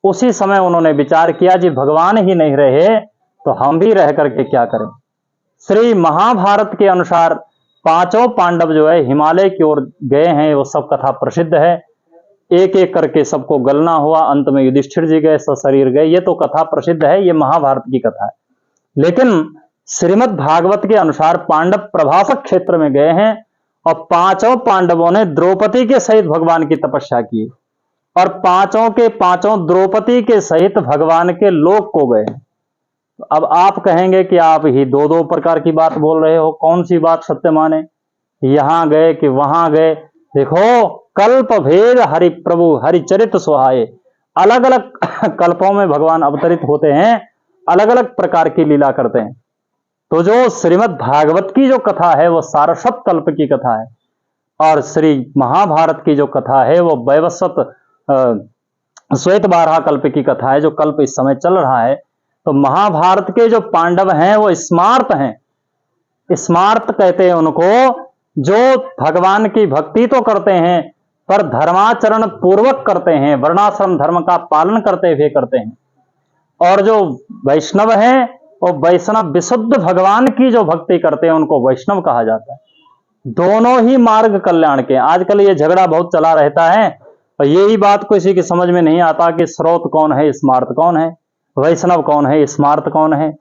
उसी समय उन्होंने विचार किया जी भगवान ही नहीं रहे तो हम भी रह करके क्या करें। श्री महाभारत के अनुसार पांचों पांडव जो है हिमालय की ओर गए हैं, वो सब कथा प्रसिद्ध है। एक एक करके सबको गलना हुआ, अंत में युधिष्ठिर जी गए, सशरीर गए, ये तो कथा प्रसिद्ध है, ये महाभारत की कथा है। लेकिन श्रीमद् भागवत के अनुसार पांडव प्रभासक क्षेत्र में गए हैं और पांचों पांडवों ने द्रौपदी के सहित भगवान की तपस्या की और पांचों के पांचों द्रौपदी के सहित भगवान के लोक को गए। अब आप कहेंगे कि आप ही दो दो प्रकार की बात बोल रहे हो, कौन सी बात सत्य माने, यहां गए कि वहां गए। देखो कल्प भेद हरि प्रभु हरिचरित सुहाए, अलग अलग कल्पों में भगवान अवतरित होते हैं, अलग अलग प्रकार की लीला करते हैं। तो जो श्रीमद् भागवत की जो कथा है वो सारस्वत कल्प की कथा है और श्री महाभारत की जो कथा है वो वैवस्वत श्वेत बारह कल्प की कथा है, जो कल्प इस समय चल रहा है। तो महाभारत के जो पांडव हैं वो स्मार्त हैं। स्मार्त कहते हैं उनको जो भगवान की भक्ति तो करते हैं पर धर्माचरण पूर्वक करते हैं, वर्णाश्रम धर्म का पालन करते हुए करते हैं। और जो वैष्णव हैं वो वैष्णव विशुद्ध भगवान की जो भक्ति करते हैं उनको वैष्णव कहा जाता है। दोनों ही मार्ग कल्याण के। आजकल ये झगड़ा बहुत चला रहता है और यही बात किसी की समझ में नहीं आता कि स्रोत कौन है, स्मार्त कौन है, वैष्णव कौन है, स्मार्त कौन है।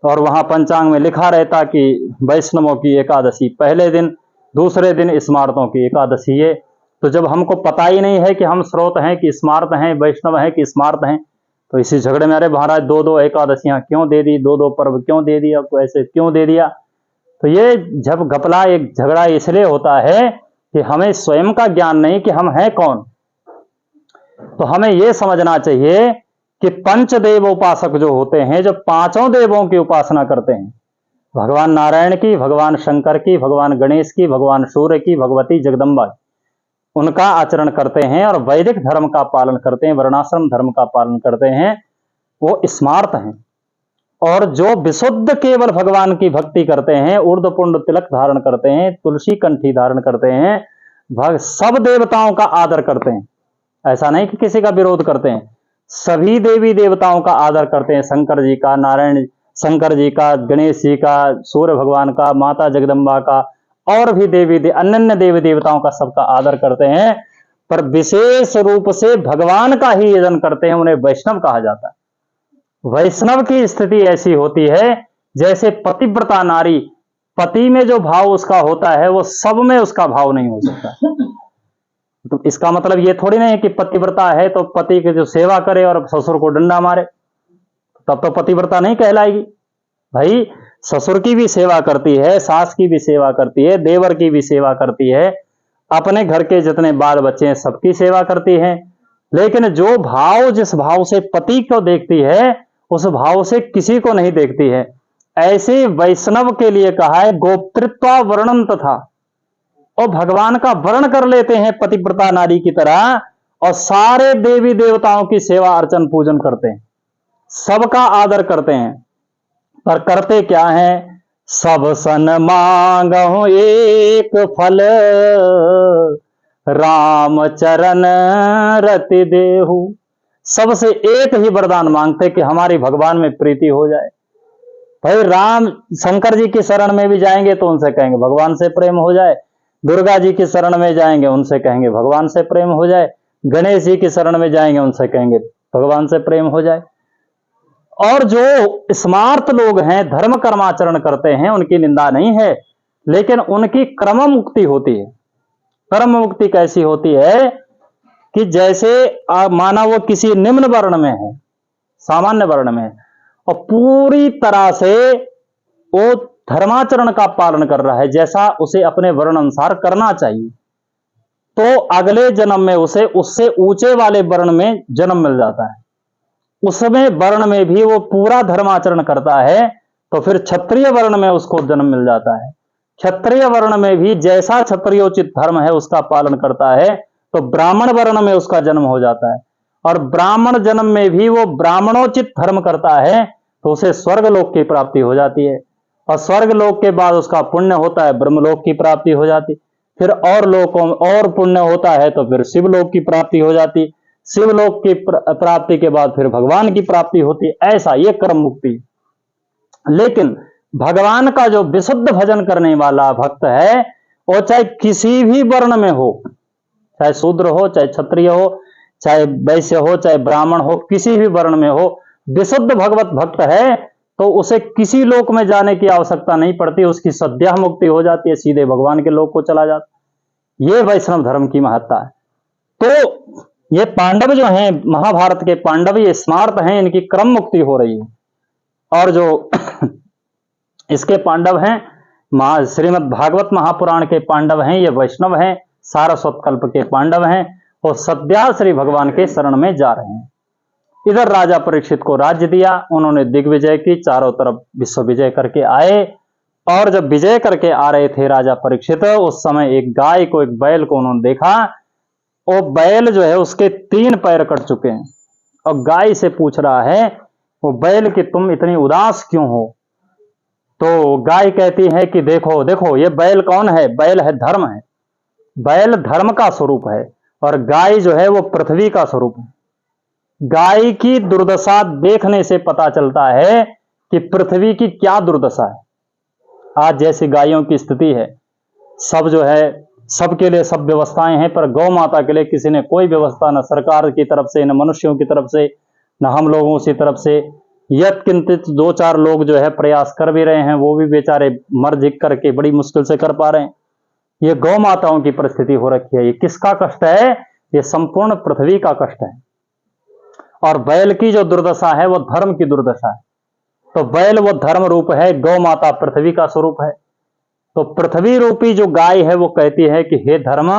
और वहां पंचांग में लिखा रहता कि वैष्णवों की एकादशी पहले दिन, दूसरे दिन स्मार्तों की एकादशी है। तो जब हमको पता ही नहीं है कि हम स्रोत हैं कि स्मार्त हैं, वैष्णव हैं कि स्मार्त हैं, तो इसी झगड़े में अरे महाराज दो दो एकादशियां क्यों दे दी, दो दो पर्व क्यों दे दिया, आपको ऐसे क्यों दे दिया। तो ये जब घपला एक झगड़ा इसलिए होता है कि हमें स्वयं का ज्ञान नहीं कि हम हैं कौन। तो हमें यह समझना चाहिए कि पंचदेव उपासक जो होते हैं, जो पांचों देवों की उपासना करते हैं, भगवान नारायण की, भगवान शंकर की, भगवान गणेश की, भगवान सूर्य की, भगवती जगदम्बा की, उनका आचरण करते हैं और वैदिक धर्म का पालन करते हैं, वर्णाश्रम धर्म का पालन करते हैं, वो स्मार्त हैं। और जो विशुद्ध केवल भगवान की भक्ति करते हैं, ऊर्ध्वपुंड तिलक धारण करते हैं, तुलसी कंठी धारण करते हैं, सब देवताओं का आदर करते हैं, ऐसा नहीं कि किसी का विरोध करते हैं, सभी देवी देवताओं का आदर करते हैं, शंकर जी का, नारायण शंकर जी का, गणेश जी का, सूर्य भगवान का, माता जगदम्बा का, और भी अन्य देवी देवताओं का सबका आदर करते हैं, पर विशेष रूप से भगवान का ही यजन करते हैं, उन्हें वैष्णव कहा जाता है। वैष्णव की स्थिति ऐसी होती है जैसे पतिव्रता नारी, पति में जो भाव उसका होता है वो सब में उसका भाव नहीं हो सकता। तो इसका मतलब ये थोड़ी नहीं है कि पतिव्रता है तो पति की जो सेवा करे और ससुर को डंडा मारे, तब तो पतिव्रता नहीं कहलाएगी। भाई ससुर की भी सेवा करती है, सास की भी सेवा करती है, देवर की भी सेवा करती है, अपने घर के जितने बाल बच्चे हैं सबकी सेवा करती है, लेकिन जो भाव जिस भाव से पति को देखती है उस भाव से किसी को नहीं देखती है। ऐसे वैष्णव के लिए कहा है गोप्तृत्व वर्णन तथा, और भगवान का वर्ण कर लेते हैं पतिव्रता नारी की तरह, और सारे देवी देवताओं की सेवा अर्चन पूजन करते हैं, सबका आदर करते हैं, पर करते क्या है, सब सन मांगो एक फल, राम चरण रति देहु। सबसे एक ही वरदान मांगते कि हमारी भगवान में प्रीति हो जाए। भाई राम शंकर जी की शरण में भी जाएंगे तो उनसे कहेंगे भगवान से प्रेम हो जाए, दुर्गा जी की शरण में जाएंगे उनसे कहेंगे भगवान से प्रेम हो जाए, गणेश जी की शरण में जाएंगे उनसे कहेंगे भगवान से प्रेम हो जाए। और जो स्मार्त लोग हैं, धर्म कर्माचरण करते हैं, उनकी निंदा नहीं है, लेकिन उनकी क्रम मुक्ति होती है। कर्म मुक्ति कैसी होती है कि जैसे माना वो किसी निम्न वर्ण में है, सामान्य वर्ण में है, और पूरी तरह से वो धर्माचरण का पालन कर रहा है जैसा उसे अपने वर्ण अनुसार करना चाहिए, तो अगले जन्म में उसे उससे ऊंचे वाले वर्ण में जन्म मिल जाता है। उसमें वर्ण में भी वो पूरा धर्माचरण करता है तो फिर क्षत्रिय वर्ण में उसको जन्म मिल जाता है। क्षत्रिय वर्ण में भी जैसा क्षत्रियोचित धर्म है उसका पालन करता है तो ब्राह्मण वर्ण में उसका जन्म हो जाता है, और ब्राह्मण जन्म में भी वो ब्राह्मणोचित धर्म करता है तो उसे स्वर्गलोक की प्राप्ति हो जाती है, और स्वर्गलोक के बाद उसका पुण्य होता है, ब्रह्मलोक की प्राप्ति हो जाती, फिर और लोकों और पुण्य होता है तो फिर शिवलोक की प्राप्ति हो जाती, शिवलोक की प्राप्ति के बाद फिर भगवान की प्राप्ति होती। ऐसा ये कर्म मुक्ति। लेकिन भगवान का जो विशुद्ध भजन करने वाला भक्त है वो चाहे किसी भी वर्ण में हो, चाहे शूद्र हो, चाहे क्षत्रिय हो, चाहे वैश्य हो, चाहे ब्राह्मण हो, किसी भी वर्ण में हो, विशुद्ध भगवत भक्त है तो उसे किसी लोक में जाने की आवश्यकता नहीं पड़ती, उसकी सद्या मुक्ति हो जाती है, सीधे भगवान के लोक को चला जाता। ये वैष्णव धर्म की महत्ता है। तो ये पांडव जो हैं, महाभारत के पांडव, ये स्मार्त हैं, इनकी क्रम मुक्ति हो रही है। और जो इसके पांडव हैं, श्रीमद् भागवत महापुराण के पांडव हैं, ये वैष्णव हैं, सारस्वत कल्प के पांडव हैं, और सद्या श्री भगवान के शरण में जा रहे हैं। इधर राजा परीक्षित को राज्य दिया, उन्होंने दिग्विजय की, चारों तरफ विश्व विजय करके आए, और जब विजय करके आ रहे थे राजा परीक्षित, उस समय एक गाय को, एक बैल को उन्होंने देखा, वो बैल जो है उसके 3 पैर कट चुके हैं, और गाय से पूछ रहा है वो बैल कि तुम इतनी उदास क्यों हो। तो गाय कहती है कि देखो देखो ये बैल कौन है, बैल है धर्म है, बैल धर्म का स्वरूप है, और गाय जो है वो पृथ्वी का स्वरूप है। गाय की दुर्दशा देखने से पता चलता है कि पृथ्वी की क्या दुर्दशा है। आज जैसी गायों की स्थिति है, सब जो है सबके लिए सब व्यवस्थाएं हैं, पर गौ माता के लिए किसी ने कोई व्यवस्था, न सरकार की तरफ से, न मनुष्यों की तरफ से, न हम लोगों की तरफ से। यत्किंचित 2-4 लोग जो है प्रयास कर भी रहे हैं, वो भी बेचारे मर झिक करके बड़ी मुश्किल से कर पा रहे हैं। ये गौ माताओं की परिस्थिति हो रखी है। ये किसका कष्ट है? ये संपूर्ण पृथ्वी का कष्ट है। और बैल की जो दुर्दशा है वो धर्म की दुर्दशा है। तो बैल वो धर्म रूप है, गौ माता पृथ्वी का स्वरूप है। तो पृथ्वी रूपी जो गाय है वो कहती है कि हे धर्म,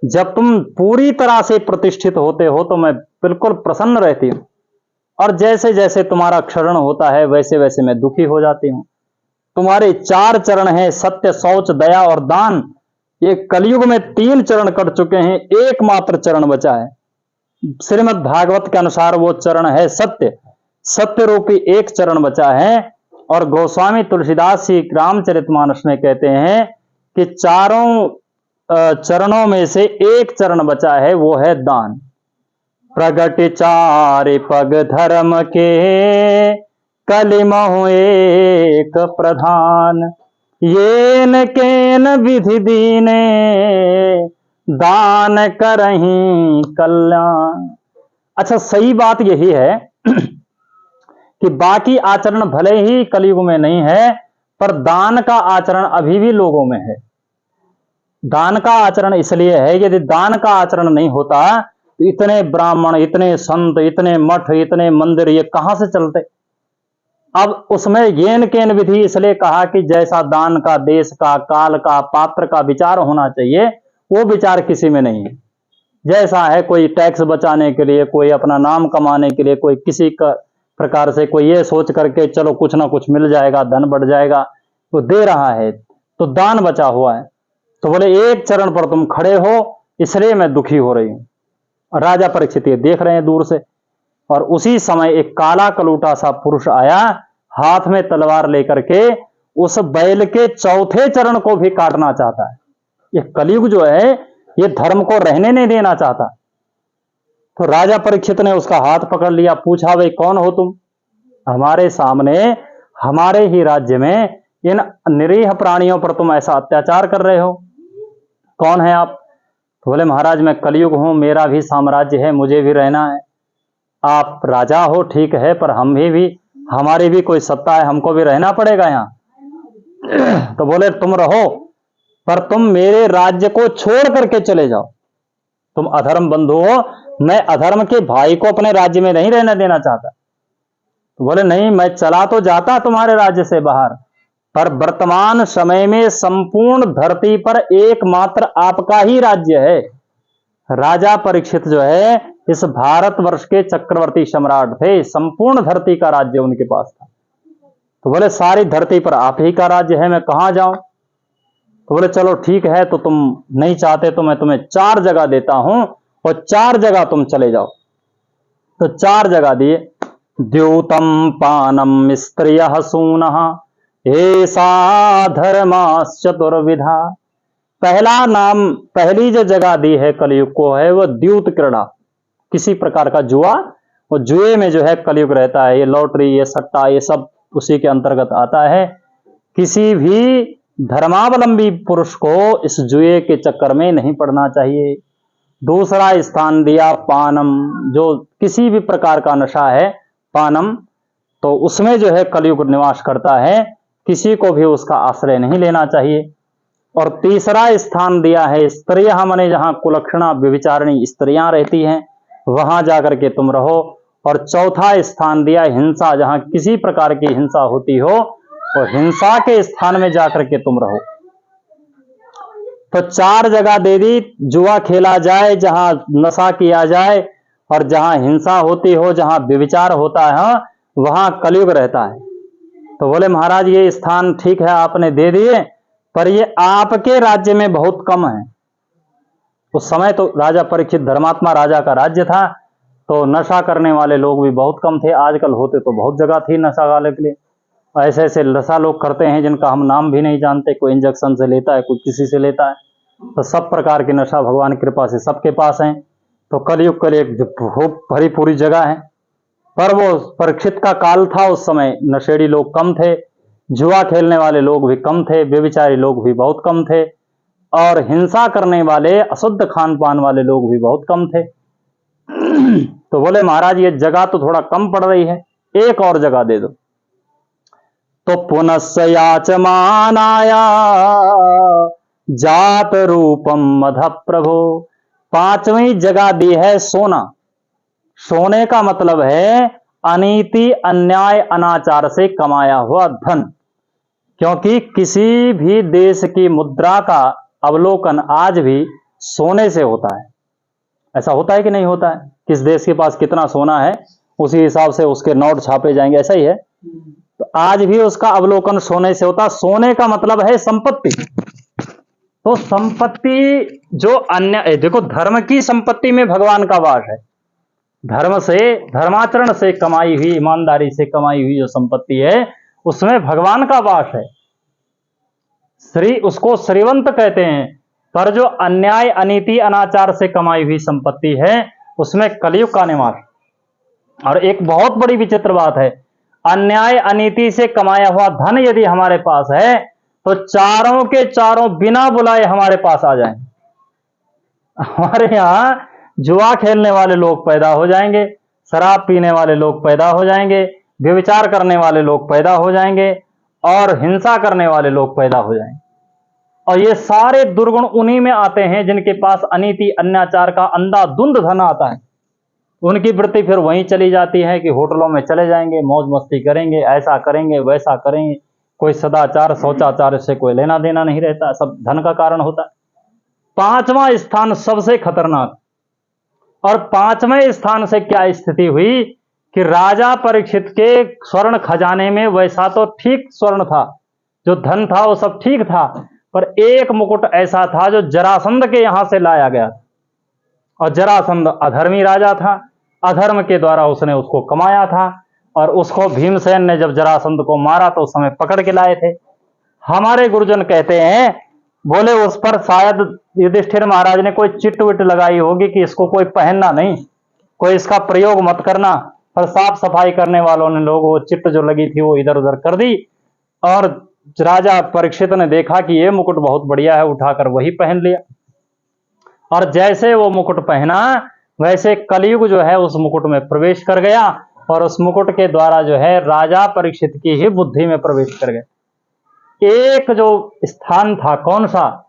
जब तुम पूरी तरह से प्रतिष्ठित होते हो तो मैं बिल्कुल प्रसन्न रहती हूं, और जैसे जैसे तुम्हारा क्षरण होता है वैसे वैसे मैं दुखी हो जाती हूं। तुम्हारे 4 चरण हैं, सत्य, शौच, दया और दान। ये कलयुग में 3 चरण कट चुके हैं, एकमात्र चरण बचा है। श्रीमद् भागवत के अनुसार वो चरण है सत्य। सत्य रूपी एक चरण बचा है। और गोस्वामी तुलसीदास जी रामचरितमानस में कहते हैं कि चारों चरणों में से एक चरण बचा है, वो है दान। प्रगट 4 पग धर्म के, कलिमहु एक प्रधान। येन केन विधि दीने, दान करहीं कल्याण। अच्छा, सही बात यही है कि बाकी आचरण भले ही कलयुग में नहीं है, पर दान का आचरण अभी भी लोगों में है। दान का आचरण इसलिए है, यदि दान का आचरण नहीं होता तो इतने ब्राह्मण, इतने संत, इतने मठ, इतने मंदिर ये कहां से चलते। अब उसमें येन केन विधि इसलिए कहा कि जैसा दान का, देश का, काल का, पात्र का विचार होना चाहिए, वो विचार किसी में नहीं है। जैसा है, कोई टैक्स बचाने के लिए, कोई अपना नाम कमाने के लिए, कोई किसी का प्रकार से, कोई ये सोच करके चलो कुछ ना कुछ मिल जाएगा, धन बढ़ जाएगा, तो दे रहा है, तो दान बचा हुआ है। तो बोले एक चरण पर तुम खड़े हो, इसलिए मैं दुखी हो रही हूं। राजा परीक्षित ये देख रहे हैं दूर से, और उसी समय एक काला कलूटा सा पुरुष आया, हाथ में तलवार लेकर के उस बैल के 4थे चरण को भी काटना चाहता है। ये कलयुग जो है ये धर्म को रहने नहीं देना चाहता। तो राजा परीक्षित ने उसका हाथ पकड़ लिया, पूछा, भाई कौन हो तुम? हमारे सामने, हमारे ही राज्य में इन निरीह प्राणियों पर तुम ऐसा अत्याचार कर रहे हो, कौन है आप? तो बोले, महाराज मैं कलयुग हूं, मेरा भी साम्राज्य है, मुझे भी रहना है। आप राजा हो ठीक है, पर हम भी हमारी भी कोई सत्ता है, हमको भी रहना पड़ेगा यहां। तो बोले, तुम रहो, पर तुम मेरे राज्य को छोड़ करके चले जाओ। तुम अधर्म बंधु हो, मैं अधर्म के भाई को अपने राज्य में नहीं रहने देना चाहता। तो बोले, नहीं, मैं चला तो जाता तुम्हारे राज्य से बाहर, पर वर्तमान समय में संपूर्ण धरती पर एकमात्र आपका ही राज्य है। राजा परीक्षित जो है इस भारतवर्ष के चक्रवर्ती सम्राट थे, संपूर्ण धरती का राज्य उनके पास था। तो बोले, सारी धरती पर आप ही का राज्य है, मैं कहां जाऊं? तो बोले, चलो ठीक है, तो तुम नहीं चाहते तो मैं तुम्हें 4 जगह देता हूं, और 4 जगह तुम चले जाओ। तो 4 जगह दिए। द्यूतम पानम स्त्रियः सूनः, ऐसा धर्माश्चतुर्विधा। पहला नाम, पहली जो जगह दी है कलयुग को है वो द्यूत क्रीड़ा, किसी प्रकार का जुआ। वो जुए में जो है कलयुग रहता है, ये लॉटरी, ये सट्टा, ये सब उसी के अंतर्गत आता है। किसी भी धर्मावलंबी पुरुष को इस जुए के चक्कर में नहीं पड़ना चाहिए। दूसरा स्थान दिया पानम, जो किसी भी प्रकार का नशा है, पानम, तो उसमें जो है कलयुग निवास करता है, किसी को भी उसका आश्रय नहीं लेना चाहिए। और तीसरा स्थान दिया है स्त्रियां, माने जहां कुलक्षणा व्यभिचारिणी स्त्रियां रहती हैं, वहां जाकर के तुम रहो। और चौथा स्थान दिया हिंसा, जहां किसी प्रकार की हिंसा होती हो, और हिंसा के स्थान में जाकर के तुम रहो। तो 4 जगह दे दी, जुआ खेला जाए, जहां नशा किया जाए, और जहां हिंसा होती हो, जहां व्यभिचार होता है, वहां कलयुग रहता है। तो बोले, महाराज ये स्थान ठीक है आपने दे दिए, पर ये आपके राज्य में बहुत कम है। उस समय तो राजा परीक्षित धर्मात्मा राजा का राज्य था, तो नशा करने वाले लोग भी बहुत कम थे। आजकल होते तो बहुत जगह थी नशा वाले के लिए। ऐसे ऐसे नशा लोग करते हैं जिनका हम नाम भी नहीं जानते, कोई इंजेक्शन से लेता है, कोई किसी से लेता है। तो सब प्रकार की नशा भगवान की कृपा से सबके पास है। तो कलयुग के लिए भरी पूरी जगह है। पर वो परीक्षित का काल था, उस समय नशेड़ी लोग कम थे, जुआ खेलने वाले लोग भी कम थे, बेविचारी लोग भी बहुत कम थे, और हिंसा करने वाले, अशुद्ध खान पान वाले लोग भी बहुत कम थे। तो बोले, महाराज ये जगह तो थोड़ा कम पड़ रही है, एक और जगह दे दो। तो पुनश्च याचमानाया जात रूपम मध प्रभो। पांचवी जगह दी है सोना। सोने का मतलब है अनीति, अन्याय, अनाचार से कमाया हुआ धन। क्योंकि किसी भी देश की मुद्रा का अवलोकन आज भी सोने से होता है। ऐसा होता है कि नहीं होता है? किस देश के पास कितना सोना है उसी हिसाब से उसके नोट छापे जाएंगे, ऐसा ही है। तो आज भी उसका अवलोकन सोने से होता है। सोने का मतलब है संपत्ति। तो संपत्ति जो अन्य, देखो धर्म की संपत्ति में भगवान का वास है। धर्म से, धर्माचरण से कमाई हुई, ईमानदारी से कमाई हुई जो संपत्ति है उसमें भगवान का वास है। श्री, उसको श्रीवंत कहते हैं। पर जो अन्याय, अनीति, अनाचार से कमाई हुई संपत्ति है उसमें कलयुग का निवास। और एक बहुत बड़ी विचित्र बात है, अन्याय अनीति से कमाया हुआ धन यदि हमारे पास है तो चारों के चारों बिना बुलाए हमारे पास आ जाएंगे। हमारे यहां जुआ खेलने वाले लोग पैदा हो जाएंगे, शराब पीने वाले लोग पैदा हो जाएंगे, व्यभिचार करने वाले लोग पैदा हो जाएंगे और हिंसा करने वाले लोग पैदा हो जाएंगे। और ये सारे दुर्गुण उन्हीं में आते हैं जिनके पास अनीति, अन्याचार का अंधाधुंध धन आता है। उनकी वृत्ति फिर वहीं चली जाती है कि होटलों में चले जाएंगे, मौज मस्ती करेंगे, ऐसा करेंगे, वैसा करेंगे। कोई सदाचार, शौचाचार से कोई लेना देना नहीं रहता, सब धन का कारण होता है। पांचवा स्थान सबसे खतरनाक। और पांचवें स्थान से क्या स्थिति हुई कि राजा परीक्षित के स्वर्ण खजाने में वैसा तो ठीक स्वर्ण था, जो धन था वो सब ठीक था, पर एक मुकुट ऐसा था जो जरासंध के यहां से लाया गया। और जरासंध अधर्मी राजा था, अधर्म के द्वारा उसने उसको कमाया था। और उसको भीमसेन ने जब जरासंध को मारा तो उस समय पकड़ के लाए थे। हमारे गुरुजन कहते हैं, बोले उस पर शायद युधिष्ठिर महाराज ने कोई चिट विट लगाई होगी कि इसको कोई पहनना नहीं, कोई इसका प्रयोग मत करना। पर साफ सफाई करने वालों ने लोग वो चिट जो लगी थी वो इधर उधर कर दी। और राजा परीक्षित ने देखा कि ये मुकुट बहुत बढ़िया है, उठाकर वही पहन लिया। और जैसे वो मुकुट पहना वैसे कलयुग जो है उस मुकुट में प्रवेश कर गया। और उस मुकुट के द्वारा जो है राजा परीक्षित की ही बुद्धि में प्रवेश कर गए। एक जो स्थान था, कौन सा,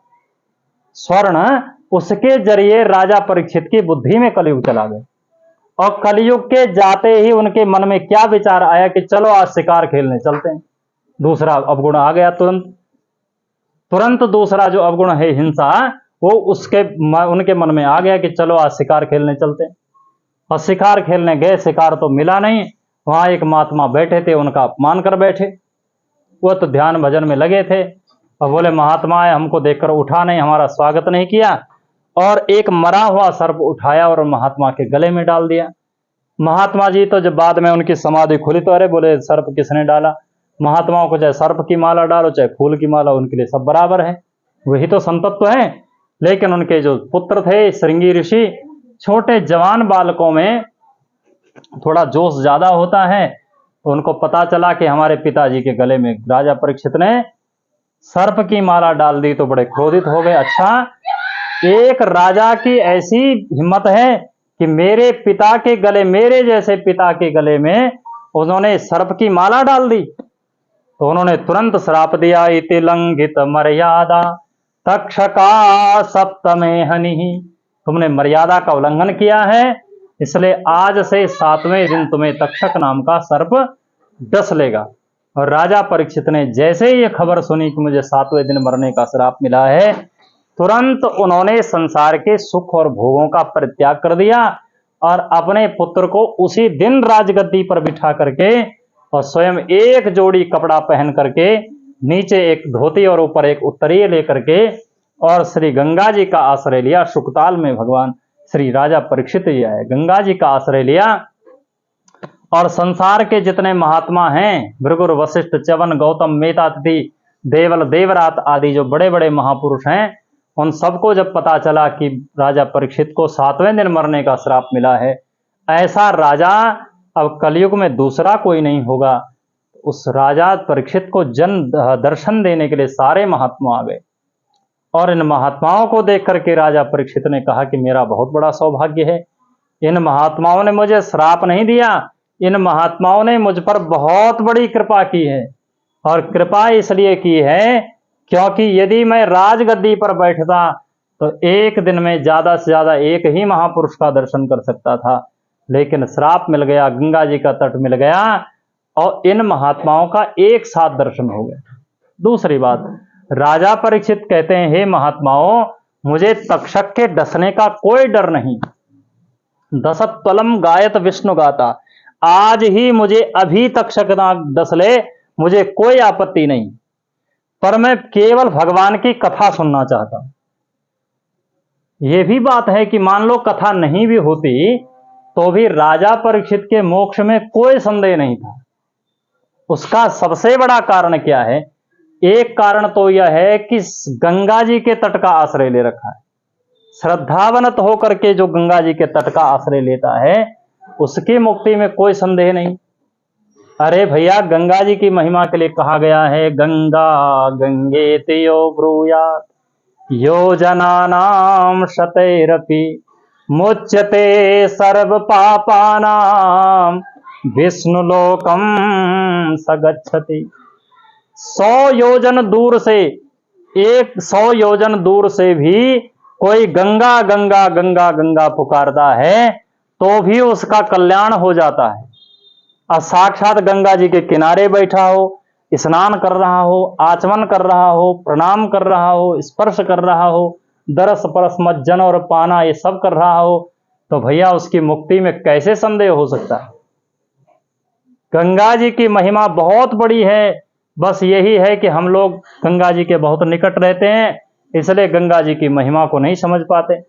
स्वर्ण, उसके जरिए राजा परीक्षित की बुद्धि में कलयुग चला गया। और कलयुग के जाते ही उनके मन में क्या विचार आया कि चलो आज शिकार खेलने चलते हैं। दूसरा अवगुण आ गया तुरंत दूसरा जो अवगुण है हिंसा, वो उनके मन में आ गया कि चलो आज शिकार खेलने चलते हैं। और शिकार खेलने गए, शिकार तो मिला नहीं। वहां एक महात्मा बैठे थे, उनका अपमान कर बैठे। वो तो ध्यान भजन में लगे थे और बोले महात्मा है, हमको देखकर उठा नहीं, हमारा स्वागत नहीं किया। और एक मरा हुआ सर्प उठाया और महात्मा के गले में डाल दिया। महात्मा जी तो जब बाद में उनकी समाधि खुली तो अरे बोले सर्प किसने डाला? महात्माओं को चाहे सर्प की माला डालो चाहे फूल की माला, उनके लिए सब बराबर है, वही तो संतत्व है। लेकिन उनके जो पुत्र थे श्रृंगी ऋषि, छोटे जवान बालकों में थोड़ा जोश ज्यादा होता है, तो उनको पता चला कि हमारे पिताजी के गले में राजा परीक्षित ने सर्प की माला डाल दी, तो बड़े क्रोधित हो गए। अच्छा, एक राजा की ऐसी हिम्मत है कि मेरे पिता के गले, मेरे जैसे पिता के गले में उन्होंने सर्प की माला डाल दी। तो उन्होंने तुरंत श्राप दिया, इति लंघित मर्यादा तक्षका सप्तमे हनि। तुमने मर्यादा का उल्लंघन किया है, इसलिए आज से 7वें दिन तुम्हें तक्षक नाम का सर्प डस लेगा। और राजा परीक्षित ने जैसे ही ये खबर सुनी कि मुझे 7वें दिन मरने का श्राप मिला है, तुरंत उन्होंने संसार के सुख और भोगों का परित्याग कर दिया और अपने पुत्र को उसी दिन राजगद्दी पर बिठा करके और स्वयं एक जोड़ी कपड़ा पहन करके, नीचे एक धोती और ऊपर एक उत्तरीय लेकर के, और श्री गंगा जी का आश्रय लिया। शुकताल में भगवान श्री राजा परीक्षित जी आए, गंगा जी का आश्रय लिया। और संसार के जितने महात्मा हैं, भृगु, वशिष्ठ, च्यवन, गौतम, मेधातिथि, देवल, देवरात आदि जो बड़े बड़े महापुरुष हैं, उन सबको जब पता चला कि राजा परीक्षित को 7वें दिन मरने का श्राप मिला है, ऐसा राजा अब कलयुग में दूसरा कोई नहीं होगा। उस राजा परीक्षित को जन दर्शन देने के लिए सारे महात्मा आ गए। और इन महात्माओं को देख करके राजा परीक्षित ने कहा कि मेरा बहुत बड़ा सौभाग्य है, इन महात्माओं ने मुझे श्राप नहीं दिया, इन महात्माओं ने मुझ पर बहुत बड़ी कृपा की है। और कृपा इसलिए की है क्योंकि यदि मैं राजगद्दी पर बैठता तो एक दिन में ज्यादा से ज्यादा एक ही महापुरुष का दर्शन कर सकता था, लेकिन श्राप मिल गया, गंगा जी का तट मिल गया और इन महात्माओं का एक साथ दर्शन हो गया। दूसरी बात, राजा परीक्षित कहते हैं, हे महात्माओं, मुझे तक्षक के डसने का कोई डर नहीं। दशत्वलम गायत विष्णु गाता, आज ही मुझे अभी तक्षक ना डस ले, मुझे कोई आपत्ति नहीं, पर मैं केवल भगवान की कथा सुनना चाहता हूं। यह भी बात है कि मान लो कथा नहीं भी होती तो भी राजा परीक्षित के मोक्ष में कोई संदेह नहीं था। उसका सबसे बड़ा कारण क्या है? एक कारण तो यह है कि गंगा जी के तट का आश्रय ले रखा है। श्रद्धावनत होकर के जो गंगा जी के तट का आश्रय लेता है उसकी मुक्ति में कोई संदेह नहीं। अरे भैया, गंगा जी की महिमा के लिए कहा गया है, गंगा गंगेति यो ब्रूयात् योजनानां शतैरपि मुच्यते सर्व पापानां विष्णुलोकम स गच्छति। 100 योजन दूर से, 100 योजन दूर से भी कोई गंगा गंगा गंगा गंगा पुकारता है तो भी उसका कल्याण हो जाता है। और साक्षात गंगा जी के किनारे बैठा हो, स्नान कर रहा हो, आचमन कर रहा हो, प्रणाम कर रहा हो, स्पर्श कर रहा हो, दरस परस मज्जन और पाना ये सब कर रहा हो, तो भैया उसकी मुक्ति में कैसे संदेह हो सकता है? गंगा जी की महिमा बहुत बड़ी है। बस यही है कि हम लोग गंगा जी के बहुत निकट रहते हैं, इसलिए गंगा जी की महिमा को नहीं समझ पाते।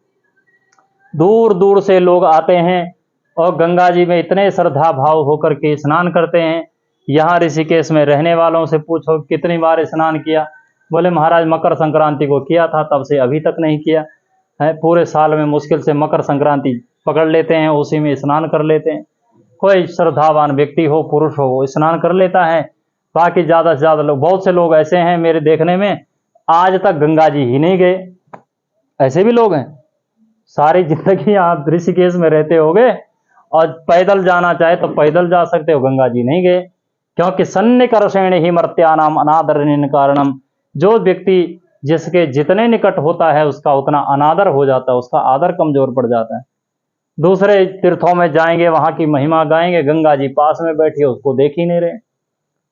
दूर दूर से लोग आते हैं और गंगा जी में इतने श्रद्धा भाव होकर के स्नान करते हैं। यहाँ ऋषिकेश में रहने वालों से पूछो कितनी बार स्नान किया, बोले महाराज मकर संक्रांति को किया था, तब से अभी तक नहीं किया है। पूरे साल में मुश्किल से मकर संक्रांति पकड़ लेते हैं, उसी में स्नान कर लेते हैं। कोई श्रद्धावान व्यक्ति हो, पुरुष हो, वो स्नान कर लेता है। बाकी ज्यादा से ज्यादा लोग, बहुत से लोग ऐसे हैं मेरे देखने में, आज तक गंगा जी ही नहीं गए। ऐसे भी लोग हैं, सारी जिंदगी आप ऋषिकेश में रहते होगे और पैदल जाना चाहे तो पैदल जा सकते हो, गंगा जी नहीं गए। क्योंकि सन्निकर्षेण ही मर्त्यानाम अनादरणीय कारणम, जो व्यक्ति जिसके जितने निकट होता है उसका उतना अनादर हो जाता है, उसका आदर कमजोर पड़ जाता है। दूसरे तीर्थों में जाएंगे, वहां की महिमा गाएंगे, गंगा जी पास में बैठी है, उसको देख ही नहीं रहे।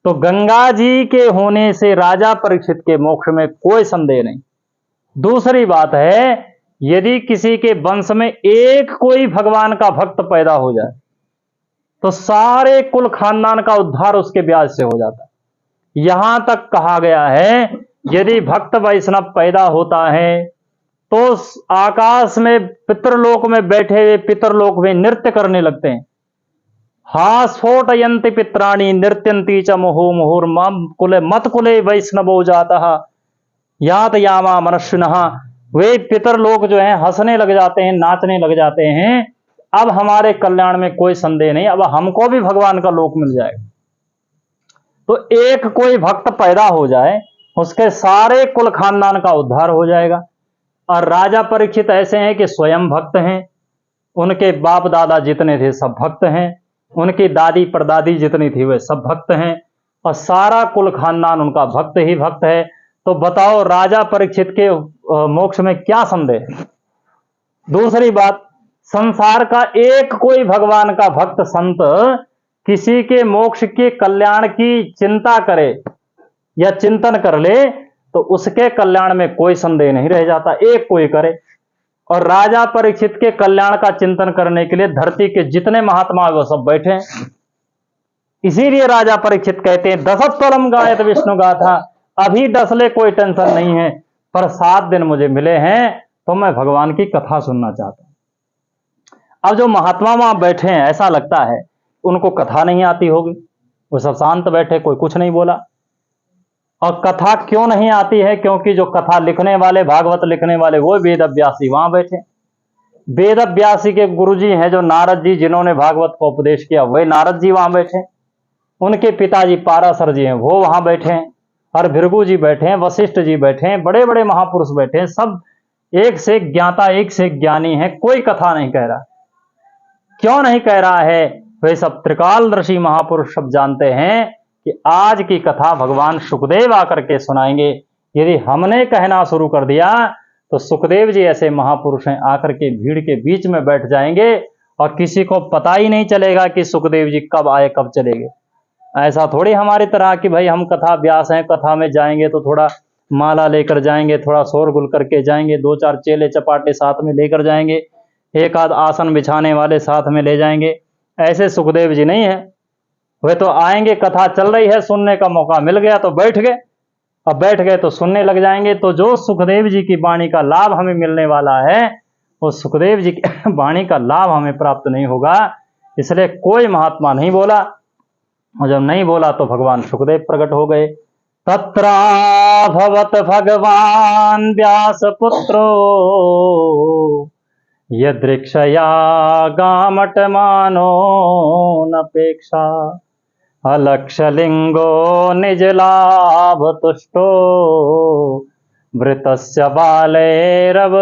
तो गंगा जी के होने से राजा परीक्षित के मोक्ष में कोई संदेह नहीं। दूसरी बात है, यदि किसी के वंश में एक कोई भगवान का भक्त पैदा हो जाए तो सारे कुल खानदान का उद्धार उसके ब्याज से हो जाता है। यहां तक कहा गया है, यदि भक्त वैष्णव पैदा होता है तो आकाश में पितृलोक में बैठे हुए पितृलोक में नृत्य करने लगते हैं। हा स्फोटयन्ति पित्राणि नृत्यन्ति च मुहुः मुहुर्मम कुले मत कुले वैष्णवो जातः यात यामा मनुष्यनः। वे पितरलोक जो हैं हंसने लग जाते हैं, नाचने लग जाते हैं। अब हमारे कल्याण में कोई संदेह नहीं, अब हमको भी भगवान का लोक मिल जाएगा। तो एक कोई भक्त पैदा हो जाए, उसके सारे कुल खानदान का उद्धार हो जाएगा। और राजा परीक्षित ऐसे हैं कि स्वयं भक्त हैं, उनके बाप दादा जितने थे सब भक्त हैं, उनकी दादी परदादी जितनी थी वे सब भक्त हैं, और सारा कुल खानदान उनका भक्त ही भक्त है। तो बताओ राजा परीक्षित के मोक्ष में क्या संदेह है? दूसरी बात, संसार का एक कोई भगवान का भक्त संत किसी के मोक्ष के कल्याण की चिंता करे या चिंतन कर ले तो उसके कल्याण में कोई संदेह नहीं रह जाता, एक कोई करे। और राजा परीक्षित के कल्याण का चिंतन करने के लिए धरती के जितने महात्मा वो सब बैठे। इसीलिए राजा परीक्षित कहते हैं, दशत्वरम गायत विष्णु गाथा, अभी डसले कोई टेंशन नहीं है, पर 7 दिन मुझे मिले हैं तो मैं भगवान की कथा सुनना चाहता हूं। अब जो महात्मा वहां बैठे हैं, ऐसा लगता है उनको कथा नहीं आती होगी, वो सब शांत बैठे, कोई कुछ नहीं बोला। और कथा क्यों नहीं आती है? क्योंकि जो कथा लिखने वाले, भागवत लिखने वाले, वो वेद व्यासी वहां बैठे। वेद व्यासी के गुरुजी हैं जो नारद जी, जिन्होंने भागवत को उपदेश किया, वही नारद जी वहां बैठे। उनके पिताजी पाराशर जी हैं, वो वहां बैठे हैं, और भृगु जी बैठे हैं, वशिष्ठ जी बैठे हैं, बड़े बड़े महापुरुष बैठे हैं। सब एक से एक ज्ञाता, एक से एक ज्ञानी है, कोई कथा नहीं कह रहा। क्यों नहीं कह रहा है? वे सब त्रिकालदर्शी महापुरुष सब जानते हैं कि आज की कथा भगवान सुखदेव आकर के सुनाएंगे, यदि हमने कहना शुरू कर दिया तो सुखदेव जी ऐसे महापुरुष हैं, आकर के भीड़ के बीच में बैठ जाएंगे और किसी को पता ही नहीं चलेगा कि सुखदेव जी कब आए कब चले गए। ऐसा थोड़ी हमारी तरह कि भाई हम कथा व्यास हैं, कथा में जाएंगे तो थोड़ा माला लेकर जाएंगे, थोड़ा शोरगुल करके जाएंगे, दो चार चेले चपाटे साथ में लेकर जाएंगे, एक आध आसन बिछाने वाले साथ में ले जाएंगे। ऐसे सुखदेव जी नहीं है। वे तो आएंगे, कथा चल रही है, सुनने का मौका मिल गया तो बैठ गए, अब बैठ गए तो सुनने लग जाएंगे। तो जो सुखदेव जी की वाणी का लाभ हमें मिलने वाला है वो सुखदेव जी की वाणी का लाभ हमें प्राप्त नहीं होगा। इसलिए कोई महात्मा नहीं बोला, और जब नहीं बोला तो भगवान सुखदेव प्रकट हो गए। तत्राभवत भगवान व्यास पुत्रो यदृक्षया गामटमानो नपेक्षा अलक्षलिंगो निज लाभ तुष्टो वृतस्य बालैरवधूत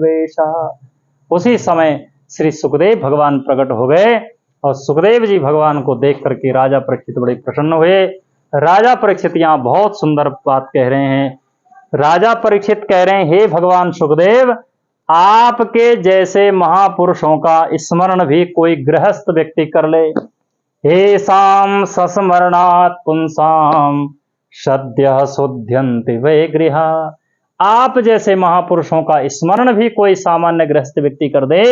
वेशा। उसी समय श्री सुखदेव भगवान प्रकट हो गए और सुखदेव जी भगवान को देख करके राजा परीक्षित बड़े प्रसन्न हुए। राजा परीक्षित यहाँ बहुत सुंदर बात कह रहे हैं। राजा परीक्षित कह रहे हैं, हे भगवान सुखदेव, आपके जैसे महापुरुषों का स्मरण भी कोई गृहस्थ व्यक्ति कर ले। हे साम सस्मरणात् पुंसाम सद्यः शुद्ध्यन्ति वै गृहा। आप जैसे महापुरुषों का स्मरण भी कोई सामान्य गृहस्थ व्यक्ति कर दे,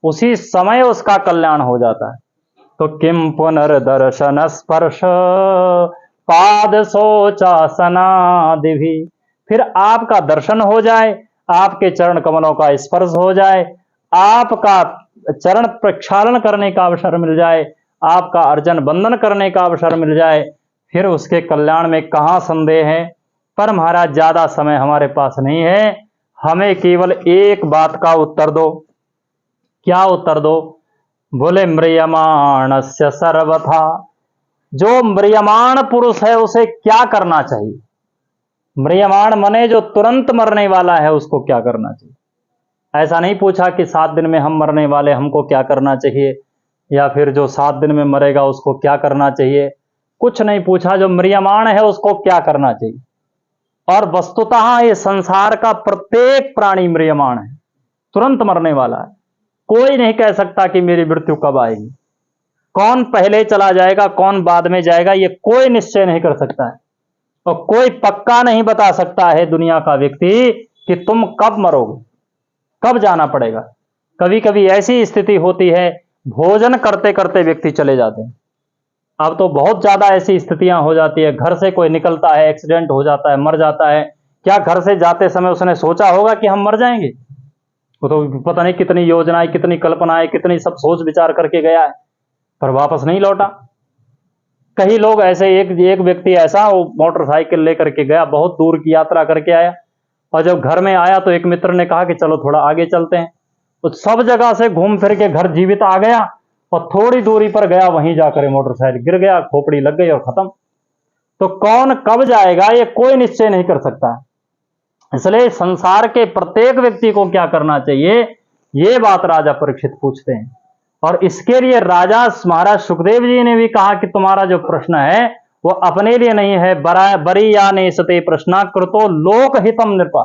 उसी समय उसका कल्याण हो जाता है। तो किम पुनर्दर्शन स्पर्श पाद शोचासनादि भी, फिर आपका दर्शन हो जाए, आपके चरण कमलों का स्पर्श हो जाए, आपका चरण प्रक्षालन करने का अवसर मिल जाए, आपका अर्जन बंदन करने का अवसर मिल जाए, फिर उसके कल्याण में कहाँ संदेह है। पर महाराज ज्यादा समय हमारे पास नहीं है, हमें केवल एक बात का उत्तर दो। क्या उत्तर दो? बोले म्रियमाणस्य सर्वथा। जो म्रियमाण पुरुष है उसे क्या करना चाहिए? म्रियमाण मने जो तुरंत मरने वाला है उसको क्या करना चाहिए। ऐसा नहीं पूछा कि 7 दिन में हम मरने वाले हमको क्या करना चाहिए, या फिर जो 7 दिन में मरेगा उसको क्या करना चाहिए। कुछ नहीं पूछा, जो म्रियमाण है उसको क्या करना चाहिए। और वस्तुतः ये संसार का प्रत्येक प्राणी म्रियमाण है, तुरंत मरने वाला है। कोई नहीं कह सकता कि मेरी मृत्यु कब आएगी, कौन पहले चला जाएगा कौन बाद में जाएगा, ये कोई निश्चय नहीं कर सकता है। और कोई पक्का नहीं बता सकता है दुनिया का व्यक्ति कि तुम कब मरोगे, कब जाना पड़ेगा। कभी कभी ऐसी स्थिति होती है, भोजन करते करते व्यक्ति चले जाते हैं। अब तो बहुत ज्यादा ऐसी स्थितियां हो जाती है, घर से कोई निकलता है, एक्सीडेंट हो जाता है, मर जाता है। क्या घर से जाते समय उसने सोचा होगा कि हम मर जाएंगे? वो तो पता नहीं कितनी योजनाएं, कितनी कल्पनाएं, कितनी सब सोच विचार करके गया है, पर वापस नहीं लौटा। कई लोग ऐसे, एक व्यक्ति ऐसा, वो मोटरसाइकिल लेकर के गया, बहुत दूर की यात्रा करके आया, और जब घर में आया तो एक मित्र ने कहा कि चलो थोड़ा आगे चलते हैं। तो सब जगह से घूम फिर के घर जीवित आ गया, और थोड़ी दूरी पर गया, वहीं जाकर मोटरसाइकिल गिर गया, खोपड़ी लग गई और खत्म। तो कौन कब जाएगा ये कोई निश्चय नहीं कर सकता। इसलिए संसार के प्रत्येक व्यक्ति को क्या करना चाहिए, ये बात राजा परीक्षित पूछते हैं। और इसके लिए राजा महाराज सुखदेव जी ने भी कहा कि तुम्हारा जो प्रश्न है वो अपने लिए नहीं है, बरी या नेसते प्रश्न कृतो लोक हितम नृपा।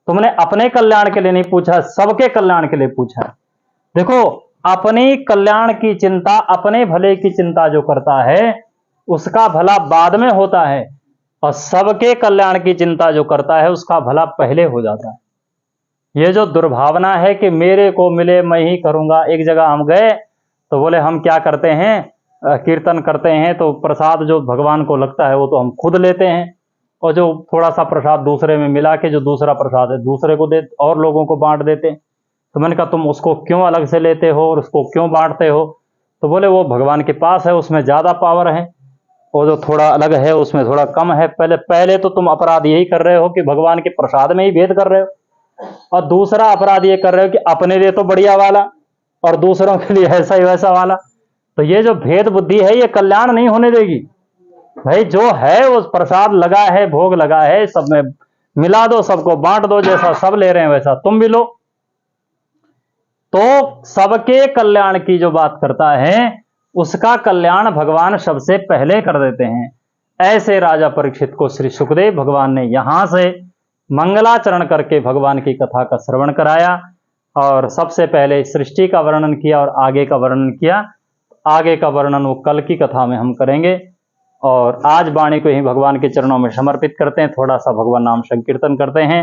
तुमने अपने कल्याण के लिए नहीं पूछा, सबके कल्याण के लिए पूछा। देखो, अपने कल्याण की चिंता, अपने भले की चिंता जो करता है उसका भला बाद में होता है, और सबके कल्याण की चिंता जो करता है उसका भला पहले हो जाता है। ये जो दुर्भावना है कि मेरे को मिले मैं ही करूंगा। एक जगह हम गए तो बोले हम क्या करते हैं, कीर्तन करते हैं तो प्रसाद जो भगवान को लगता है वो तो हम खुद लेते हैं, और जो थोड़ा सा प्रसाद दूसरे में मिला के जो दूसरा प्रसाद है दूसरे को दे और लोगों को बांट देते हैं। तो मैंने कहा तुम उसको क्यों अलग से लेते हो और उसको क्यों बांटते हो? तो बोले वो भगवान के पास है, उसमें ज्यादा पावर है, और जो थोड़ा अलग है उसमें थोड़ा कम है। पहले तो तुम अपराध यही कर रहे हो कि भगवान के प्रसाद में ही भेद कर रहे हो, और दूसरा अपराध ये कर रहे हो कि अपने लिए तो बढ़िया वाला और दूसरों के लिए ऐसा ही वैसा वाला। तो ये जो भेद बुद्धि है ये कल्याण नहीं होने देगी। भाई जो है वो प्रसाद लगा है, भोग लगा है, सब में मिला दो, सबको बांट दो, जैसा सब ले रहे हैं वैसा तुम भी लो। तो सबके कल्याण की जो बात करता है उसका कल्याण भगवान सबसे पहले कर देते हैं। ऐसे राजा परीक्षित को श्री सुखदेव भगवान ने यहाँ से मंगलाचरण करके भगवान की कथा का श्रवण कराया और सबसे पहले सृष्टि का वर्णन किया और आगे का वर्णन किया। आगे का वर्णन वो कल की कथा में हम करेंगे और आज वाणी को ही भगवान के चरणों में समर्पित करते हैं। थोड़ा सा भगवान नाम संकीर्तन करते हैं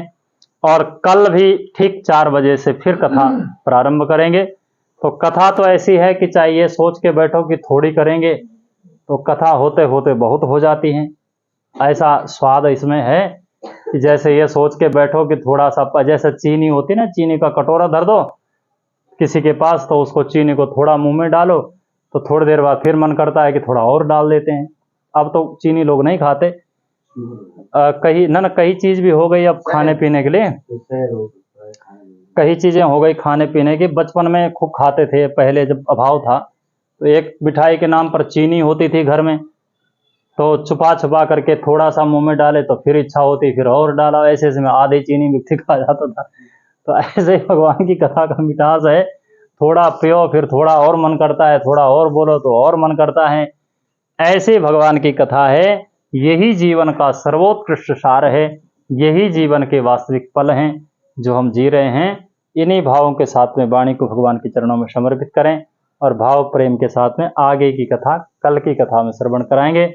और कल भी ठीक 4 बजे से फिर कथा प्रारंभ करेंगे। तो कथा तो ऐसी है कि चाहे ये सोच के बैठो कि थोड़ी करेंगे तो कथा होते होते बहुत हो जाती हैं। ऐसा स्वाद इसमें है कि जैसे ये सोच के बैठो कि थोड़ा सा, जैसे चीनी होती ना, चीनी का कटोरा धर दो किसी के पास तो उसको चीनी को थोड़ा मुंह में डालो तो थोड़ी देर बाद फिर मन करता है कि थोड़ा और डाल देते हैं। अब तो चीनी लोग नहीं खाते, कई चीज भी हो गई अब खाने पीने के लिए, कई चीजें हो गई खाने पीने की। बचपन में खूब खाते थे पहले जब अभाव था, तो एक मिठाई के नाम पर चीनी होती थी घर में, तो छुपा छुपा करके थोड़ा सा मुंह में डाले तो फिर इच्छा होती फिर और डाला, ऐसे में आधी चीनी मिक्सी खा जाता था। तो ऐसे ही भगवान की कथा का मिठास है, थोड़ा पियो फिर थोड़ा और मन करता है, थोड़ा और बोलो तो और मन करता है। ऐसे भगवान की कथा है। यही जीवन का सर्वोत्कृष्ट सार है, यही जीवन के वास्तविक पल हैं जो हम जी रहे हैं। इन्हीं भावों के साथ में वाणी को भगवान के चरणों में समर्पित करें और भाव प्रेम के साथ में आगे की कथा कल की कथा में श्रवण कराएंगे।